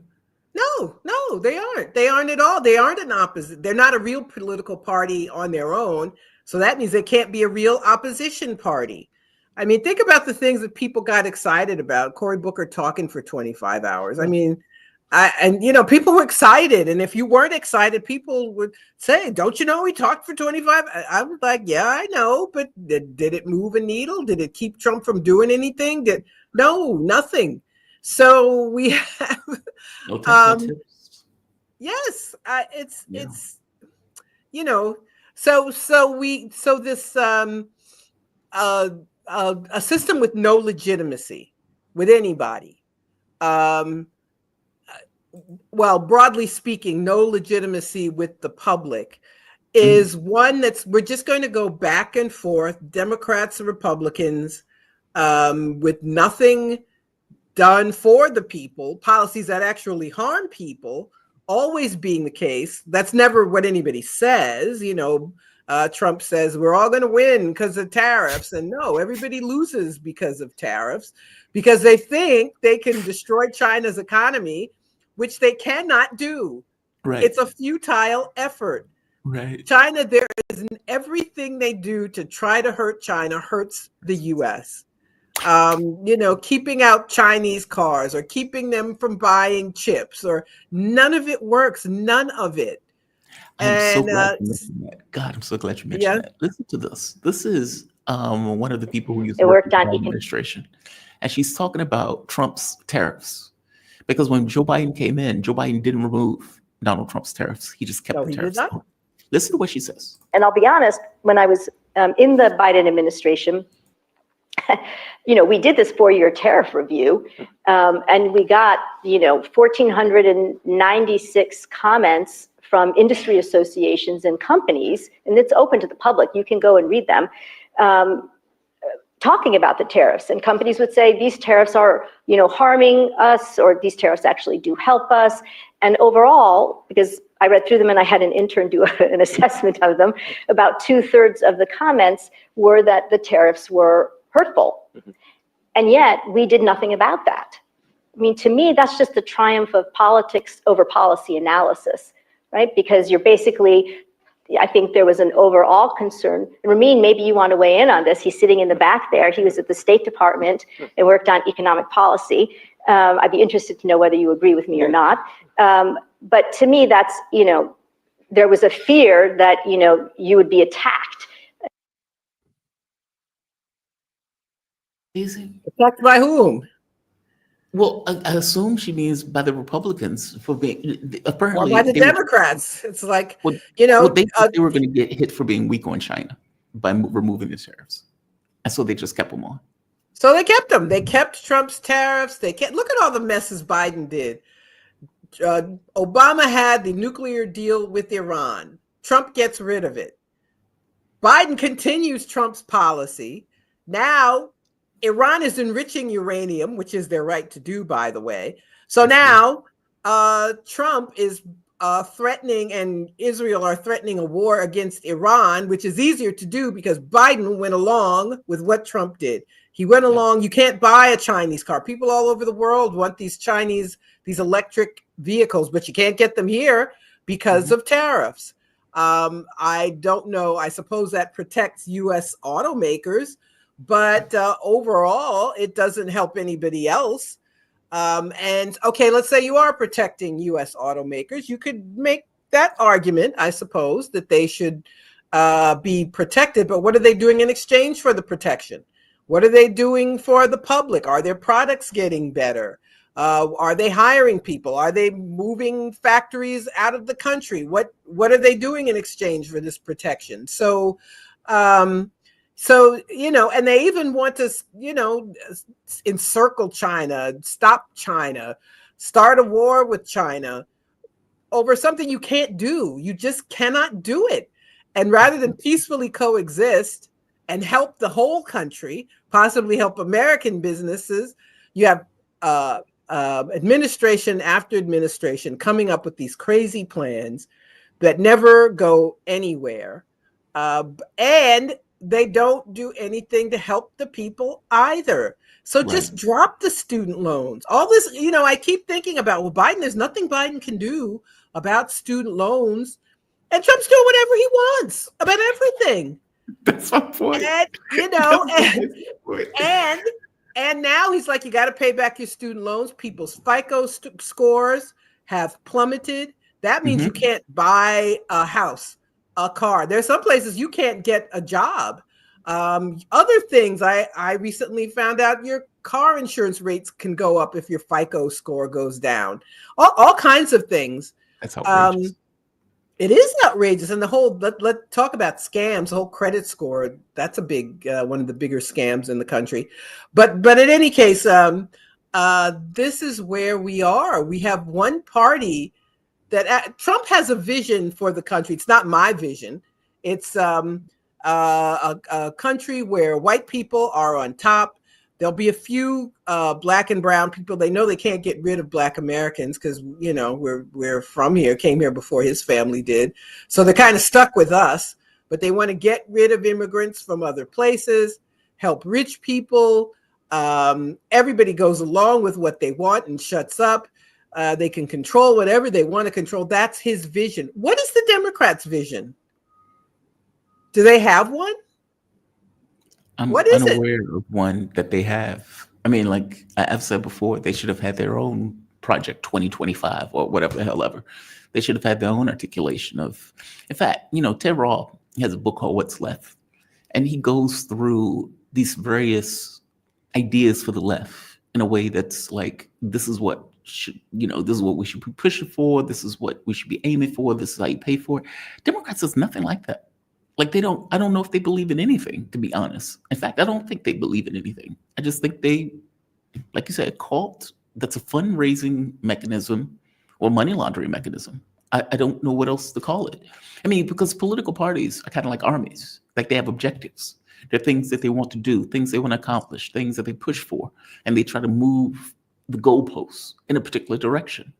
No, they aren't. They aren't at all. They aren't an opposite. They're not a real political party on their own. So that means they can't be a real opposition party. I mean, think about the things that people got excited about. Cory Booker talking for 25 hours. I mean, people were excited. And if you weren't excited, people would say, don't you know he talked for 25? I was like, yeah, I know. But did it move a needle? Did it keep Trump from doing anything? No, nothing. So we have, yes, it's this a system with no legitimacy with anybody. Well, broadly speaking, no legitimacy with the public is one we're just going to go back and forth, Democrats and Republicans, with nothing done for the people, policies that actually harm people, always being the case. That's never what anybody says. Trump says we're all going to win because of tariffs. And no, everybody loses because of tariffs, because they think they can destroy China's economy, which they cannot do.
Right.
It's a futile effort.
Right.
China, there is everything they do to try to hurt China hurts the U.S. Keeping out Chinese cars or keeping them from buying chips, or none of it works. None of it.
I'm so glad you mentioned that. God, I'm so glad you mentioned that. Listen to this. This is one of the people who used to work in the administration. And she's talking about Trump's tariffs. Because when Joe Biden came in, Joe Biden didn't remove Donald Trump's tariffs. He just kept the tariffs. Listen to what she says.
And I'll be honest, when I was in the Biden administration, we did this 4-year tariff review, and we got, 1,496 comments from industry associations and companies, and it's open to the public. You can go and read them, talking about the tariffs. And companies would say these tariffs are, harming us, or these tariffs actually do help us. And overall, because I read through them and I had an intern do an assessment of them, about 2/3 of the comments were that the tariffs were hurtful. And yet we did nothing about that. I mean, to me, that's just the triumph of politics over policy analysis, right? Because you're basically, I think there was an overall concern. And Ramin, maybe you want to weigh in on this. He's sitting in the back there. He was at the State Department and worked on economic policy. I'd be interested to know whether you agree with me or not. But to me, that's, there was a fear that, you would be attacked.
Attacked by whom?
Well, I assume she means by the Republicans for being apparently
by the Democrats. It's like,
they were going to get hit for being weak on China by removing the tariffs, and so they just kept them on.
So they kept them. They kept Trump's tariffs. Look at all the messes Biden did. Obama had the nuclear deal with Iran. Trump gets rid of it. Biden continues Trump's policy. Now, Iran is enriching uranium, which is their right to do, by the way. So now Trump is threatening, and Israel are threatening a war against Iran, which is easier to do because Biden went along with what Trump did. He went along. You can't buy a Chinese car. People all over the world want these electric vehicles, but you can't get them here because of tariffs. I don't know. I suppose that protects U.S. automakers, but overall, it doesn't help anybody else. And okay, let's say you are protecting U.S. automakers. You could make that argument, I suppose, that they should be protected. But what are they doing in exchange for the protection? What are they doing for the public? Are their products getting better? Are they hiring people? Are they moving factories out of the country? What are they doing in exchange for this protection? So, and they even want to, encircle China, stop China, start a war with China over something you can't do. You just cannot do it. And rather than peacefully coexist and help the whole country, possibly help American businesses, you have administration after administration coming up with these crazy plans that never go anywhere. And they don't do anything to help the people either. So just drop the student loans. All this, I keep thinking about, well, there's nothing Biden can do about student loans. And Trump's doing whatever he wants about everything.
That's my point.
And, and now he's like, you got to pay back your student loans. People's FICO scores have plummeted. That means you can't buy a house, a car. There's some places you can't get a job. Other things, I recently found out your car insurance rates can go up if your FICO score goes down. All kinds of things.
That's outrageous.
It is outrageous. And the whole, let's talk about scams, the whole credit score. That's a big, one of the bigger scams in the country. But in any case, this is where we are. We have one party that Trump has a vision for the country. It's not my vision. It's a country where white people are on top. There'll be a few black and brown people. They know they can't get rid of black Americans because, we're from here, came here before his family did. So they're kind of stuck with us, but they want to get rid of immigrants from other places, help rich people. Everybody goes along with what they want and shuts up. They can control whatever they want to control. That's his vision. What is the Democrats' vision? Do they have one?
I'm
what is
unaware of one that they have. I mean, like I've said before, they should have had their own Project 2025 or whatever the hell ever. They should have had their own articulation of, in fact, Ted Rawl has a book called What's Left. And he goes through these various ideas for the left in a way that's like, this is what this is what we should be pushing for. This is what we should be aiming for. This is how you pay for it. Democrats is nothing like that. Like I don't know if they believe in anything, to be honest. In fact, I don't think they believe in anything. I just think they, like you said, a cult that's a fundraising mechanism or money laundering mechanism. I don't know what else to call it. I mean, because political parties are kind of like armies. Like they have objectives. They're things that they want to do, things they want to accomplish, things that they push for, and they try to move the goalposts in a particular direction.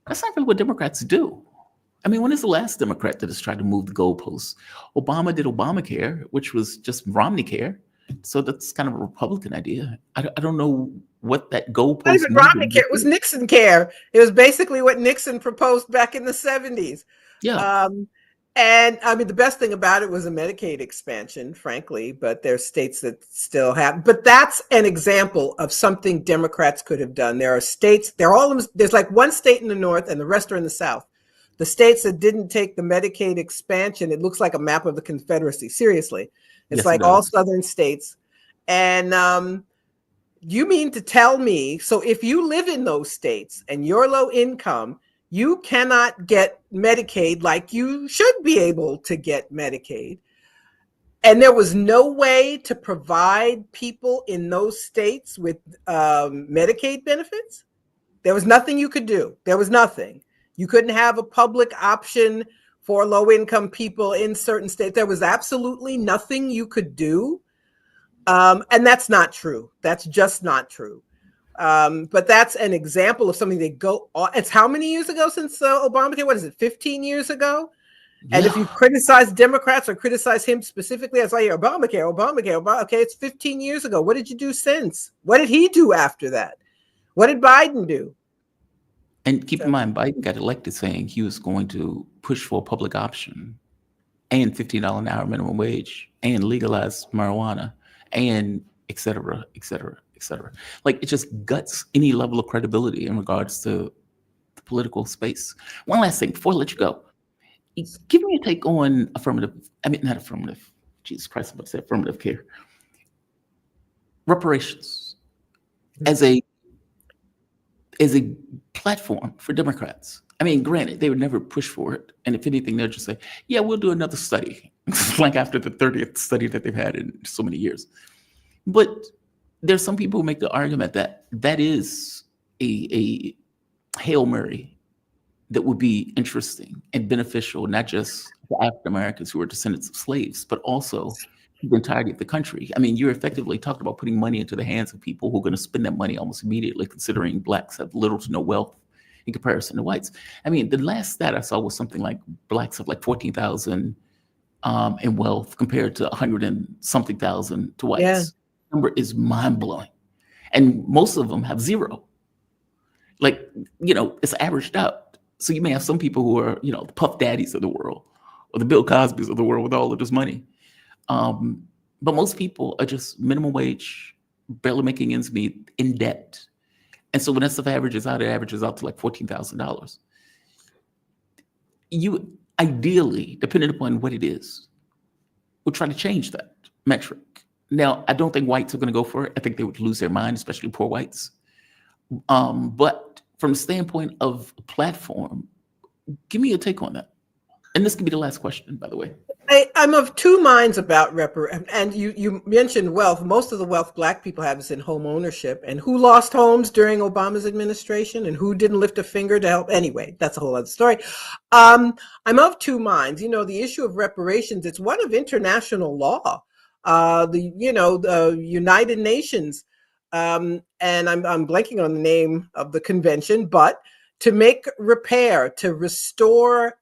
That's not really what Democrats do. I mean, when is the last Democrat that has tried to move the goalposts? Obama did Obamacare, which was just Romney care. So that's kind of a Republican idea. I don't know what that goalpost.
Not even Romney care. It was Nixon care. It was basically what Nixon proposed back in the 70s.
Yeah.
And I mean, the best thing about it was a Medicaid expansion, frankly, but there's states that still have. But that's an example of something Democrats could have done. There are states, there's like one state in the north and the rest are in the south. The states that didn't take the Medicaid expansion, it looks like a map of the Confederacy. Seriously. It's like all southern states. And you mean to tell me, so if you live in those states and you're low income, you cannot get Medicaid like you should be able to get Medicaid. And there was no way to provide people in those states with Medicaid benefits? There was nothing you could do. There was nothing. You couldn't have a public option for low-income people in certain states. There was absolutely nothing you could do. And that's not true. That's just not true. But that's an example of something they go on. It's how many years ago since Obamacare? What is it, 15 years ago? And if you criticize Democrats or criticize him specifically, it's like Obamacare. Okay, it's 15 years ago. What did you do since? What did he do after that? What did Biden do?
And keep in mind, Biden got elected saying he was going to push for a public option and $15 an hour minimum wage and legalize marijuana and et cetera, et cetera, et cetera. Like it just guts any level of credibility in regards to the political space. One last thing before I let you go. Give me a take on not affirmative. Jesus Christ, I'm about to say affirmative care. Reparations as a platform for Democrats. I mean, granted, they would never push for it. And if anything, they'll just say, yeah, we'll do another study. Like after the 30th study that they've had in so many years. But there's some people who make the argument that that is a Hail Mary that would be interesting and beneficial, not just for African Americans who are descendants of slaves, but also the entirety of the country. I mean, you're effectively talking about putting money into the hands of people who are going to spend that money almost immediately, considering blacks have little to no wealth in comparison to whites. I mean, the last stat I saw was something like blacks have like 14,000 in wealth compared to 100 and something thousand to whites.
Yeah.
The number is mind blowing. And most of them have zero. Like, it's averaged out. So you may have some people who are, the Puff Daddies of the world or the Bill Cosbys of the world with all of this money. But most people are just minimum wage, barely making ends meet, in debt. And so when that stuff averages out, it averages out to like $14,000. You ideally, depending upon what it is, would try to change that metric. Now, I don't think whites are going to go for it. I think they would lose their mind, especially poor whites. But from the standpoint of a platform, give me a take on that. And this could be the last question, by the way.
I'm of two minds about and you mentioned wealth. Most of the wealth Black people have is in home ownership. And who lost homes during Obama's administration and who didn't lift a finger to help? Anyway, that's a whole other story. I'm of two minds. The issue of reparations, it's one of international law. The United Nations, and I'm blanking on the name of the convention, but to make repair, to restore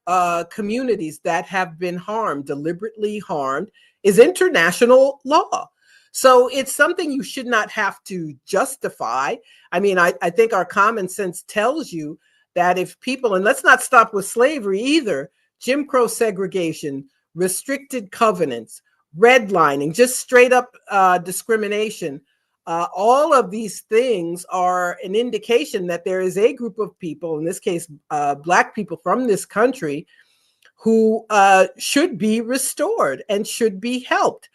communities that have been harmed, deliberately harmed, is international law. So it's something you should not have to justify. I mean, I think our common sense tells you that if people, and let's not stop with slavery either, Jim Crow segregation, restricted covenants, redlining, just straight up discrimination, all of these things are an indication that there is a group of people, in this case, Black people from this country, who should be restored and should be helped.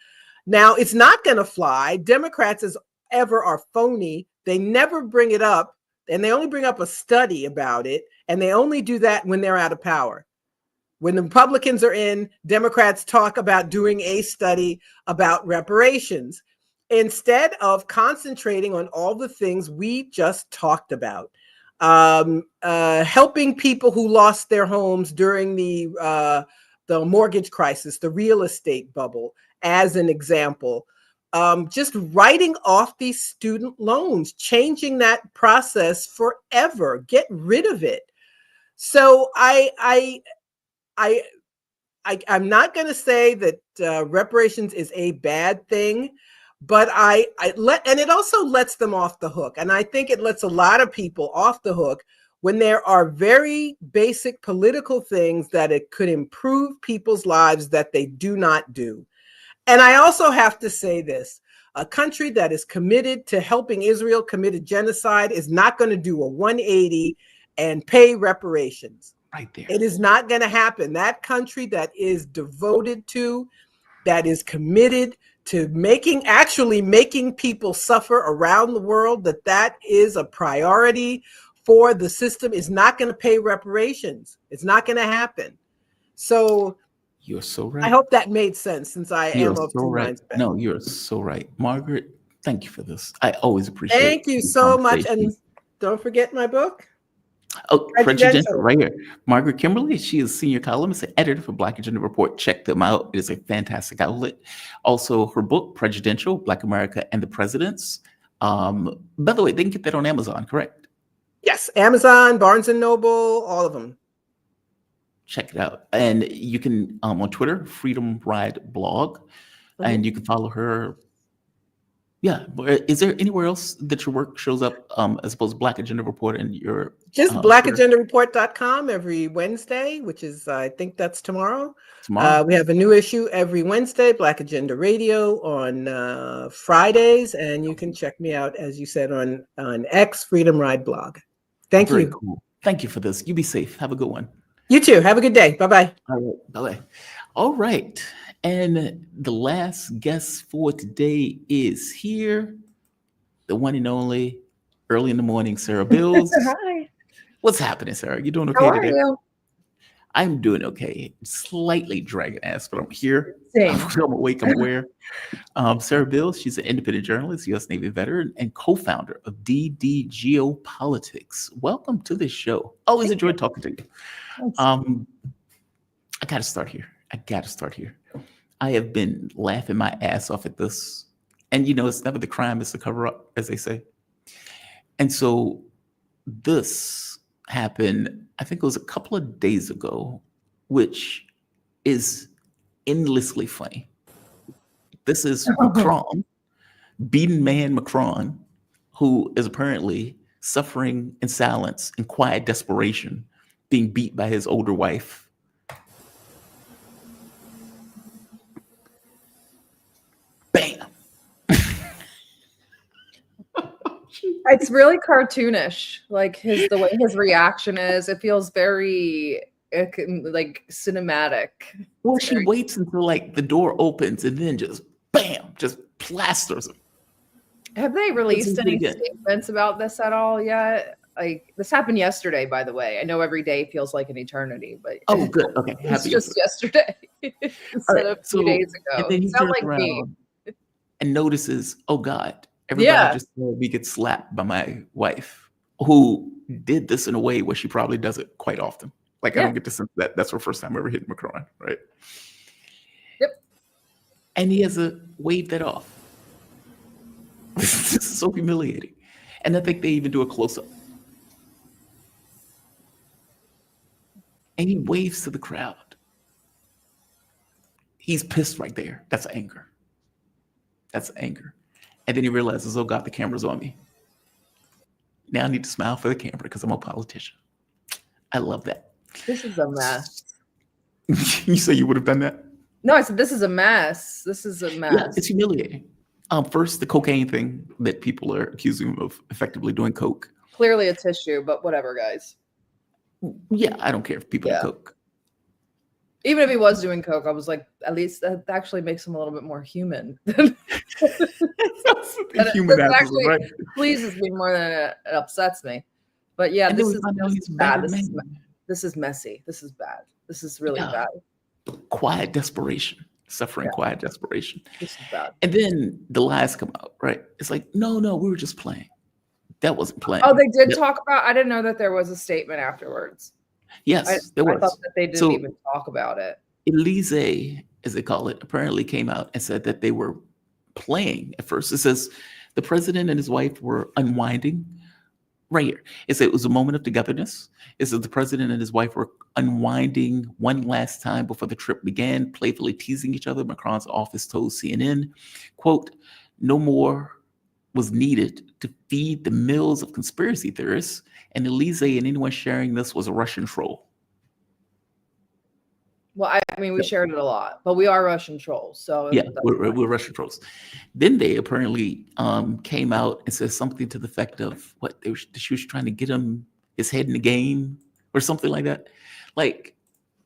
Now, it's not going to fly. Democrats, as ever, are phony. They never bring it up, and they only bring up a study about it, and they only do that when they're out of power. When the Republicans are in, Democrats talk about doing a study about reparations, instead of concentrating on all the things we just talked about. Helping people who lost their homes during the mortgage crisis, the real estate bubble, as an example. Just writing off these student loans, changing that process forever, get rid of it. So I'm not going to say that reparations is a bad thing, but and it also lets them off the hook. And I think it lets a lot of people off the hook when there are very basic political things that it could improve people's lives that they do not do. And I also have to say this, a country that is committed to helping Israel commit genocide is not going to do a 180 and pay reparations.
Right there.
It is not going to happen. That country that is devoted to, that is committed to actually making people suffer around the world, that is a priority for the system, is not going to pay reparations. It's not going to happen. So
you're so right.
I hope that made sense, since
You're
am of
so
two
right.
minds.
No, you're so right. Margaret, thank you for this. I always appreciate it.
Thank you so much. And don't forget my book.
Oh, Presidential, right here. Margaret Kimberley, she is senior columnist and editor for Black Agenda Report. Check them out. It is a fantastic outlet. Also, her book, Presidential, Black America and the Presidents. By the way, they can get that on Amazon, correct?
Yes, Amazon, Barnes & Noble, all of them.
Check it out. And you can, on Twitter, Freedom Ride Blog, and you can follow her. Yeah. Is there anywhere else that your work shows up as opposed to Black Agenda Report and your
just blackagendareport.com every Wednesday, which is, I think that's tomorrow. We have a new issue every Wednesday, Black Agenda Radio on Fridays, and you can check me out, as you said, on X, Freedom Ride Blog. Thank you.
Cool. Thank you for this. You be safe. Have a good one.
You too. Have a good day. Bye-bye.
All right. Bye-bye. All right. And the last guest for today is here, the one and only, early in the morning, Sarah Bils.
Hi.
What's happening, Sarah? You doing okay
How are
today?
you?
I'm doing okay. Slightly dragging ass, but I'm here.
Same.
I'm awake, I'm aware. Sarah Bils, she's an independent journalist, U.S. Navy veteran, and co-founder of DD Geopolitics. Welcome to the show. Always enjoyed talking to you. I got to start here. I have been laughing my ass off at this. And, it's never the crime, it's the cover-up, as they say. And so this happened, I think it was a couple of days ago, which is endlessly funny. This is Macron, beaten man Macron, who is apparently suffering in silence and quiet desperation, being beat by his older wife. Bam.
It's really cartoonish, like the way his reaction is. It feels very like cinematic.
Well, she waits until like the door opens and then just bam, just plasters him.
Have they released any statements about this at all yet? Like, this happened yesterday, by the way. I know every day feels like an eternity, but
oh, good, okay,
it's just yesterday instead of a few days ago.
And then he
turns
turns around and notices, oh God, everybody just said we get slapped by my wife, who did this in a way where she probably does it quite often. Like, I don't get the sense that that's her first time ever hitting Macron, right?
Yep.
And he has to wave that off. This is so humiliating. And I think they even do a close-up. And he waves to the crowd. He's pissed right there. That's anger. And then he realizes, oh God, the camera's on me. Now I need to smile for the camera because I'm a politician. I love that.
This is a mess.
You say you would have done that?
No, I said this is a mess.
Yeah, it's humiliating. First, the cocaine thing that people are accusing him of effectively doing coke.
Clearly a tissue, but whatever, guys.
Yeah, I don't care if people do coke.
Even if he was doing coke, I was like, at least that actually makes him a little bit more human. Human
actually right?
Pleases me more than it upsets me. But yeah, this is bad. This is messy. This is bad. This is really bad.
Quiet desperation. Suffering quiet desperation.
This is bad.
And then the lies come out, right? It's like, no, we were just playing. That wasn't playing.
Oh, they did talk about, I didn't know that there was a statement afterwards.
Yes, there was.
I thought that they didn't even talk about it.
Elise, as they call it, apparently came out and said that they were playing at first. It says the president and his wife were unwinding. Right here. It said it was a moment of togetherness. It said the president and his wife were unwinding one last time before the trip began, playfully teasing each other. Macron's office told CNN, quote, no more was needed to feed the mills of conspiracy theorists, and Elise and anyone sharing this was a Russian troll.
Well, I mean, we shared it a lot, but we are Russian trolls. So
yeah, we're Russian trolls. Then they apparently came out and said something to the effect of what she was trying to get him his head in the game or something like that. Like,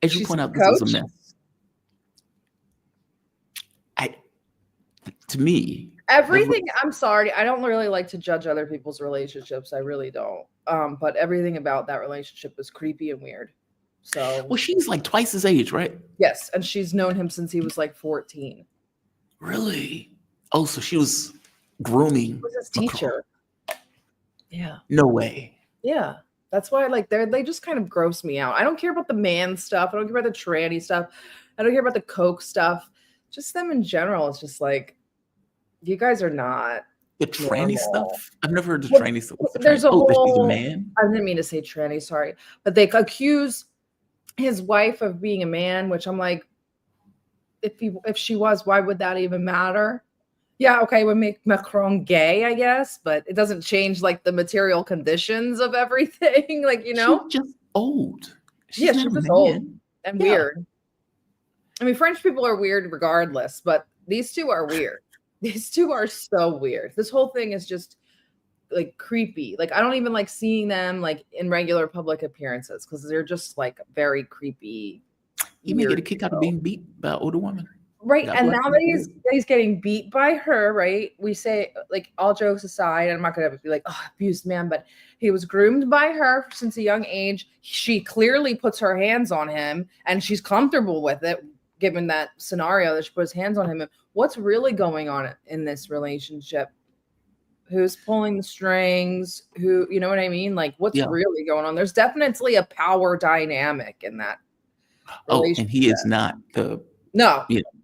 as you point out, this was a mess. To me,
everything. I'm sorry, I don't really like to judge other people's relationships. I really don't. But everything about that relationship is creepy and weird. So,
well, she's like twice his age, right?
Yes, and she's known him since he was like 14.
Really? Oh, so she was grooming.
He was his teacher. Yeah.
No way.
Yeah, that's why they just kind of gross me out. I don't care about the man stuff. I don't care about the tranny stuff. I don't care about the coke stuff. Just them in general. It's just like, you guys are not.
The tranny stuff? I've never heard the tranny stuff.
There's a whole.
That she's a man?
I didn't mean to say tranny. Sorry, but they accuse his wife of being a man, which I'm like, if she was, why would that even matter? Yeah, okay, it would make Macron gay, I guess, but it doesn't change like the material conditions of everything. Like, she's
just old.
She's just old and weird. I mean, French people are weird regardless, but these two are weird. These two are so weird. This whole thing is just like creepy. Like, I don't even like seeing them like in regular public appearances because they're just like very creepy.
You may get a kick out of being beat by an older woman.
Right.
God
And
bless
now
him.
that he's getting beat by her, right? We say, like, all jokes aside, I'm not going to be like, oh, abused man, but he was groomed by her since a young age. She clearly puts her hands on him and she's comfortable with it, given that scenario that she puts hands on him. What's really going on in this relationship? Who's pulling the strings? Who, you know what I mean? Like, what's really going on? There's definitely a power dynamic in that.
Oh, and he is not the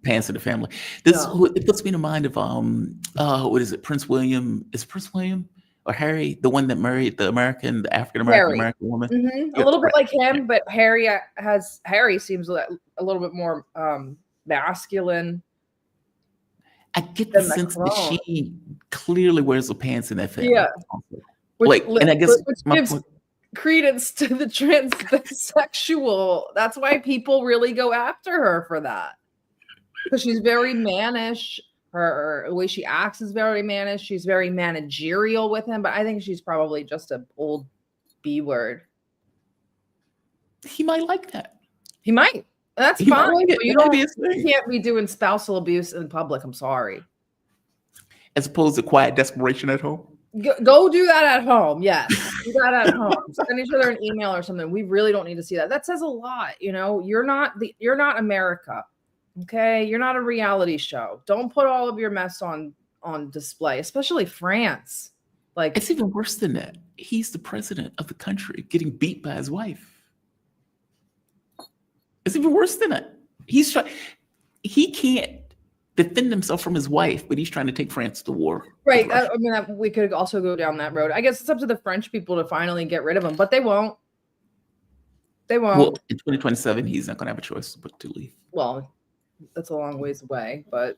pants of the family. It puts me in the mind of what is it, Prince William? Is it Prince William or Harry, the one that married the African American woman?
Mm-hmm. A little bit like him, but Harry seems a little bit more masculine.
I get the sense that she clearly wears the pants in that family.
Yeah.
And I guess
which gives credence to the transsexual. That's why people really go after her for that. Because she's very mannish. The way she acts is very mannish. She's very managerial with him, but I think she's probably just an old B word.
He might like that.
He might. That's
He
fine.
might like it.
You can't be doing spousal abuse in public. I'm sorry.
As opposed to quiet desperation at home.
Go do that at home. Yes, do that at home. Send each other an email or something. We really don't need to see that. That says a lot. You know, you're not America. Okay, you're not a reality show. Don't put all of your mess on display, especially France. Like,
it's even worse than that. He's the president of the country getting beat by his wife. It's even worse than that. He can't defend himself from his wife, but he's trying to take France to war.
Right. I mean, we could also go down that road. I guess it's up to the French people to finally get rid of him, but they won't. They won't.
Well, in 2027, he's not going to have a choice but to leave.
Well, that's a long ways away, but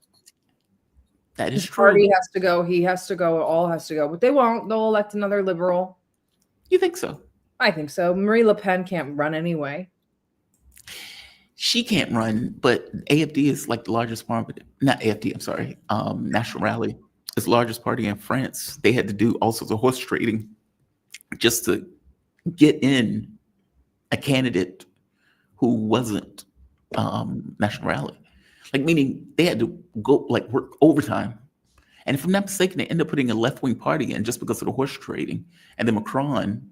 that is
his
true.
Party has to go. He has to go. All has to go, but they won't. They'll elect another liberal.
You think so?
I think so. Marie Le Pen can't run anyway.
She can't run, but AFD is like the largest party. Not AFD, I'm sorry. National Rally is the largest party in France. They had to do all sorts of horse trading just to get in a candidate who wasn't National Rally. Like, meaning they had to go work overtime. And if I'm not mistaken, they ended up putting a left-wing party in just because of the horse trading. And then Macron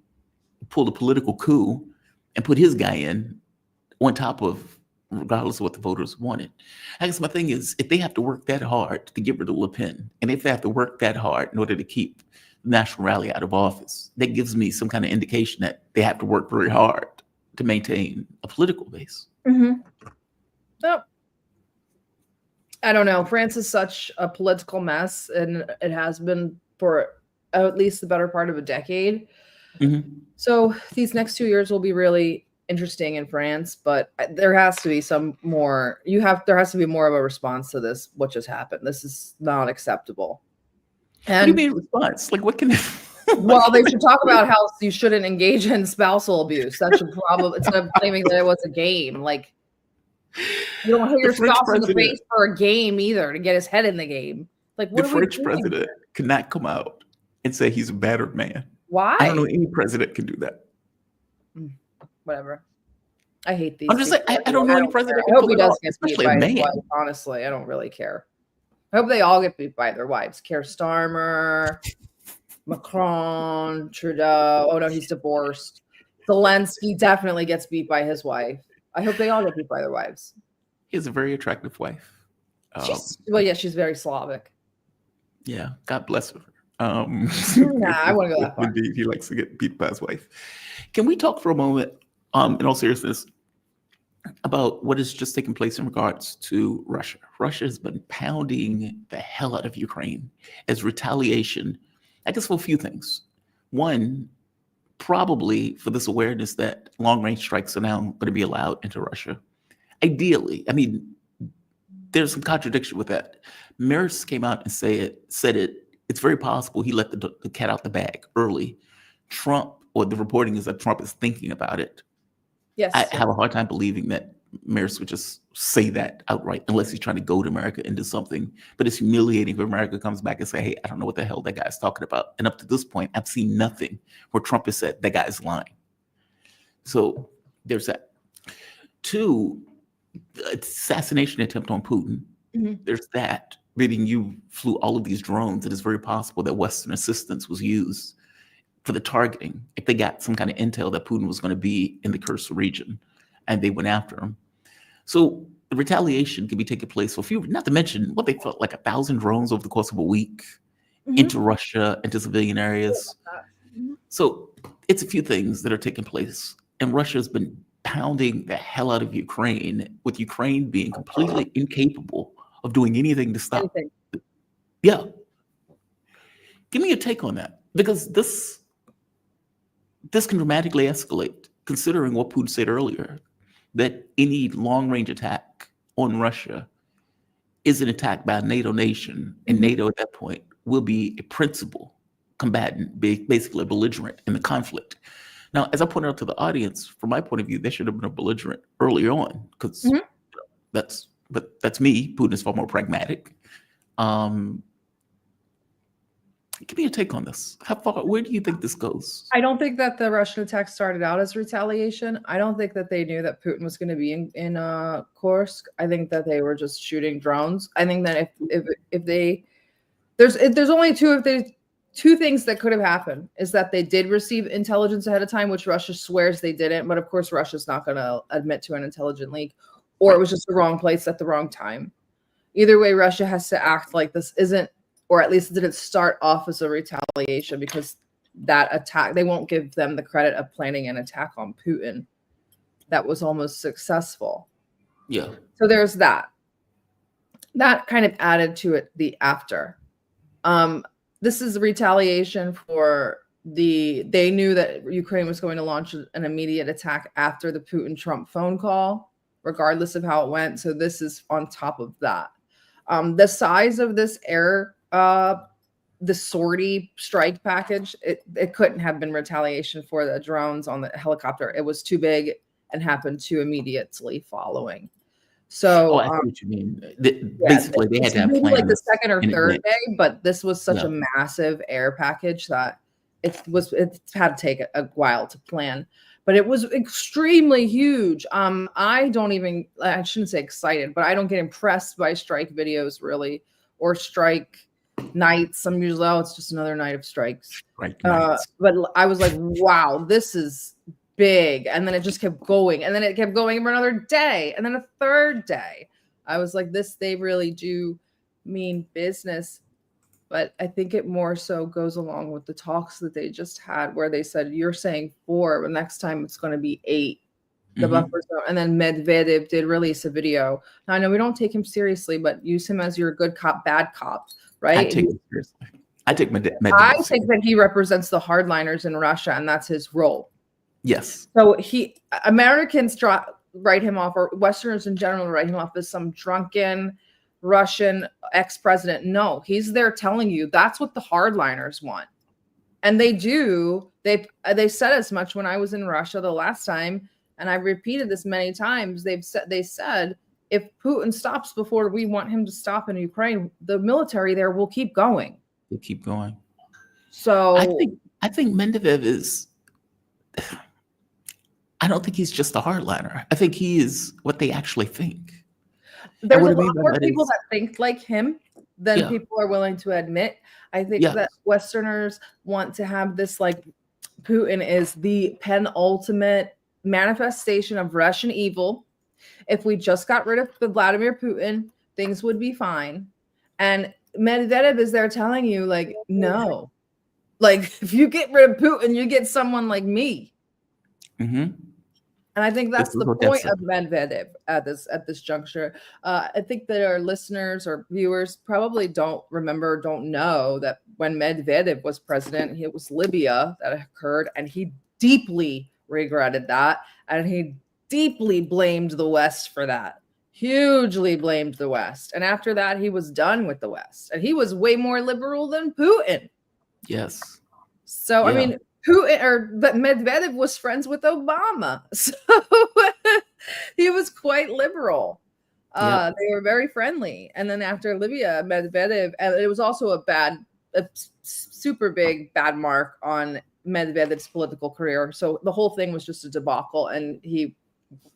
pulled a political coup and put his guy in on top of, regardless of what the voters wanted. I guess my thing is, if they have to work that hard to get rid of Le Pen, and if they have to work that hard in order to keep the National Rally out of office, that gives me some kind of indication that they have to work very hard to maintain a political base.
Mm-hmm. So, I don't know. France is such a political mess, and it has been for at least the better part of a decade.
Mm-hmm.
So these next 2 years will be really interesting in France, but there has to be there has to be more of a response to this, what just happened. This is not acceptable. And
what do you mean response? Like, what can
well, they should talk about how you shouldn't engage in spousal abuse. That should probably, instead of claiming that it was a game, like, you don't hit your spouse in the face for a game either, to get his head in the game. Like, what
the French president cannot come out and say he's a battered man.
Why?
I don't know any president can do that.
Whatever. I hate these.
I'm just like, I don't know any president.
I hope he does get beat
especially
by
a
his
man.
wife. Honestly, I don't really care. I hope they all get beat by their wives. Keir Starmer, Macron, Trudeau. Oh no, he's divorced. Zelensky definitely gets beat by his wife. I hope they all get beat by their wives.
He has a very attractive wife.
She's very Slavic.
Yeah, God bless her.
I want to go that far.
Indeed, he likes to get beat by his wife. Can we talk for a moment, in all seriousness, about what has just taken place in regards to Russia? Russia has been pounding the hell out of Ukraine as retaliation, I guess, for a few things. One, probably for this awareness that long-range strikes are now going to be allowed into Russia. Ideally, I mean, there's some contradiction with that. Maris came out and said it's very possible he let the cat out the bag early. Trump, or the reporting is that Trump is thinking about it.
Yes.
I have a hard time believing that Maris would just say that outright, unless he's trying to go to America and do something. But it's humiliating if America comes back and say, hey, I don't know what the hell that guy's talking about. And up to this point, I've seen nothing where Trump has said that guy is lying. So there's that. Two, assassination attempt on Putin. There's that, meaning you flew all of these drones. It is very possible that Western assistance was used for the targeting if they got some kind of intel that Putin was going to be in the Kherson region, and they went after him. So the retaliation can be taking place for a few, not to mention what they felt like 1,000 drones over the course of a week into Russia, into civilian areas. So it's a few things that are taking place. And Russia's been pounding the hell out of Ukraine, with Ukraine being completely incapable of doing anything to stop. Yeah. Give me your take on that. Because this can dramatically escalate, considering what Putin said earlier, that any long-range attack on Russia is an attack by a NATO nation, and NATO at that point will be a principal combatant, basically a belligerent in the conflict. Now, as I pointed out to the audience, from my point of view, there should have been a belligerent early on, because that's me. Putin is far more pragmatic. Give me a take on this. Where do you think this goes?
I don't think that the Russian attack started out as retaliation. I don't think that they knew that Putin was going to be in Kursk. I think that they were just shooting drones. I think that if there's only two things that could have happened, is that they did receive intelligence ahead of time, which Russia swears they didn't, but of course Russia's not going to admit to an intelligent leak, or it was just the wrong place at the wrong time. Either way, Russia has to act like this isn't, or at least didn't start off as a retaliation, because that attack, they won't give them the credit of planning an attack on Putin that was almost successful.
Yeah.
So there's that. That kind of added to it the after. This is retaliation for they knew that Ukraine was going to launch an immediate attack after the Putin-Trump phone call, regardless of how it went. So this is on top of that. The size of this the sortie strike package, it couldn't have been retaliation for the drones on the helicopter. It was too big and happened too immediately following. So
I see what you mean. Basically, they had to have plans
like the second or third day, but this was such a massive air package that it had to take a while to plan. But it was extremely huge. I shouldn't say excited, but I don't get impressed by strike videos really, or strike nights. I'm usually, it's just another night of strikes. But I was like, wow, this is big. And then it just kept going. And then it kept going for another day. And then a third day. I was like, they really do mean business. But I think it more so goes along with the talks that they just had, where they said, you're saying 4, but next time it's going to be 8. The buffer zone. And then Medvedev did release a video. Now, I know we don't take him seriously, but use him as your good cop, bad cop, right?
I take him seriously. I take Medvedev.
I think that he represents the hardliners in Russia, and that's his role.
Yes.
So Americans write him off, or Westerners in general write him off as some drunken Russian ex-president. No, he's there telling you that's what the hardliners want. And they do. They said as much when I was in Russia the last time, and I've repeated this many times. They said if Putin stops before we want him to stop in Ukraine, the military there will keep going.
They keep going.
So
I think Medvedev is. I don't think he's just a hardliner. I think he is what they actually think.
There's a lot more people that think like him than people are willing to admit. I think that Westerners want to have this, like, Putin is the penultimate manifestation of Russian evil. If we just got rid of Vladimir Putin, things would be fine. And Medvedev is there telling you, like, no. Like, if you get rid of Putin, you get someone like me. And I think that's the point of Medvedev at this juncture. I think that our listeners or viewers probably don't know that when Medvedev was president, it was Libya that occurred, and he deeply regretted that, and he deeply blamed the West for that. Hugely blamed the West. And after that, he was done with the West. And he was way more liberal than Putin.
Yes.
So, I mean, but Medvedev was friends with Obama. So he was quite liberal. They were very friendly. And then after Libya, Medvedev, and it was also a super big bad mark on Medvedev's political career. So the whole thing was just a debacle, and he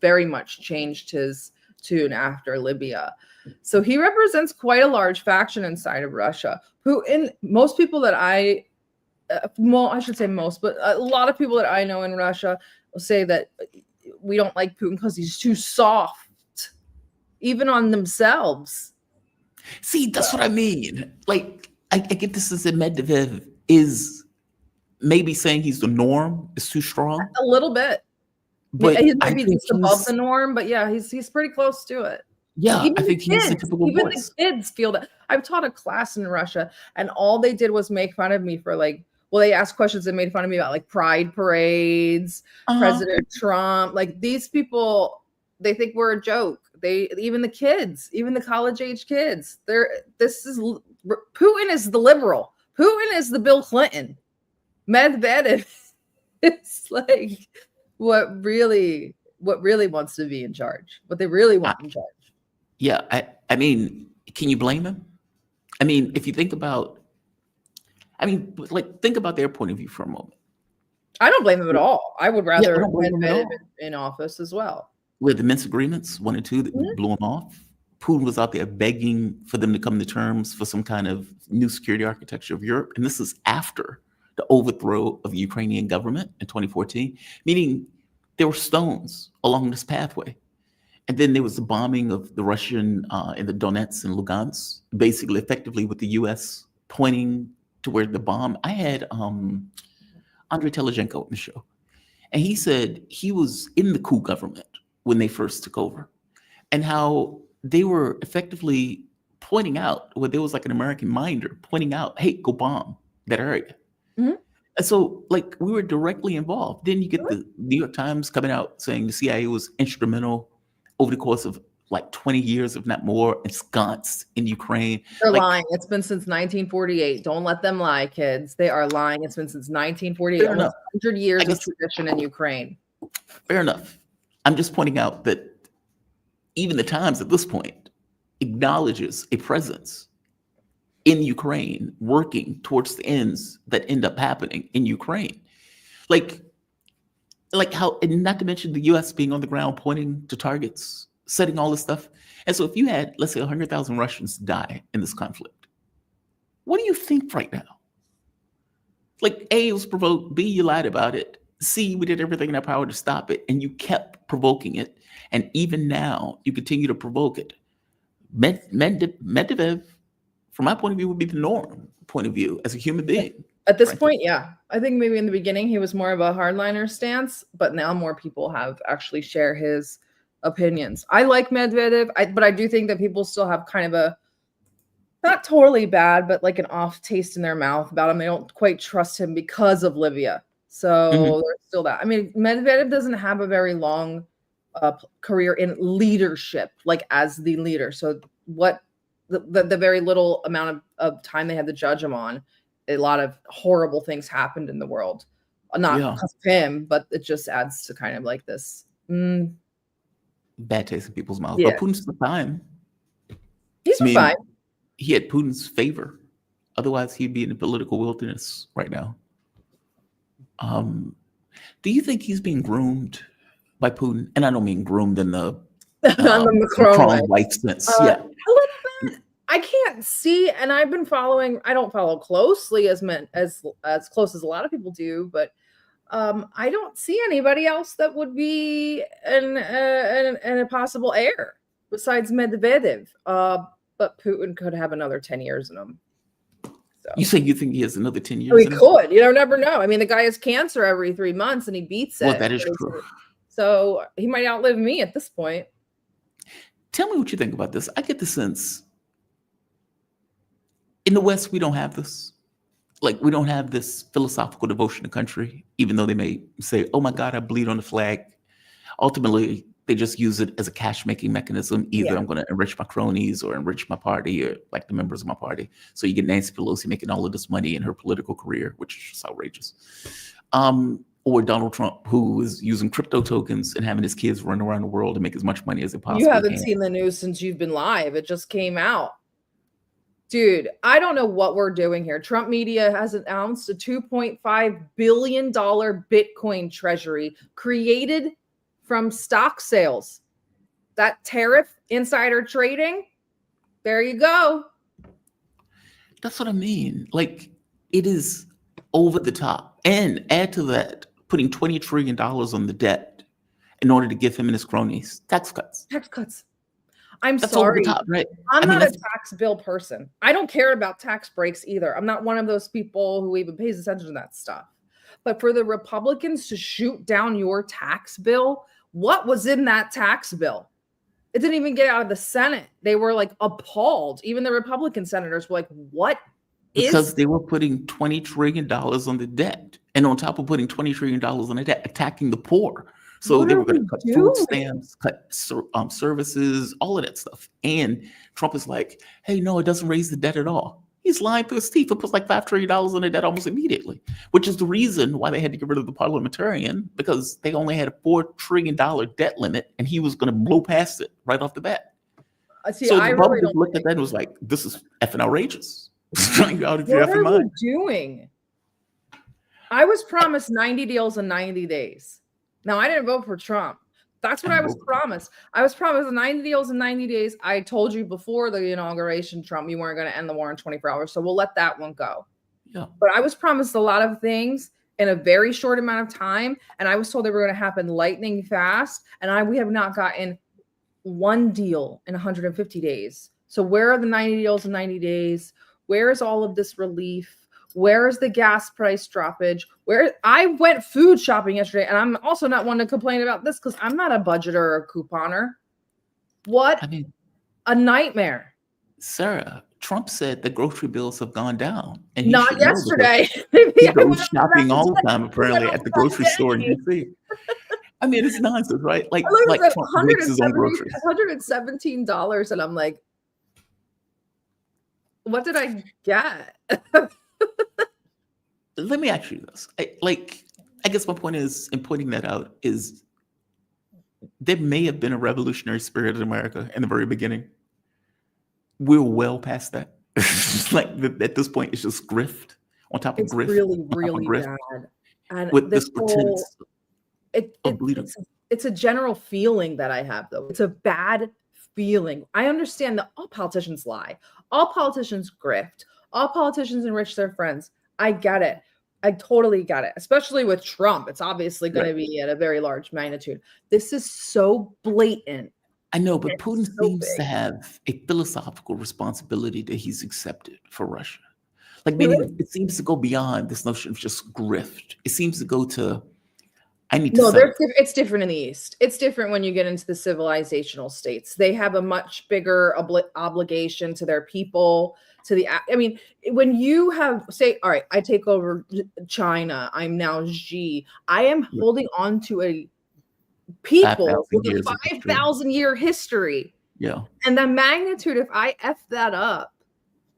very much changed his soon after Libya. So he represents quite a large faction inside of Russia. Most people that I should say most, but a lot of people that I know in Russia will say that we don't like Putin because he's too soft, even on themselves.
See, that's what I mean. Like, I get this as a Medvedev is maybe saying he's the norm, is too strong.
A little bit.
But
He might be just above the norm, but yeah, he's pretty close to it.
Yeah,
even
I think he's the typical
even
voice.
the kids feel that. I've taught a class in Russia, and all they did was make fun of me for like, well, they asked questions and made fun of me about like pride parades, President Trump. Like these people, they think we're a joke. Even the kids, even the college age kids, Putin is the liberal. Putin is the Bill Clinton. Medvedev is like what really wants to be in charge. What they really want in charge.
Yeah, I mean, can you blame him? I mean, if you think about, think about their point of view for a moment.
I don't blame him at all. I would rather Medvedev in office as well.
With the Minsk agreements, 1 and 2, that blew him off. Putin was out there begging for them to come to terms for some kind of new security architecture of Europe. And this is after the overthrow of the Ukrainian government in 2014, meaning there were stones along this pathway. And then there was the bombing of the Russian in the Donetsk and Lugansk, basically effectively with the US pointing to where the bomb. I had Andrei Telizhenko on the show, and he said he was in the coup government when they first took over, and how they were effectively pointing out, where there was like an American minder pointing out, hey, go bomb that area. And so like we were directly involved. Then you get the New York Times coming out saying the CIA was instrumental over the course of like 20 years, if not more, ensconced in Ukraine.
They're lying. It's been since 1948. Don't let them lie, kids. They are lying. It's been since 1948. Almost 100 years of tradition in Ukraine.
Fair enough. I'm just pointing out that even the Times at this point acknowledges a presence in Ukraine working towards the ends that end up happening in Ukraine. Like how, and not to mention the US being on the ground pointing to targets, setting all this stuff. And so if you had, let's say, 100,000 Russians die in this conflict, what do you think right now? Like, A, it was provoked, B, you lied about it, C, we did everything in our power to stop it, and you kept provoking it. And even now, you continue to provoke it. Medvedev, from my point of view, would be the norm point of view as a human being.
At this point, yeah. I think maybe in the beginning, he was more of a hardliner stance, but now more people have actually share his opinions. I like Medvedev, but I do think that people still have kind of a, not totally bad, but like an off taste in their mouth about him. They don't quite trust him because of Libya. So there's still that. I mean, Medvedev doesn't have a very long career in leadership, like as the leader. So what the very little amount of time they had to judge him on, a lot of horrible things happened in the world. Not because of him, but it just adds to kind of like this
bad taste in people's mouths.
Yeah.
But Putin's the time.
He's fine.
He had Putin's favor. Otherwise, he'd be in the political wilderness right now. Do you think he's being groomed by Putin? And I don't mean groomed in the Macron wife sense.
A little bit. I can't see, and I've been following. I don't follow closely as close as a lot of people do, but I don't see anybody else that would be in a possible heir besides Medvedev. But Putin could have another 10 years in him. So.
You say you think he has another 10 years?
Oh, he could. You never know. I mean, the guy has cancer every 3 months, and he beats it.
Well, that is true.
So he might outlive me at this point.
Tell me what you think about this. I get the sense in the West, we don't have this. Like, we don't have this philosophical devotion to country, even though they may say, oh my God, I bleed on the flag. Ultimately, they just use it as a cash-making mechanism. Either I'm going to enrich my cronies or enrich my party, or like the members of my party. So you get Nancy Pelosi making all of this money in her political career, which is just outrageous. Or Donald Trump, who is using crypto tokens and having his kids run around the world to make as much money as they possibly can.
You haven't seen the news since you've been live. It just came out. Dude, I don't know what we're doing here. Trump media has announced a $2.5 billion Bitcoin treasury created from stock sales. that tariff insider trading, there you go.
That's what I mean. Like, it is over the top. And add to that, putting $20 trillion on the debt in order to give him and his cronies tax cuts.
Tax cuts. I'm
That's
sorry.
over the top, right?
I'm
I mean,
not a tax bill person. I don't care about tax breaks either. I'm not one of those people who even pays attention to that stuff. But for the Republicans to shoot down your tax bill, what was in that tax bill? It didn't even get out of the Senate. They were like appalled. Even the Republican senators were like, what is?
Because they were putting $20 trillion on the debt. And on top of putting $20 trillion on the debt, attacking the poor. So
What
they
are
were going
we
to cut
doing?
food stamps, cut services, all of that stuff. And Trump is like, hey, no, it doesn't raise the debt at all. He's lying through his teeth. It puts like $5 trillion on the debt almost immediately, which is the reason why they had to get rid of the parliamentarian, because they only had a $4 trillion debt limit, and he was going to blow past it right off the bat.
See,
So
I
the
really
Republicans
don't
looked at that and was like, this is effing outrageous. Out of your
What
effing
are we
mind.
doing? I was promised 90 deals in 90 days. Now, I didn't vote for Trump. That's what I was promised. I was promised 90 deals in 90 days. I told you before the inauguration, Trump, you weren't going to end the war in 24 hours. So we'll let that one go.
Yeah.
But I was promised a lot of things in a very short amount of time. And I was told they were going to happen lightning fast. And we have not gotten one deal in 150 days. So where are the 90 deals in 90 days? Where is all of this relief? Where is the gas price droppage? Where I went food shopping yesterday, and I'm also not one to complain about this because I'm not a budgeter or a couponer. What a nightmare.
Sarah, Trump said the grocery bills have gone down. And
not yesterday.
He goes shopping all the time, apparently, at the grocery store in DC. I mean, it's nonsense, right? Like Trump makes his own groceries.
$117, and I'm like, what did I get?
Let me ask you this. I guess my point is, in pointing that out, is there may have been a revolutionary spirit in America in the very beginning. We're well past that. Like at this point, it's just grift on top of grift. It's
really, really bad. And
with this pretense
of bleeding. It's a general feeling that I have, though. It's a bad feeling. I understand that all politicians lie. All politicians grift. All politicians enrich their friends. I get it. I totally get it. Especially with Trump. It's obviously going to be at a very large magnitude. This is so blatant.
I know, but Putin seems to have a philosophical responsibility that he's accepted for Russia. Like, meaning it seems to go beyond this notion of just grift. It seems to go to, I need to.
No, it's different in the East. It's different when you get into the civilizational states. They have a much bigger obligation to their people. I mean, when you have, say, all right, I take over China, I'm now Xi. I am holding on to a people with a 5,000-year history.
Yeah.
And the magnitude, if I F that up,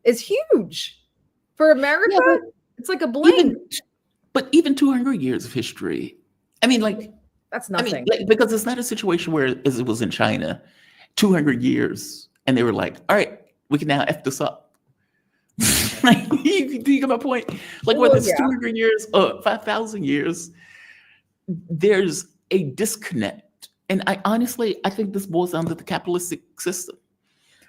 is huge. For America, it's like a blink.
But even 200 years of history, I mean, like,
that's nothing.
I mean, because it's not a situation where, as it was in China, 200 years, and they were like, all right, we can now F this up. Do you get my point? Like, whether it's 200 years or 5,000 years, there's a disconnect. And I think this boils down to the capitalistic system.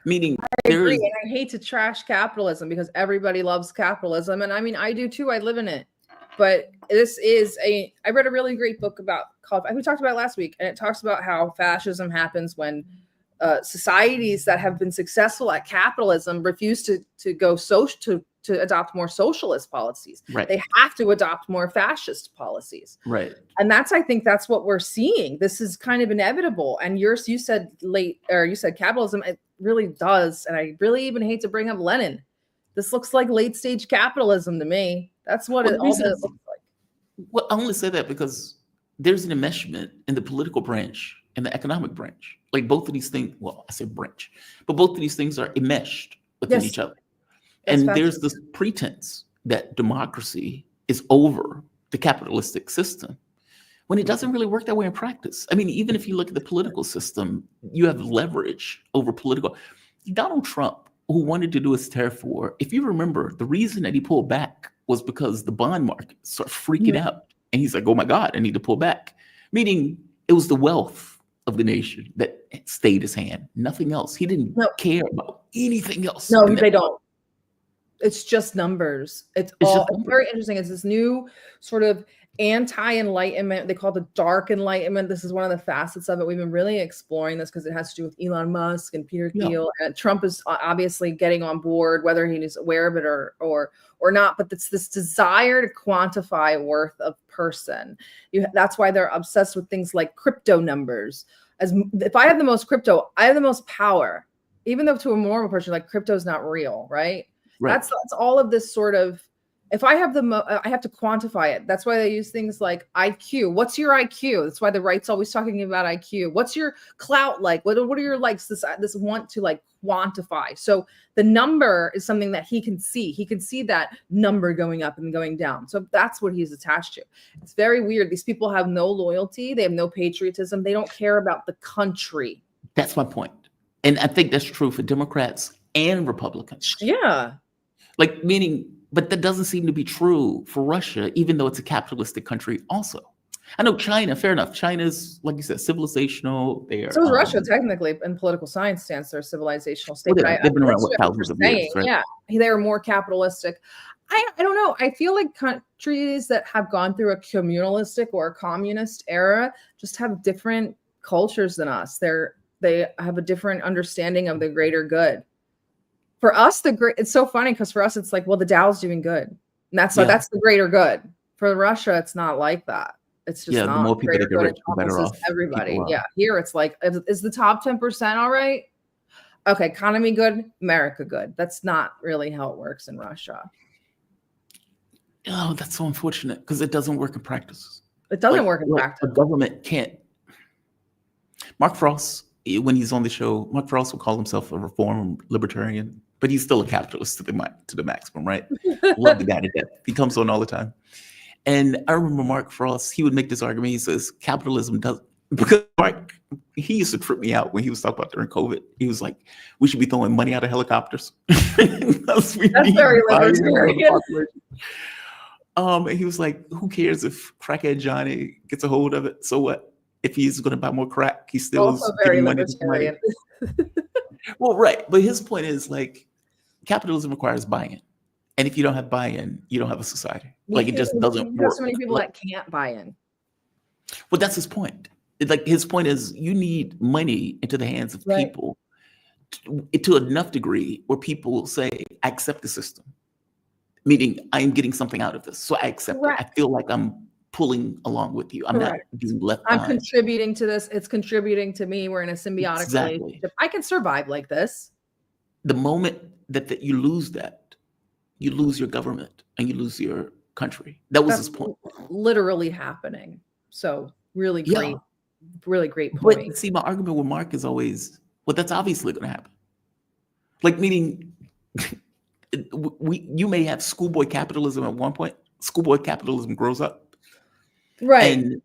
Meaning,
I agree, and I hate to trash capitalism because everybody loves capitalism. And I mean, I do too. I live in it. But I read a really great book we talked about it last week, and it talks about how fascism happens when societies that have been successful at capitalism refuse to go to adopt more socialist policies.
Right.
They have to adopt more fascist policies.
Right.
And I think that's what we're seeing. This is kind of inevitable. And you said capitalism. It really does. And I really even hate to bring up Lenin. This looks like late stage capitalism to me. That's what it all looks like.
Well, I only say that because there's an enmeshment in the political branch and the economic branch. Like both of these things, well, I say branch, but both of these things are enmeshed within each other. And there's this pretense that democracy is over the capitalistic system when it doesn't really work that way in practice. I mean, even if you look at the political system, you have leverage over political. Donald Trump, who wanted to do his tariff war, if you remember, the reason that he pulled back was because the bond market started freaking out. And he's like, oh my God, I need to pull back. Meaning it was the wealth of the nation that stayed his hand. Nothing else. He didn't care about anything else.
No, they don't. It's just numbers. It's all very interesting. It's this new sort of anti-enlightenment. They call it the dark enlightenment. This is one of the facets of it. We've been really exploring this because it has to do with Elon Musk and Peter Thiel. And Trump is obviously getting on board, whether he is aware of it or not. But it's this desire to quantify worth of person. That's why they're obsessed with things like crypto numbers. If I have the most crypto, I have the most power. Even though to a normal person, like, crypto is not real, right? Right. That's all of this sort of, if I have I have to quantify it. That's why they use things like IQ. What's your IQ? That's why the right's always talking about IQ. What's your clout like? What are your likes? This want to like quantify. So the number is something that he can see. He can see that number going up and going down. So that's what he's attached to. It's very weird. These people have no loyalty. They have no patriotism. They don't care about the country.
That's my point. And I think that's true for Democrats and Republicans.
Yeah.
Like, meaning, but that doesn't seem to be true for Russia, even though it's a capitalistic country also. I know China, fair enough. China's, like you said, civilizational.
So is Russia, technically, in political science stance, they're a civilizational state.
Well, they've been around thousands of years, right?
Yeah, they're more capitalistic. I don't know. I feel like countries that have gone through a communalistic or a communist era just have different cultures than us. They have a different understanding of the greater good. For us, it's so funny because for us, it's like, well, the Dow's doing good. And that's the greater good. For Russia, it's not like that. It's just not.
The more people that get rich, the better off.
Everybody. Yeah. Here, it's like, is the top 10% all right? Okay. Economy good, America good. That's not really how it works in Russia.
Oh, that's so unfortunate because it doesn't work in practice.
It doesn't work in practice.
A government can't. Mark Frost, when he's on the show, Mark Frost will call himself a reform libertarian, but he's still a capitalist to the maximum, right? Love the guy to death. He comes on all the time. And I remember Mark Frost, he would make this argument. He says, capitalism doesn't, because he used to trip me out when he was talking about during COVID. He was like, we should be throwing money out of helicopters. That's
very libertarian.
And he was like, who cares if crackhead Johnny gets a hold of it? So what? If he's going to buy more crack, he's still
also very
money. Well, right. But his point is, like, capitalism requires buy-in. And if you don't have buy-in, you don't have a society. Like, it just doesn't work.
There's so many people that can't buy in.
Well, that's his point. Like, his point is you need money into the hands of people to enough degree where people say, I accept the system. Meaning, I'm getting something out of this. So I accept it. I feel like I'm pulling along with you. I'm not being left behind.
I'm contributing to this. It's contributing to me. We're in a symbiotic relationship. I can survive like this.
The moment that you lose that, you lose your government and you lose your country. That's his point.
Literally happening. So really great, really great point.
But see, my argument with Mark is always, well, that's obviously going to happen. Like, meaning, you may have schoolboy capitalism at one point. Schoolboy capitalism grows up.
Right.
And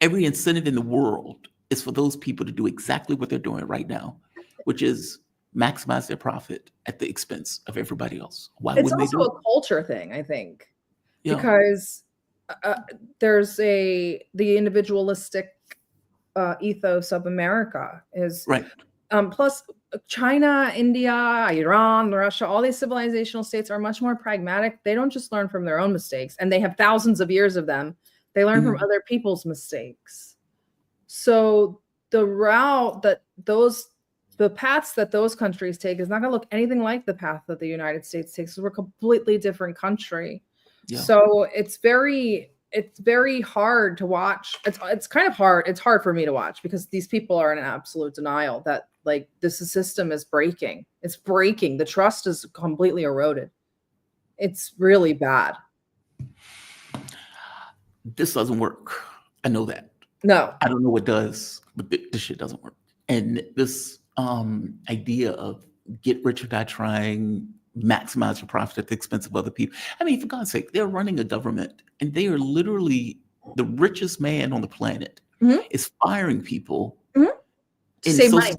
every incentive in the world is for those people to do exactly what they're doing right now, which is maximize their profit at the expense of everybody else. Why
it's
wouldn't they do
also a culture thing, I think, because there's the individualistic ethos of America is
right.
Plus, China, India, Iran, Russia, all these civilizational states are much more pragmatic. They don't just learn from their own mistakes, and they have thousands of years of them. They learn from other people's mistakes. So the route that the paths that those countries take is not going to look anything like the path that the United States takes. So we're a completely different country. Yeah. So it's very hard to watch. It's kind of hard. It's hard for me to watch because these people are in absolute denial that, like, this system is breaking. It's breaking. The trust is completely eroded. It's really bad.
This doesn't work. I know that.
No.
I don't know what does, but this shit doesn't work. And this idea of get rich or die trying, maximize your profit at the expense of other people. I mean, for God's sake, they're running a government and they are literally the richest man on the planet is firing people.
In save money.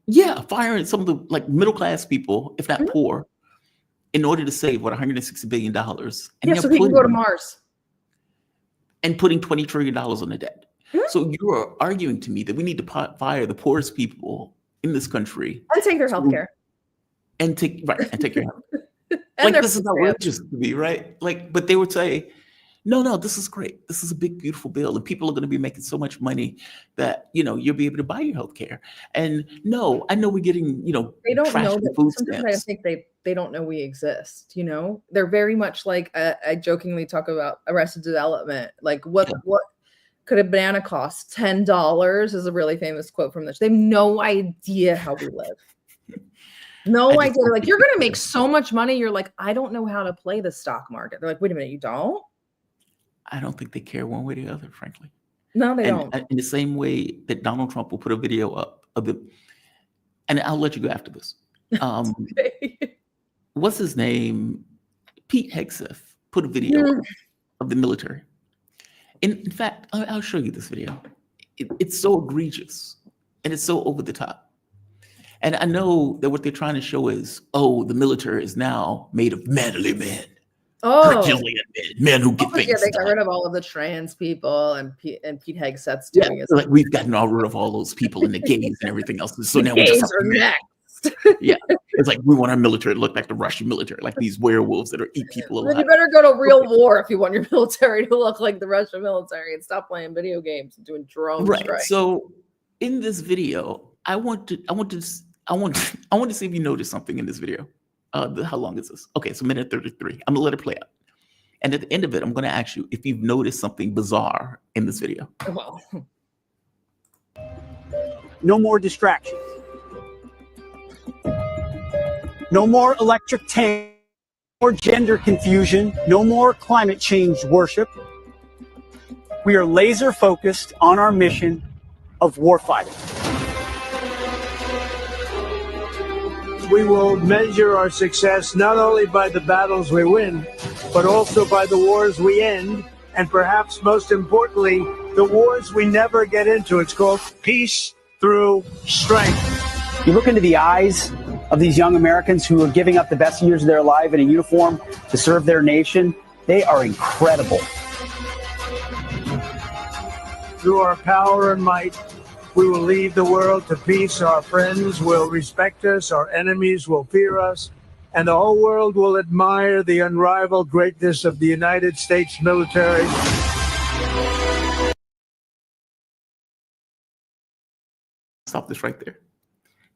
Yeah, firing some of the, like, middle-class people, if not poor, in order to save, $160 billion. And
so he can go to Mars.
And putting $20 trillion on the debt. So you are arguing to me that we need to fire the poorest people in this country
And take their health care.
and take your health.
And
Like, this is outrageous to me, right? Like, but they would say, no, this is great. This is a big, beautiful bill, and people are going to be making so much money that you'll be able to buy your health care. And no, I know we're getting
they don't
trash
know
and
that.
food
Sometimes I
stamps.
think they don't know we exist. They're very much like I jokingly talk about Arrested Development. Like what could a banana cost? $10 is a really famous quote from this. They have no idea how we live. No idea. They're like, you're going to make so much money. You're like, I don't know how to play the stock market. They're like, wait a minute, you don't?
I don't think they care one way or the other, frankly.
No, they don't.
In the same way that Donald Trump will put a video up of the, and I'll let you go after this. What's his name? Pete Hegseth put a video up of the military. In fact, I'll show you this video. It's so egregious and it's so over the top. And I know that what they're trying to show is, the military is now made of manly men. Herculean men who get things
they got
done.
rid of all of the trans people, and Pete Hegseth's doing it.
Like, we've gotten rid of all those people and the gays and everything else. So now
gays
we're just
are next.
It's like we want our military to look like the Russian military, like these werewolves that eat people alive.
Then you better go to real war if you want your military to look like the Russian military, and stop playing video games and doing drone strikes.
So in this video, I want to see if you notice something in this video. How long is this? Okay, it's 1:33. I'm gonna let it play out. And at the end of it, I'm gonna ask you if you've noticed something bizarre in this video.
Well,
no more distractions. No more electric tank, no more gender confusion, no more climate change worship. We are laser focused on our mission of warfighting.
We will measure our success not only by the battles we win, but also by the wars we end, and perhaps most importantly, the wars we never get into. It's called peace through strength.
You look into the eyes of these young Americans who are giving up the best years of their life in a uniform to serve their nation. They are incredible.
Through our power and might, we will lead the world to peace. Our friends will respect us. Our enemies will fear us. And the whole world will admire the unrivaled greatness of the United States military.
Stop this right there.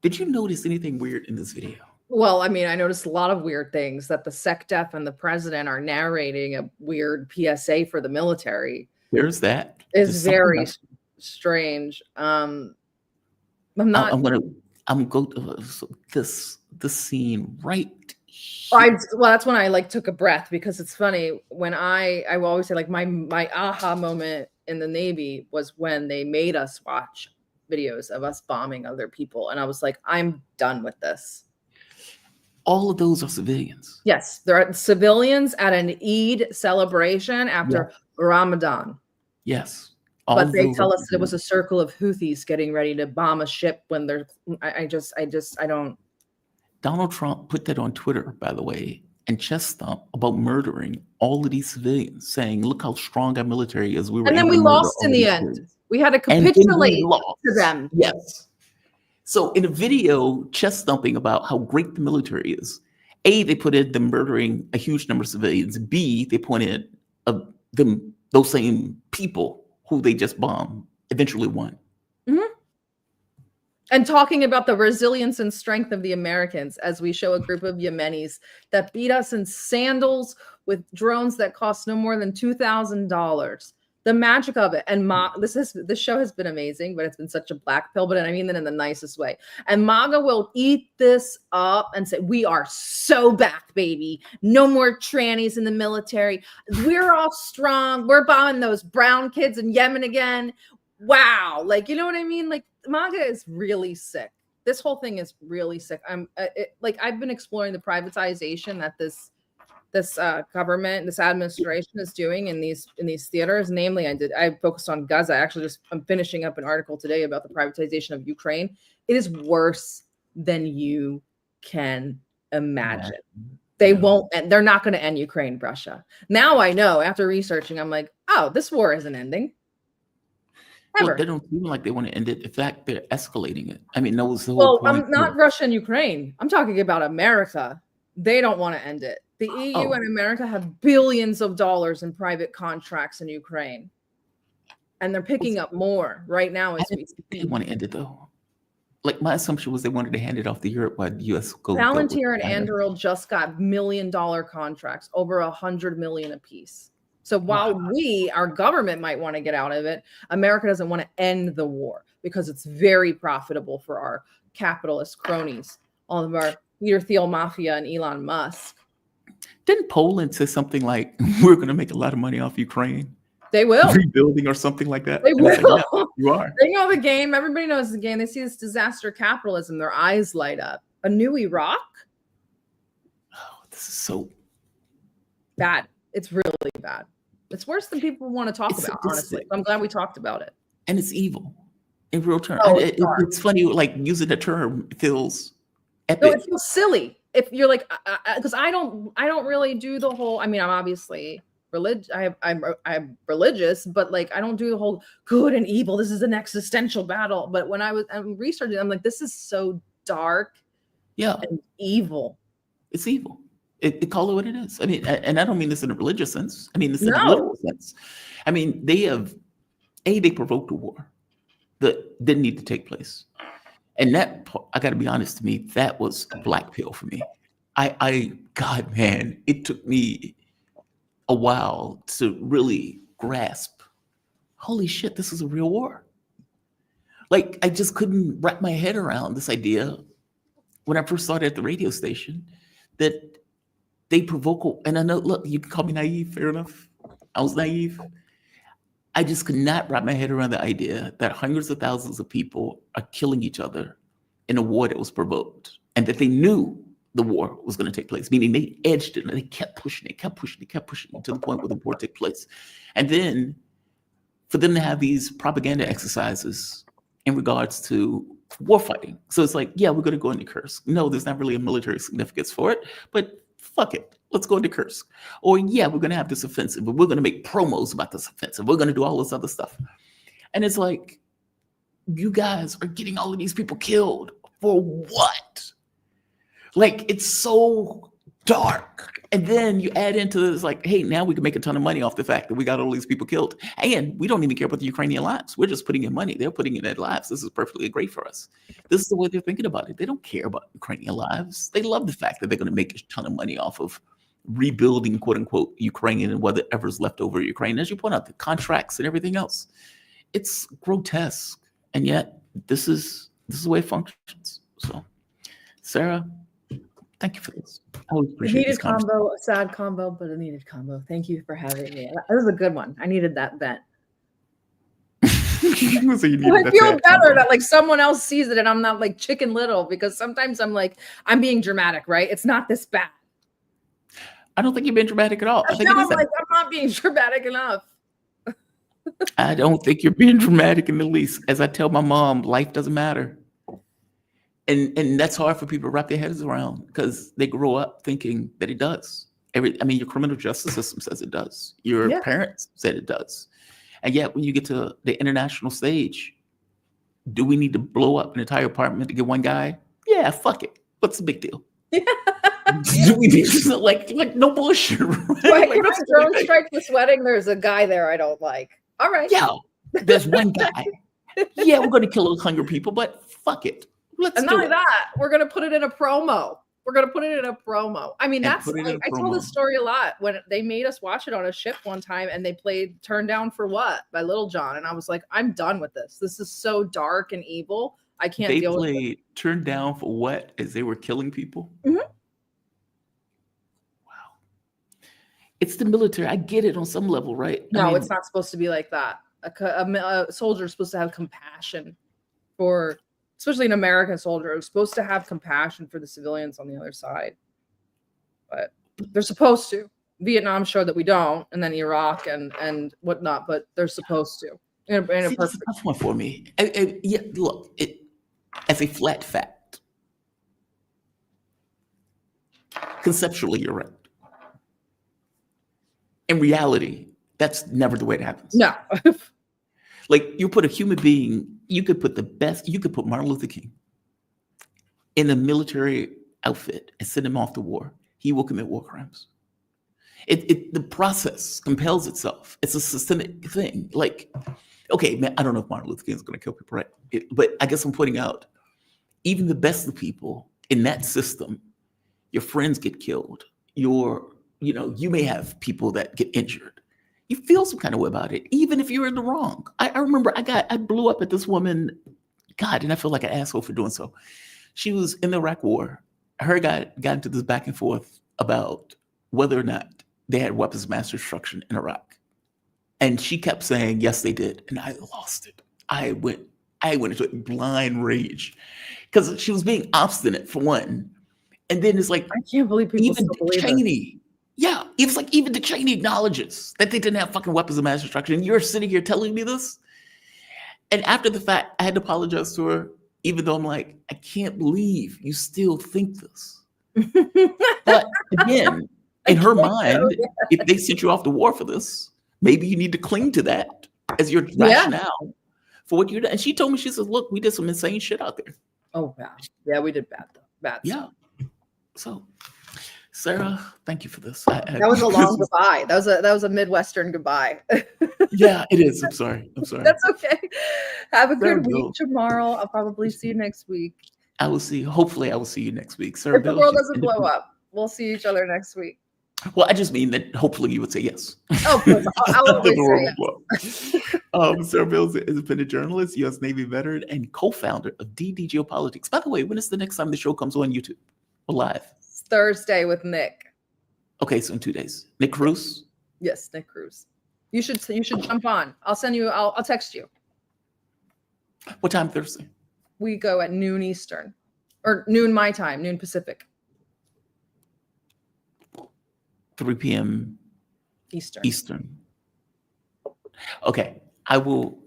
Did you notice anything weird in this video?
well, I mean, I noticed a lot of weird things that the SecDef and the president are narrating a weird PSA for the military.
There's that.
Is very strange. I'm not.
I'm going to this scene right.
Well, that's when I like took a breath, because it's funny when I will always say, like, my aha moment in the Navy was when they made us watch videos of us bombing other people, and I was like, I'm done with this.
All of those are civilians.
Yes, they're civilians at an Eid celebration after Ramadan.
Yes.
But they tell us that it was a circle of Houthis getting ready to bomb a ship when they're. I don't.
Donald Trump put that on Twitter, by the way, and chest thump about murdering all of these civilians, saying, "Look how strong our military is."
And then we lost in the end. We had to capitulate to them.
Yes. So in a video chest thumping about how great the military is, A, they put in them murdering a huge number of civilians. B, they pointed them those same people who they just bombed eventually won.
Mm-hmm. And talking about the resilience and strength of the Americans as we show a group of Yemenis that beat us in sandals with drones that cost no more than $2,000. The magic of it. And this show has been amazing, but it's been such a black pill, but I mean that in the nicest way. And MAGA will eat this up and say, we are so back, baby. No more trannies in the military. We're all strong. We're bombing those brown kids in Yemen again. Wow. Like, you know what I mean? Like, MAGA is really sick. This whole thing is really sick. I've been exploring the privatization that this government, this administration is doing in these theaters. Namely, I focused on Gaza. I'm finishing up an article today about the privatization of Ukraine. It is worse than you can imagine. They won't, and they're not going to end Ukraine, Russia. Now I know, after researching, I'm like, oh, this war isn't ending. Ever.
Well, they don't seem like they want to end it. In fact, they're escalating it. I mean, that was the whole point.
I'm not Russia and Ukraine. I'm talking about America. They don't want to end it. The EU and America have billions of dollars in private contracts in Ukraine. And they're picking up more right now as we speak.
They want to end it, though. Like, my assumption was they wanted to hand it off to Europe while the U.S. go.
Palantir and Anduril just got $1 million contracts, over $100 million apiece. So while our government might want to get out of it, America doesn't want to end the war because it's very profitable for our capitalist cronies, all of our Peter Thiel mafia and Elon Musk.
Didn't Poland say something like, we're going to make a lot of money off Ukraine?
They will.
Rebuilding or something like that?
They will.
Like, yeah, you are.
They know the game. Everybody knows the game. They see this disaster capitalism. Their eyes light up. A new Iraq?
Oh, this is so
bad. It's really bad. It's worse than people want to talk about, honestly. I'm glad we talked about it.
And it's evil in real terms.
Oh,
it's funny, like using the term feels epic.
No, it feels silly. If you're like, because I don't really do the whole. I mean, I'm obviously religious. I'm religious, but like I don't do the whole good and evil. This is an existential battle. But when I'm researching, I'm like, this is so dark, and evil.
It's evil. It call it what it is. I mean, and I don't mean this in a religious sense. I mean this in a literal sense. I mean, they provoked a war that didn't need to take place. And that, I got to be honest, to me, that was a black pill for me. God, man, it took me a while to really grasp, holy shit, this is a real war. Like, I just couldn't wrap my head around this idea when I first started at the radio station that they provoke, and I know, look, you can call me naive, fair enough. I was naive. I just could not wrap my head around the idea that hundreds of thousands of people are killing each other in a war that was provoked, and that they knew the war was going to take place, meaning they edged it and they kept pushing it to the point where the war took place. And then for them to have these propaganda exercises in regards to war fighting. So it's like, yeah, we're going to go into Kursk. No, there's not really a military significance for it, but fuck it. Let's go into Kursk. Or yeah, we're going to have this offensive, but we're going to make promos about this offensive. We're going to do all this other stuff. And it's like, you guys are getting all of these people killed for what? Like, it's so dark. And then you add into this, like, hey, now we can make a ton of money off the fact that we got all these people killed. And we don't even care about the Ukrainian lives. We're just putting in money. They're putting in their lives. This is perfectly great for us. This is the way they're thinking about it. They don't care about Ukrainian lives. They love the fact that they're going to make a ton of money off of rebuilding, quote unquote, Ukraine and whatever's left over Ukraine. As you point out, the contracts and everything else. It's grotesque. And yet this is the way it functions. So, Sarah, thank you for this. I always appreciate this
combo, a sad combo, but a needed combo. Thank you for having me. That was a good one. I needed that vent.
So
I feel better that like someone else sees it and I'm not like Chicken Little, because sometimes I'm like, I'm being dramatic, right? It's not this bad.
I don't think you're being dramatic at all. I think
I'm not being dramatic enough.
I don't think you're being dramatic in the least. As I tell my mom, life doesn't matter. And that's hard for people to wrap their heads around because they grow up thinking that it does. Your criminal justice system says it does. Your parents said it does. And yet when you get to the international stage, do we need to blow up an entire apartment to get one guy? Yeah, fuck it. What's the big deal? Do we need to, like no bullshit, right?
Like, if a drone strikes this wedding, there's a guy there I don't like. All right.
Yeah, there's one guy. Yeah, we're going to kill 100 people, but fuck it. Let's
and not only that, we're going to put it in a promo. I mean, I tell this story a lot. When they made us watch it on a ship one time and they played Turn Down for What by Little John. And I was like, I'm done with this. This is so dark and evil. I can't deal with it. They played
Turn Down for What as they were killing people?
Mm-hmm.
Wow. It's the military. I get it on some level, right?
No, it's not supposed to be like that. A soldier is supposed to have compassion for... Especially an American soldier, is supposed to have compassion for the civilians on the other side. But they're supposed to. Vietnam showed that we don't, and then Iraq and whatnot, but they're supposed to.
That's a tough one for me. Yeah, look, as a flat fact, conceptually, you're right. In reality, that's never the way it happens.
No.
Like you put a human being, you could put Martin Luther King in a military outfit and send him off to war. He will commit war crimes. The process compels itself. It's a systemic thing. Like, okay, man, I don't know if Martin Luther King is going to kill people, right? But I guess I'm pointing out, even the best of people in that system, your friends get killed. You may have people that get injured. You feel some kind of way about it, even if you're in the wrong. I remember I blew up at this woman, God, and I feel like an asshole for doing so. She was in the Iraq War. Her got into this back and forth about whether or not they had weapons of mass destruction in Iraq. And she kept saying, yes, they did. And I lost it. I went into blind rage because she was being obstinate, for one. And then it's like,
I can't believe people
even
still believe
Cheney. Yeah, it was like even Dick Cheney acknowledges that they didn't have fucking weapons of mass destruction. And you're sitting here telling me this? And after the fact, I had to apologize to her, even though I'm like, I can't believe you still think this. But again, in her mind, if they sent you off to war for this, maybe you need to cling to that as your rationale for what you did. And she told me, she says, look, we did some insane shit out there.
Oh, wow. Yeah, we did bad stuff.
Yeah. So, Sarah, thank you for this.
That was a long goodbye. That was a Midwestern goodbye.
Yeah, it is. I'm sorry.
That's okay. Have a good
Bill.
week tomorrow. I'll probably see you next week.
Hopefully I will see you next week. Sarah,
If the world doesn't blow up, we'll see each other next week.
Well, I just mean that hopefully you would say yes.
Oh, of course. I'll always say yes.
Sarah Bils is an independent journalist, U.S. Navy veteran, and co-founder of DD Geopolitics. By the way, when is the next time the show comes on YouTube or live?
It's Thursday with Nick.
Okay, so in 2 days. Nick Cruz?
Yes, Nick Cruz. You should jump on. I'll text you.
What time Thursday?
We go at noon Eastern. Or noon my time, noon Pacific.
3 p.m.
Eastern.
Okay. I will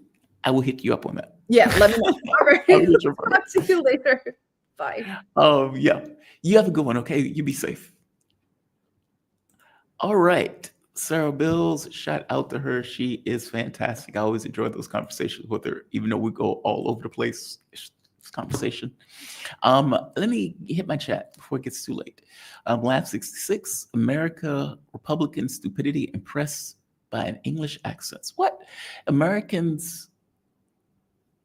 hit you up on that.
Yeah, let me know. All right. Talk to you later. Bye.
Yeah. You have a good one, okay? You be safe. All right. Sarah Bils, shout out to her. She is fantastic. I always enjoy those conversations with her, even though we go all over the place. It's conversation. Let me hit my chat before it gets too late. Lab 66, America, Republican stupidity impressed by an English accent. What? Americans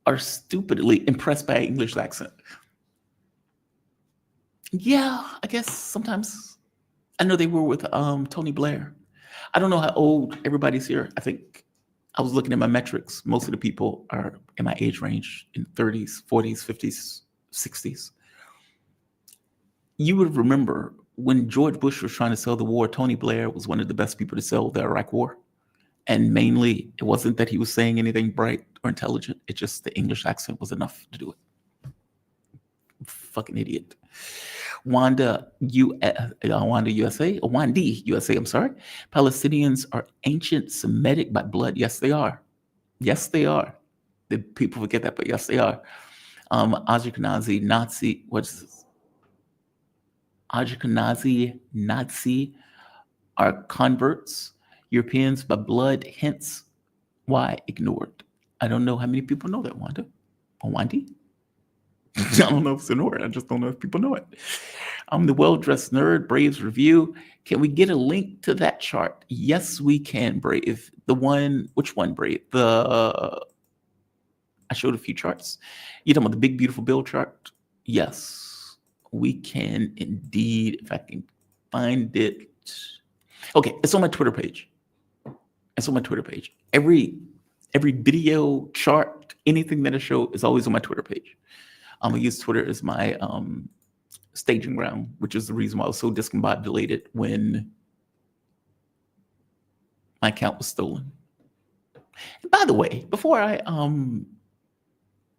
are stupidly impressed by an English accent. Yeah, I guess sometimes. I know they were with Tony Blair. I don't know how old everybody's here. I think I was looking at my metrics. Most of the people are in my age range, in 30s, 40s, 50s, 60s. You would remember when George Bush was trying to sell the war, Tony Blair was one of the best people to sell the Iraq war. And mainly, it wasn't that he was saying anything bright or intelligent. It's just the English accent was enough to do it. Fucking idiot. Wandi USA, I'm sorry. Palestinians are ancient Semitic by blood. Yes, they are. Yes, they are. The people forget that, but yes, they are. Ashkenazi Nazi, what's this? Ashkenazi Nazi are converts. Europeans by blood, hence why ignored. I don't know how many people know that, Wanda. Or Wandi? I don't know if it's an word. I just don't know if people know it. I'm the well-dressed nerd, Braves review. Can we get a link to that chart? Yes, we can, Brave. The one, which one, Brave? I showed a few charts. You talking about the big, beautiful Bill chart? Yes, we can indeed, if I can find it. Okay, it's on my Twitter page. Every video, chart, anything that I show is always on my Twitter page. I use Twitter as my staging ground, which is the reason why I was so discombobulated when my account was stolen. And by the way, before I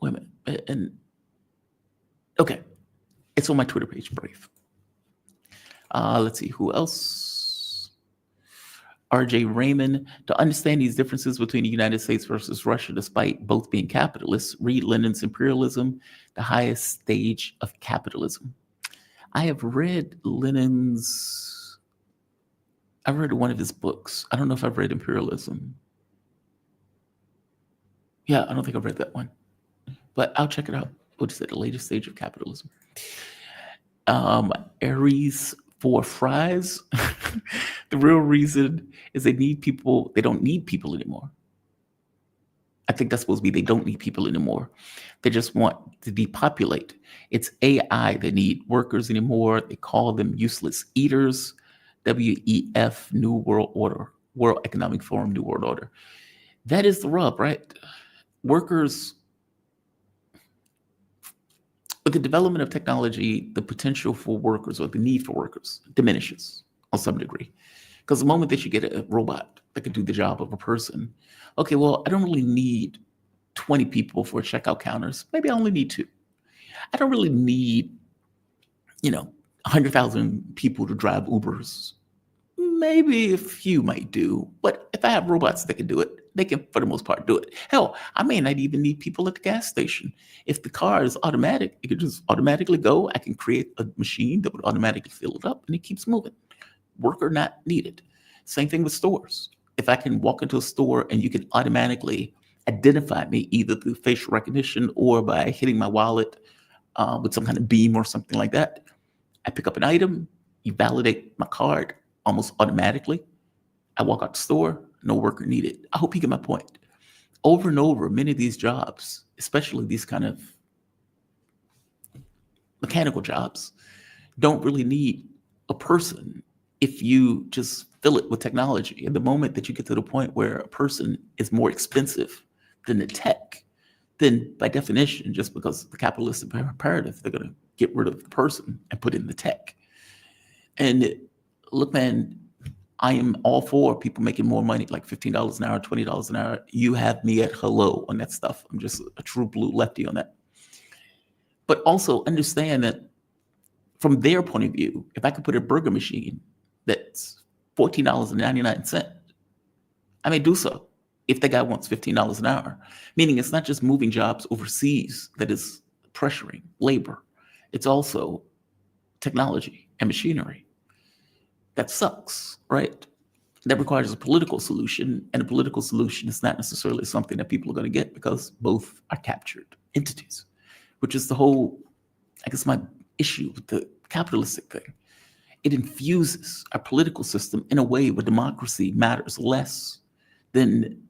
wait a minute, and okay, it's on my Twitter page, Brave. Let's see who else. RJ Raymond, to understand these differences between the United States versus Russia, despite both being capitalists, read Lenin's Imperialism, the highest stage of capitalism. I have read I've read one of his books. I don't know if I've read Imperialism. Yeah, I don't think I've read that one, but I'll check it out. What is it? The latest stage of capitalism. Aries for fries. The real reason is they need people. They don't need people anymore. I think that's supposed to be they don't need people anymore. They just want to depopulate. It's AI they need workers anymore. They call them useless eaters. WEF, New World Order, World Economic Forum, New World Order. That is the rub, right? Workers, with the development of technology, the potential for workers or the need for workers diminishes on some degree. Because the moment that you get a robot that can do the job of a person, okay, well, I don't really need 20 people for checkout counters. Maybe I only need 2. I don't really need, 100,000 people to drive Ubers. Maybe a few might do, but if I have robots that can do it, they can, for the most part, do it. Hell, I may not even need people at the gas station. If the car is automatic, it could just automatically go. I can create a machine that would automatically fill it up, and it keeps moving. Worker not needed. Same thing with stores. If I can walk into a store and you can automatically identify me either through facial recognition or by hitting my wallet with some kind of beam or something like that, I pick up an item, you validate my card almost automatically. I walk out the store, no worker needed. I hope you get my point. Over and over, many of these jobs, especially these kind of mechanical jobs, don't really need a person if you just fill it with technology. And the moment that you get to the point where a person is more expensive than the tech, then by definition, just because the capitalistic imperative, they're going to get rid of the person and put in the tech. And look, man, I am all for people making more money, like $15 an hour, $20 an hour. You have me at hello on that stuff. I'm just a true blue lefty on that. But also understand that from their point of view, if I could put a burger machine that's $14.99, I may do so if the guy wants $15 an hour. Meaning it's not just moving jobs overseas that is pressuring labor. It's also technology and machinery. That sucks, right? That requires a political solution, and a political solution is not necessarily something that people are going to get because both are captured entities, which is the whole, I guess, my issue with the capitalistic thing. It infuses our political system in a way where democracy matters less than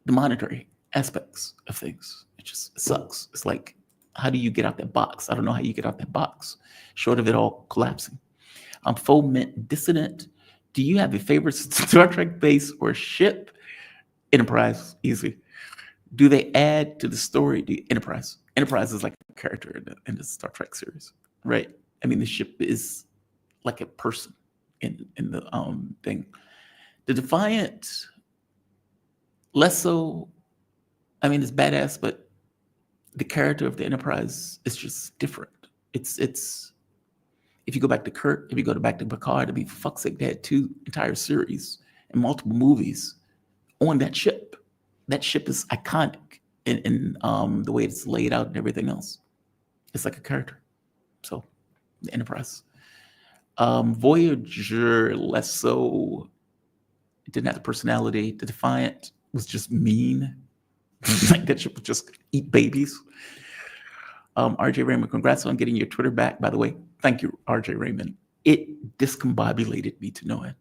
the monetary aspects of things. It just sucks. It's like, how do you get out that box? I don't know how you get out that box, short of it all collapsing. Foment dissonant. Do you have a favorite Star Trek base or ship? Enterprise, easy. Do they add to the story? Enterprise. Enterprise is like a character in the Star Trek series, right? I mean, the ship is like a person in the thing. The Defiant, less so. I mean, it's badass, but the character of the Enterprise is just different. It's. If you go back to Kirk, if you go back to Picard, I mean, for fuck's sake, they had 2 entire series and multiple movies on that ship. That ship is iconic in the way it's laid out and everything else. It's like a character. So, the Enterprise. Voyager, less so. It didn't have the personality. The Defiant was just mean. Like that ship would just eat babies. RJ Raymond, congrats on getting your Twitter back, by the way. Thank you, RJ Raymond. It discombobulated me to no end.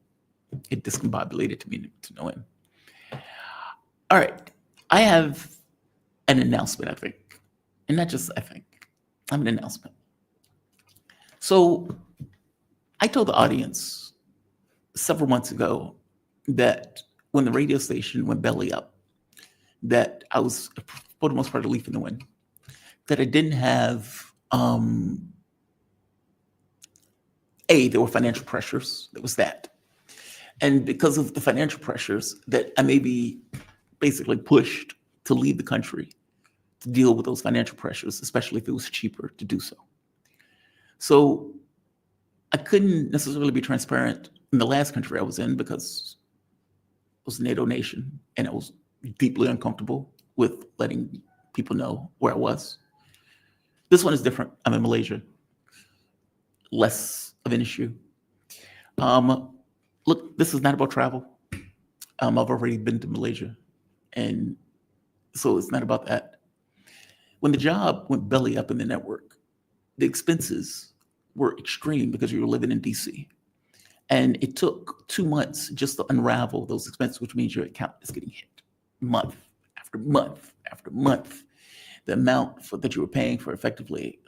It discombobulated me to no end. All right. I have an announcement, I think. And not just I think. I have an announcement. So I told the audience several months ago that when the radio station went belly up, that I was, for the most part, a leaf in the wind. That I didn't have, there were financial pressures. There was that. And because of the financial pressures, that I may be basically pushed to leave the country to deal with those financial pressures, especially if it was cheaper to do so. So I couldn't necessarily be transparent in the last country I was in because it was a NATO nation, and I was deeply uncomfortable with letting people know where I was. This one is different. I'm in Malaysia. Less of an issue. Look, this is not about travel. I've already been to Malaysia, and So it's not about that. When the job went belly up in the network, the expenses were extreme because you were living in DC. And it took 2 months just to unravel those expenses, which means your account is getting hit month after month after month. The amount that you were paying for effectively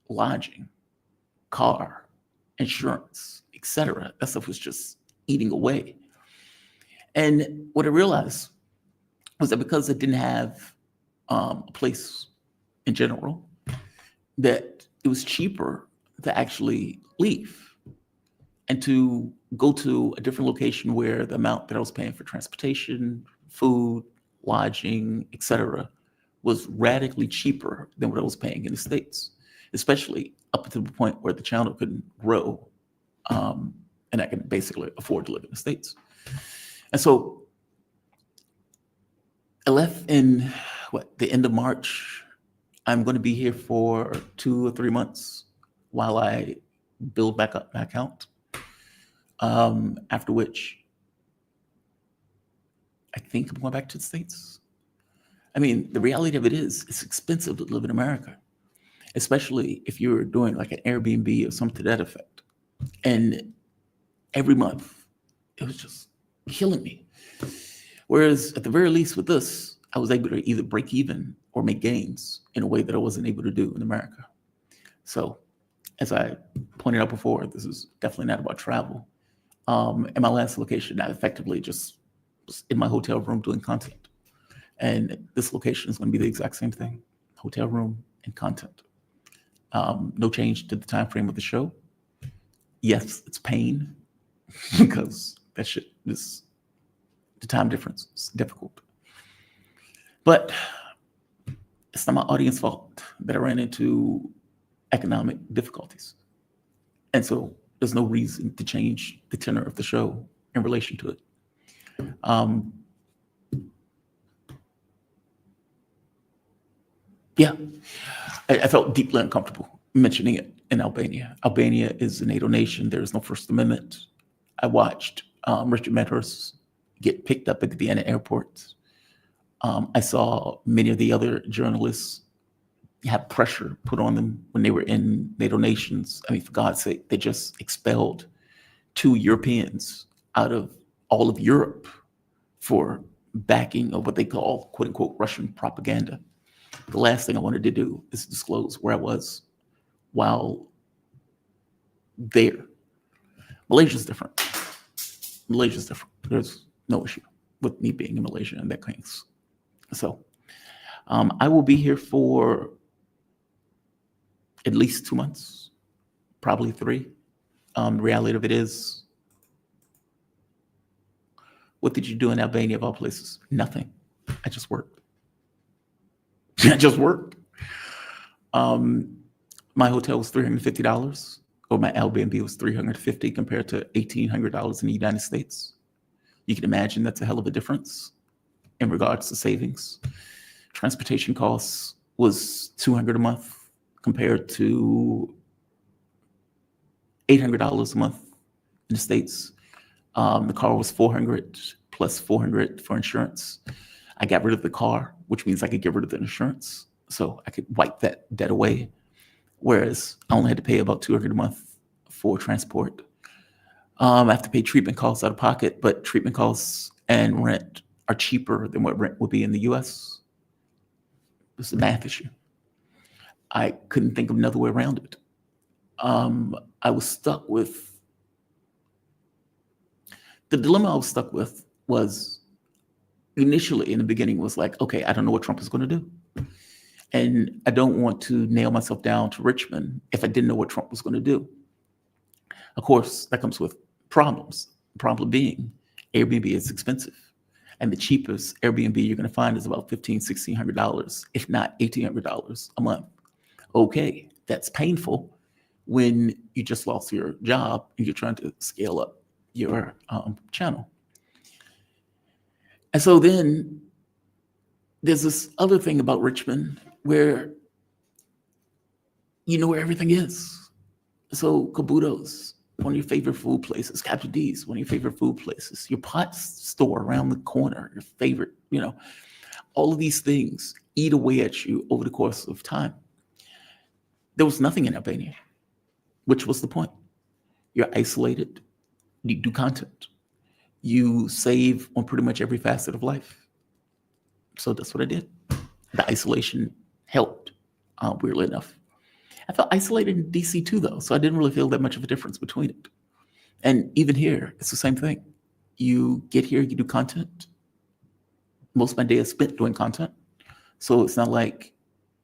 lodging, car, insurance, etc. That stuff was just eating away. And what I realized was that because I didn't have a place in general, that it was cheaper to actually leave and to go to a different location where the amount that I was paying for transportation, food, lodging, etc., was radically cheaper than what I was paying in the States, especially up to the point where the channel couldn't grow, and I could basically afford to live in the States. And so I left in the end of March. I'm going to be here for 2 or 3 months while I build back up my account. After which, I think I'm going back to the States. I mean, the reality of it is, it's expensive to live in America, especially if you're doing like an Airbnb or something to that effect. And every month, it was just killing me. Whereas at the very least with this, I was able to either break even or make gains in a way that I wasn't able to do in America. So as I pointed out before, this is definitely not about travel. In my last location, I effectively just was in my hotel room doing content. And this location is going to be the exact same thing, hotel room and content. No change to the time frame of the show. Yes, it's pain because that shit is, the time difference is difficult. But it's not my audience fault that I ran into economic difficulties. And so there's no reason to change the tenor of the show in relation to it. Yeah, I felt deeply uncomfortable mentioning it in Albania. Albania is a NATO nation. There is no First Amendment. I watched Richard Medhurst get picked up at the Vienna airport. I saw many of the other journalists have pressure put on them when they were in NATO nations. I mean, for God's sake, they just expelled 2 Europeans out of all of Europe for backing of what they call, quote unquote, Russian propaganda. The last thing I wanted to do is disclose where I was while there. Malaysia's different. Malaysia's different. There's no issue with me being in Malaysia in that case. So I will be here for at least 2 months, probably 3. The reality of it is, what did you do in Albania of all places? Nothing. I just worked. I just worked. My hotel was $350, or my Airbnb was $350 compared to $1,800 in the United States. You can imagine that's a hell of a difference in regards to savings. Transportation costs was $200 a month compared to $800 a month in the States. The car was $400 plus $400 for insurance. I got rid of the car, which means I could get rid of the insurance. So I could wipe that debt away. Whereas I only had to pay about $200 a month for transport. I have to pay treatment costs out of pocket, but treatment costs and rent are cheaper than what rent would be in the US. It's a math issue. I couldn't think of another way around it. I was stuck with, the dilemma I was stuck with was initially in the beginning was like, okay, I don't know what Trump is going to do. And I don't want to nail myself down to Richmond if I didn't know what Trump was going to do. Of course, that comes with problems. The problem being Airbnb is expensive. And the cheapest Airbnb you're going to find is about $1,500, $1,600, if not $1,800 a month. Okay, that's painful when you just lost your job and you're trying to scale up your channel. And so then there's this other thing about Richmond where you know where everything is. So Cabuto's, one of your favorite food places. Captain D's, one of your favorite food places. Your pot store around the corner, your favorite, all of these things eat away at you over the course of time. There was nothing in Albania, which was the point. You're isolated, you do content, you save on pretty much every facet of life. So that's what I did. The isolation helped, weirdly enough. I felt isolated in DC too, though, so I didn't really feel that much of a difference between it. And even here, it's the same thing. You get here, you do content. Most of my day is spent doing content. So it's not like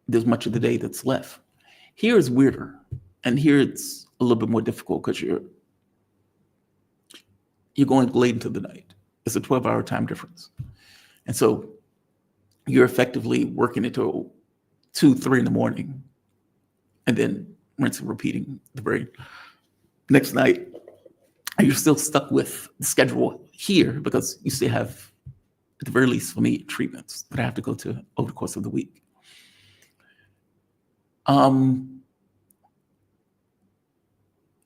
there's much of the day that's left. Here is weirder. And here it's a little bit more difficult because you're going late into the night. It's a 12-hour time difference. And so you're effectively working until 2, 3 in the morning and then rinsing, repeating the very next night. And you're still stuck with the schedule here because you still have, at the very least for me, treatments that I have to go to over the course of the week.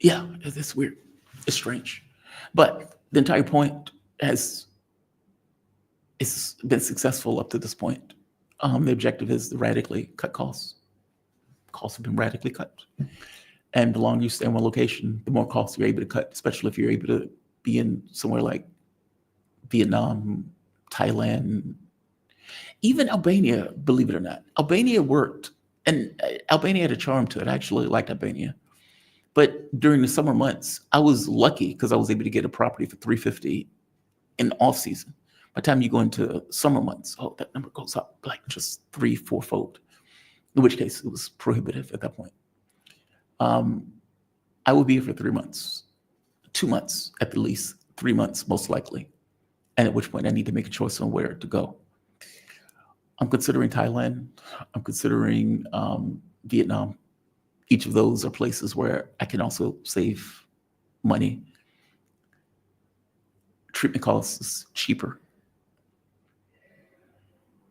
Yeah, it's weird. It's strange. But the entire point it's been successful up to this point. The objective is to radically cut costs. Costs have been radically cut. And the longer you stay in one location, the more costs you're able to cut, especially if you're able to be in somewhere like Vietnam, Thailand, even Albania, believe it or not. Albania worked, and Albania had a charm to it. I actually liked Albania. But during the summer months, I was lucky because I was able to get a property for $350 in the off season. By the time you go into summer months, that number goes up like just 3-4 fold. In which case, it was prohibitive at that point. I will be here for 3 months, 2 months at the least, 3 months most likely. And at which point I need to make a choice on where to go. I'm considering Thailand. I'm considering Vietnam. Each of those are places where I can also save money. Treatment costs is cheaper.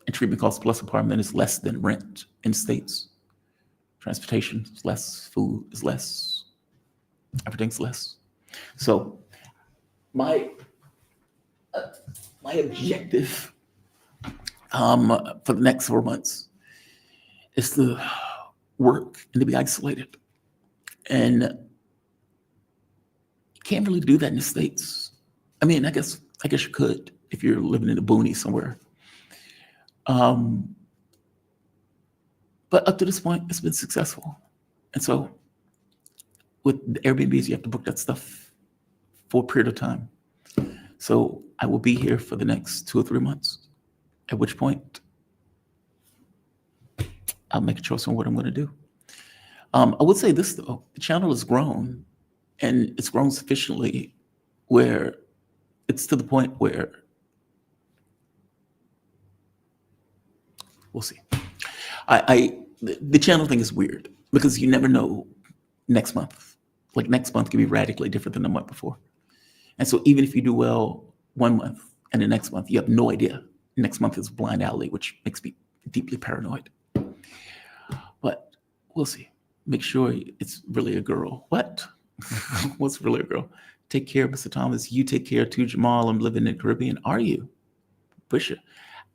And treatment costs plus apartment is less than rent in states. Transportation is less, food is less, everything's less. So my objective for the next 4 months is to work and to be isolated. And you can't really do that in the States. I mean, I guess you could if you're living in the boonies somewhere. But up to this point, it's been successful. And so with the Airbnbs, you have to book that stuff for a period of time. So I will be here for the next 2 or 3 months, at which point I'll make a choice on what I'm going to do. I would say this, though. The channel has grown, and it's grown sufficiently where it's to the point where we'll see. The channel thing is weird because you never know next month. Like next month can be radically different than the month before. And so even if you do well 1 month and the next month, you have no idea. Next month is blind alley, which makes me deeply paranoid. But we'll see. Make sure it's really a girl. What? What's really a girl? Take care, Mr. Thomas. You take care too, Jamal. I'm living in the Caribbean. Are you? Pusha.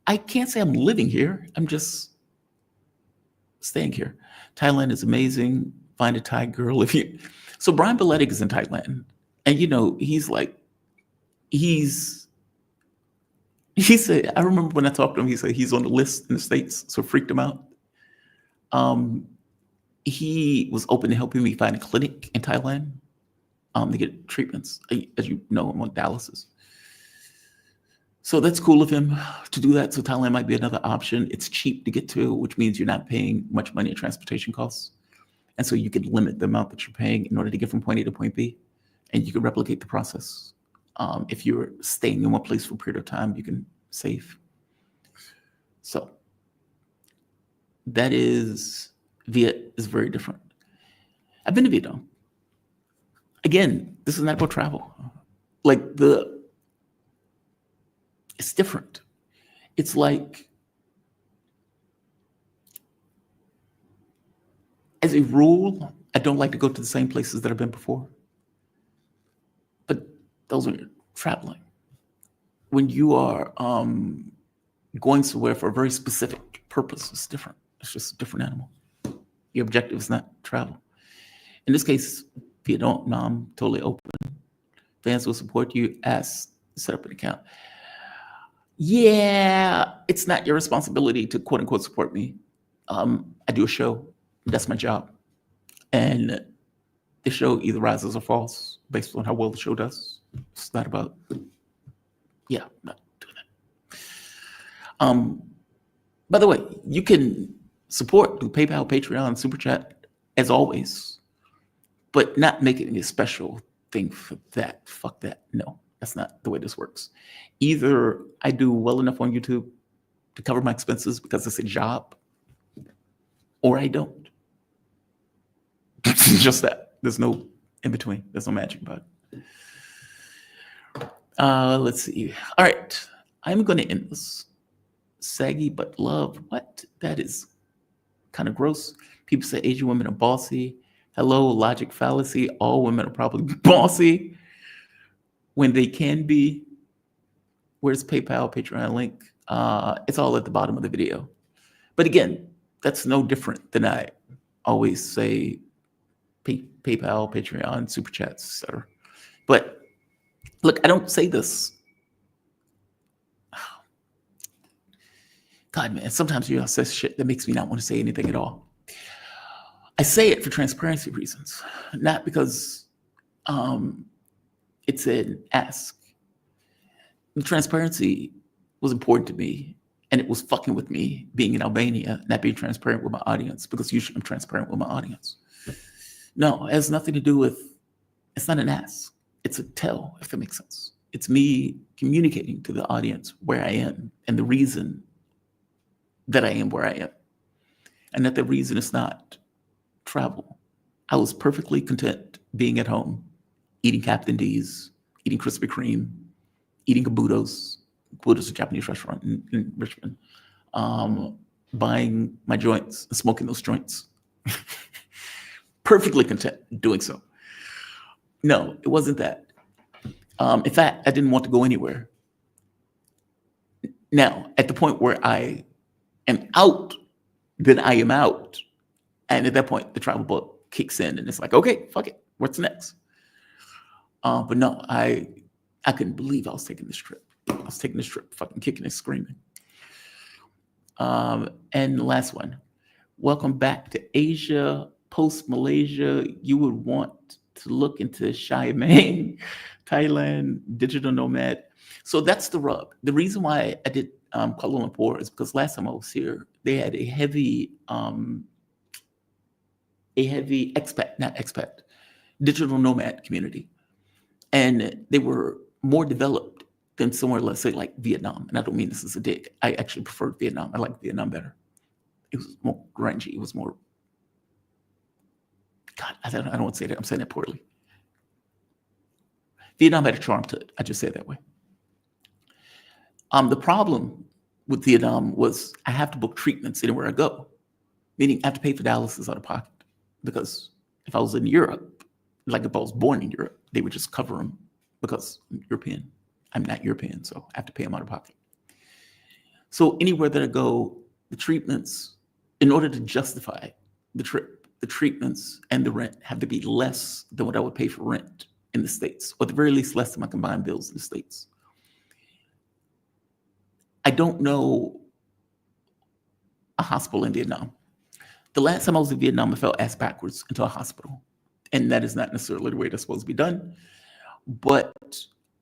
I can't say I'm living here. I'm just staying here. Thailand is amazing. Find a Thai girl if you. So Brian Beletic is in Thailand, and he said. I remember when I talked to him. He said he's on the list in the States, so it freaked him out. He was open to helping me find a clinic in Thailand to get treatments. As you know, I'm on dialysis. So that's cool of him to do that. So Thailand might be another option. It's cheap to get to, which means you're not paying much money in transportation costs. And so you can limit the amount that you're paying in order to get from point A to point B. And you can replicate the process. If you're staying in one place for a period of time, you can save. So that is, Viet is very different. I've been to Vietnam. Again, this is not about travel. It's different. It's like, as a rule, I don't like to go to the same places that I've been before. But those are traveling. When you are going somewhere for a very specific purpose is different. It's just a different animal. Your objective is not travel. In this case, Vietnam, totally open. Fans will support you. Set up an account. Yeah, it's not your responsibility to quote unquote support me. I do a show. That's my job. And the show either rises or falls based on how well the show does. It's not about, yeah, I'm not doing that. By the way, you can support through PayPal, Patreon, Super Chat, as always, but not make it a special thing for that. Fuck that. No, that's not the way this works. Either I do well enough on YouTube to cover my expenses because it's a job, or I don't. It's just that. There's no in between. There's no magic about it. Let's see. All right. I'm going to end this. Saggy but love. What? That is kind of gross. People say Asian women are bossy. Hello, logic fallacy. All women are probably bossy when they can be. Where's PayPal, Patreon link? It's all at the bottom of the video. But again, that's no different than I always say PayPal, Patreon, Super Chats, etc. But look, I don't say this. God, man, sometimes you say shit that makes me not want to say anything at all. I say it for transparency reasons, not because it's an ask. The transparency was important to me, and it was fucking with me being in Albania, not being transparent with my audience, because usually I'm transparent with my audience. No, it has nothing to do with, it's not an ask. It's a tell, if that makes sense. It's me communicating to the audience where I am and the reason that I am where I am. And that the reason is not travel. I was perfectly content being at home, eating Captain D's, eating Krispy Kreme, eating Kabuto's. Kabuto's is a Japanese restaurant in Richmond. Buying my joints and smoking those joints. Perfectly content doing so. No, it wasn't that. In fact, I didn't want to go anywhere. Now, at the point where I am out, then I am out. And at that point, the travel bug kicks in and it's like, okay, fuck it. What's next? But no, I couldn't believe I was taking this trip. I was taking this trip, fucking kicking and screaming. And the last one. Welcome back to Asia. Post-Malaysia, you would want to look into Xiamen, Thailand, digital nomad. So that's the rub. The reason why I did Kuala Lumpur is because last time I was here, they had a heavy digital nomad community. And they were more developed than somewhere, let's say, like Vietnam. And I don't mean this as a dig. I actually preferred Vietnam. I like Vietnam better. It was more grungy. It was more, God, I don't want to say that. I'm saying that poorly. Vietnam had a charm to it. I just say it that way. The problem with Vietnam was I have to book treatments anywhere I go, meaning I have to pay for dialysis out of pocket. Because if I was in Europe, like if I was born in Europe, they would just cover them because I'm European. I'm not European, so I have to pay them out of pocket. So anywhere that I go, the treatments, in order to justify the trip, the treatments and the rent have to be less than what I would pay for rent in the States, or at the very least less than my combined bills in the States. I don't know a hospital in Vietnam. The last time I was in Vietnam, I fell ass backwards into a hospital. And that is not necessarily the way that's supposed to be done. But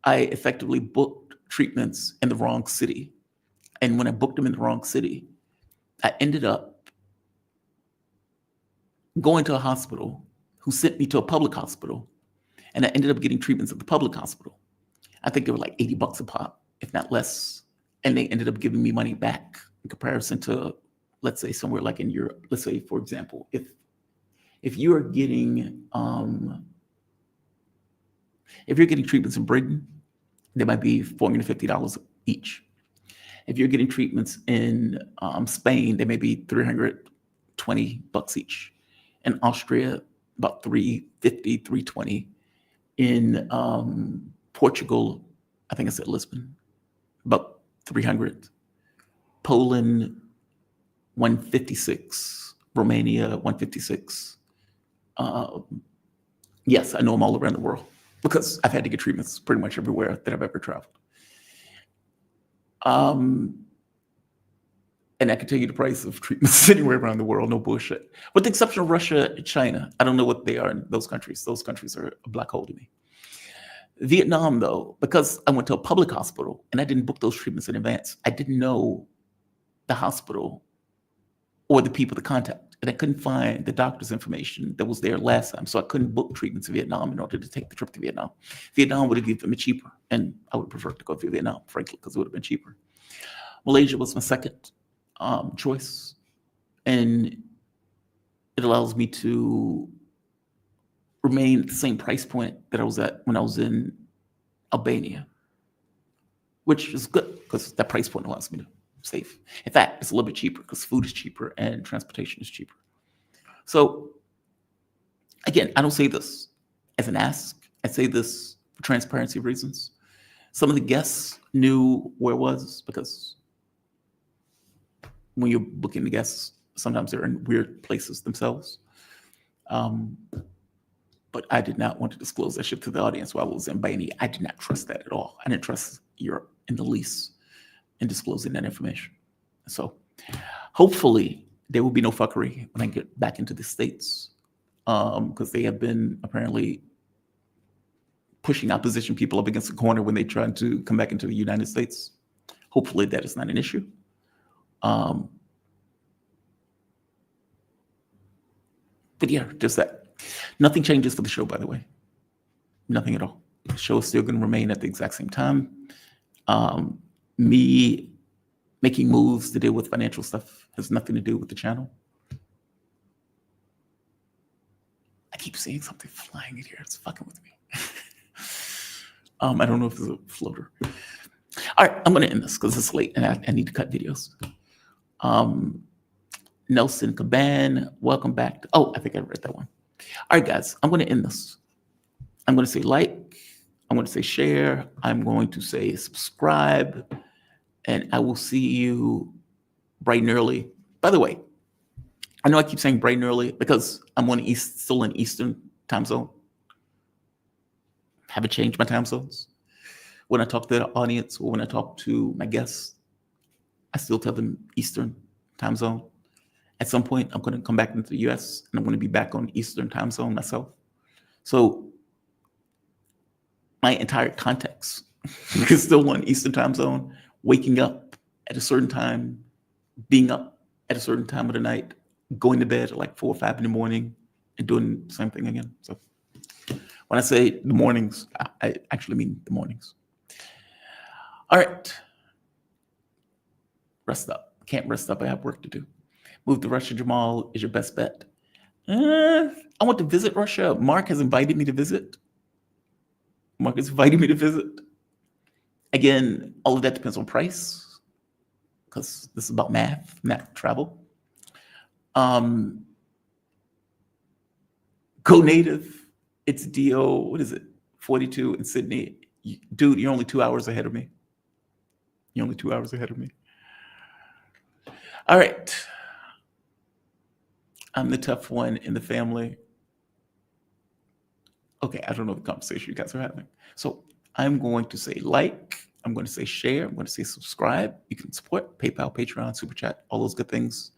I effectively booked treatments in the wrong city. And when I booked them in the wrong city, I ended up going to a hospital who sent me to a public hospital. And I ended up getting treatments at the public hospital. I think they were like $80 a pop, if not less. And they ended up giving me money back in comparison to, let's say, somewhere like in Europe. Let's say, for example, if you are getting treatments in Britain, they might be $450 each. If you're getting treatments in Spain, they may be $320 each. In Austria, about $350, $320. In Portugal, I think I said Lisbon, about $300. Poland 156, Romania 156. Yes, I know them all around the world because I've had to get treatments pretty much everywhere that I've ever traveled. And I can tell you the price of treatments anywhere around the world, no bullshit. With the exception of Russia and China, I don't know what they are in those countries. Those countries are a black hole to me. Vietnam, though, because I went to a public hospital and I didn't book those treatments in advance, I didn't know the hospital or the people to contact. And I couldn't find the doctor's information that was there last time. So I couldn't book treatments in Vietnam in order to take the trip to Vietnam. Vietnam would have given me cheaper. And I would prefer to go to Vietnam, frankly, because it would have been cheaper. Malaysia was my second choice. And it allows me to remain at the same price point that I was at when I was in Albania, which is good because that price point allows me to save. In fact, it's a little bit cheaper because food is cheaper and transportation is cheaper. So again, I don't say this as an ask. I say this for transparency reasons. Some of the guests knew where it was because when you're booking the guests, sometimes they're in weird places themselves. But I did not want to disclose that shit to the audience while I was in Albania. I did not trust that at all. I didn't trust Europe in the least in disclosing that information. So hopefully there will be no fuckery when I get back into the States, because they have been apparently pushing opposition people up against the corner when they try to come back into the United States. Hopefully that is not an issue. But yeah, just that. Nothing changes for the show, by the way. Nothing at all. The show is still going to remain at the exact same time. Me making moves to deal with financial stuff has nothing to do with the channel. I keep seeing something flying in here. It's fucking with me. I don't know if there's a floater. All right, I'm going to end this because it's late and I need to cut videos. Nelson Caban, welcome back. Oh, I think I read that one. All right, guys, I'm going to end this. I'm going to say like, I'm going to say share, I'm going to say subscribe, and I will see you bright and early. By the way, I know I keep saying bright and early because I'm still in Eastern time zone. Haven't changed my time zones. When I talk to the audience or when I talk to my guests, I still tell them Eastern time zone. At some point, I'm going to come back into the US and I'm going to be back on Eastern time zone myself. So my entire context is still on Eastern time zone, waking up at a certain time, being up at a certain time of the night, going to bed at like 4 or 5 in the morning and doing the same thing again. So when I say the mornings, I actually mean the mornings. All right. Rest up. Can't rest up. I have work to do. Move to Russia, Jamal, is your best bet. I want to visit Russia. Mark has invited me to visit. Again, all of that depends on price, because this is about math, not travel. Go native. It's DO, what is it? 42 in Sydney. Dude, you're only 2 hours ahead of me. All right. I'm the tough one in the family. Okay, I don't know the conversation you guys are having. So I'm going to say like, I'm going to say share, I'm going to say subscribe. You can support PayPal, Patreon, Super Chat, all those good things.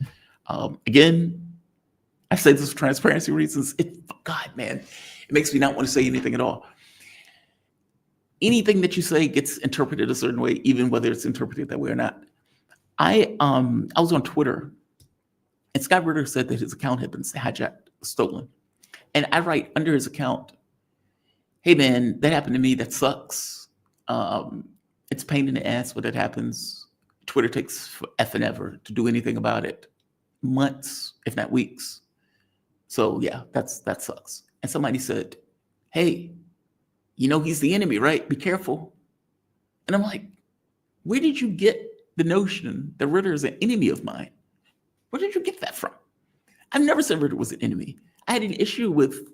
Again, I say this for transparency reasons. God, man, it makes me not want to say anything at all. Anything that you say gets interpreted a certain way, even whether it's interpreted that way or not. I was on Twitter, and Scott Ritter said that his account had been hijacked, stolen. And I write under his account, hey man, that happened to me, that sucks. It's a pain in the ass when that happens. Twitter takes forever and ever to do anything about it. Months, if not weeks. So yeah, that sucks. And somebody said, hey, you know he's the enemy, right? Be careful. And I'm like, where did you get the notion that Ritter is an enemy of mine? Where did you get that from? I've never said Ritter was an enemy. I had an issue with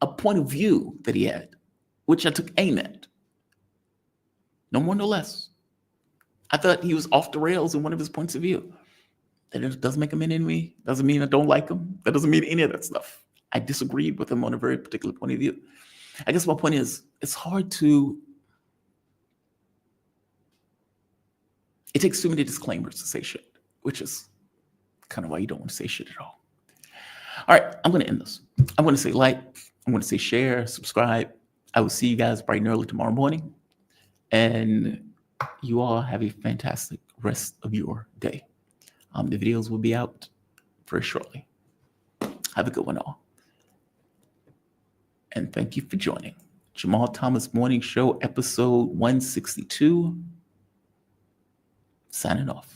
a point of view that he had, which I took aim at. No more, no less. I thought he was off the rails in one of his points of view. That it doesn't make him an enemy. Doesn't mean I don't like him. That doesn't mean any of that stuff. I disagreed with him on a very particular point of view. I guess my point is, it's hard to. It takes too many disclaimers to say shit, which is kind of why you don't want to say shit at all. All right, I'm going to end this. I'm going to say like, I'm going to say share, subscribe. I will see you guys bright and early tomorrow morning. And you all have a fantastic rest of your day. The videos will be out very shortly. Have a good one all. And thank you for joining. Jamal Thomas Morning Show, episode 162. Signing off.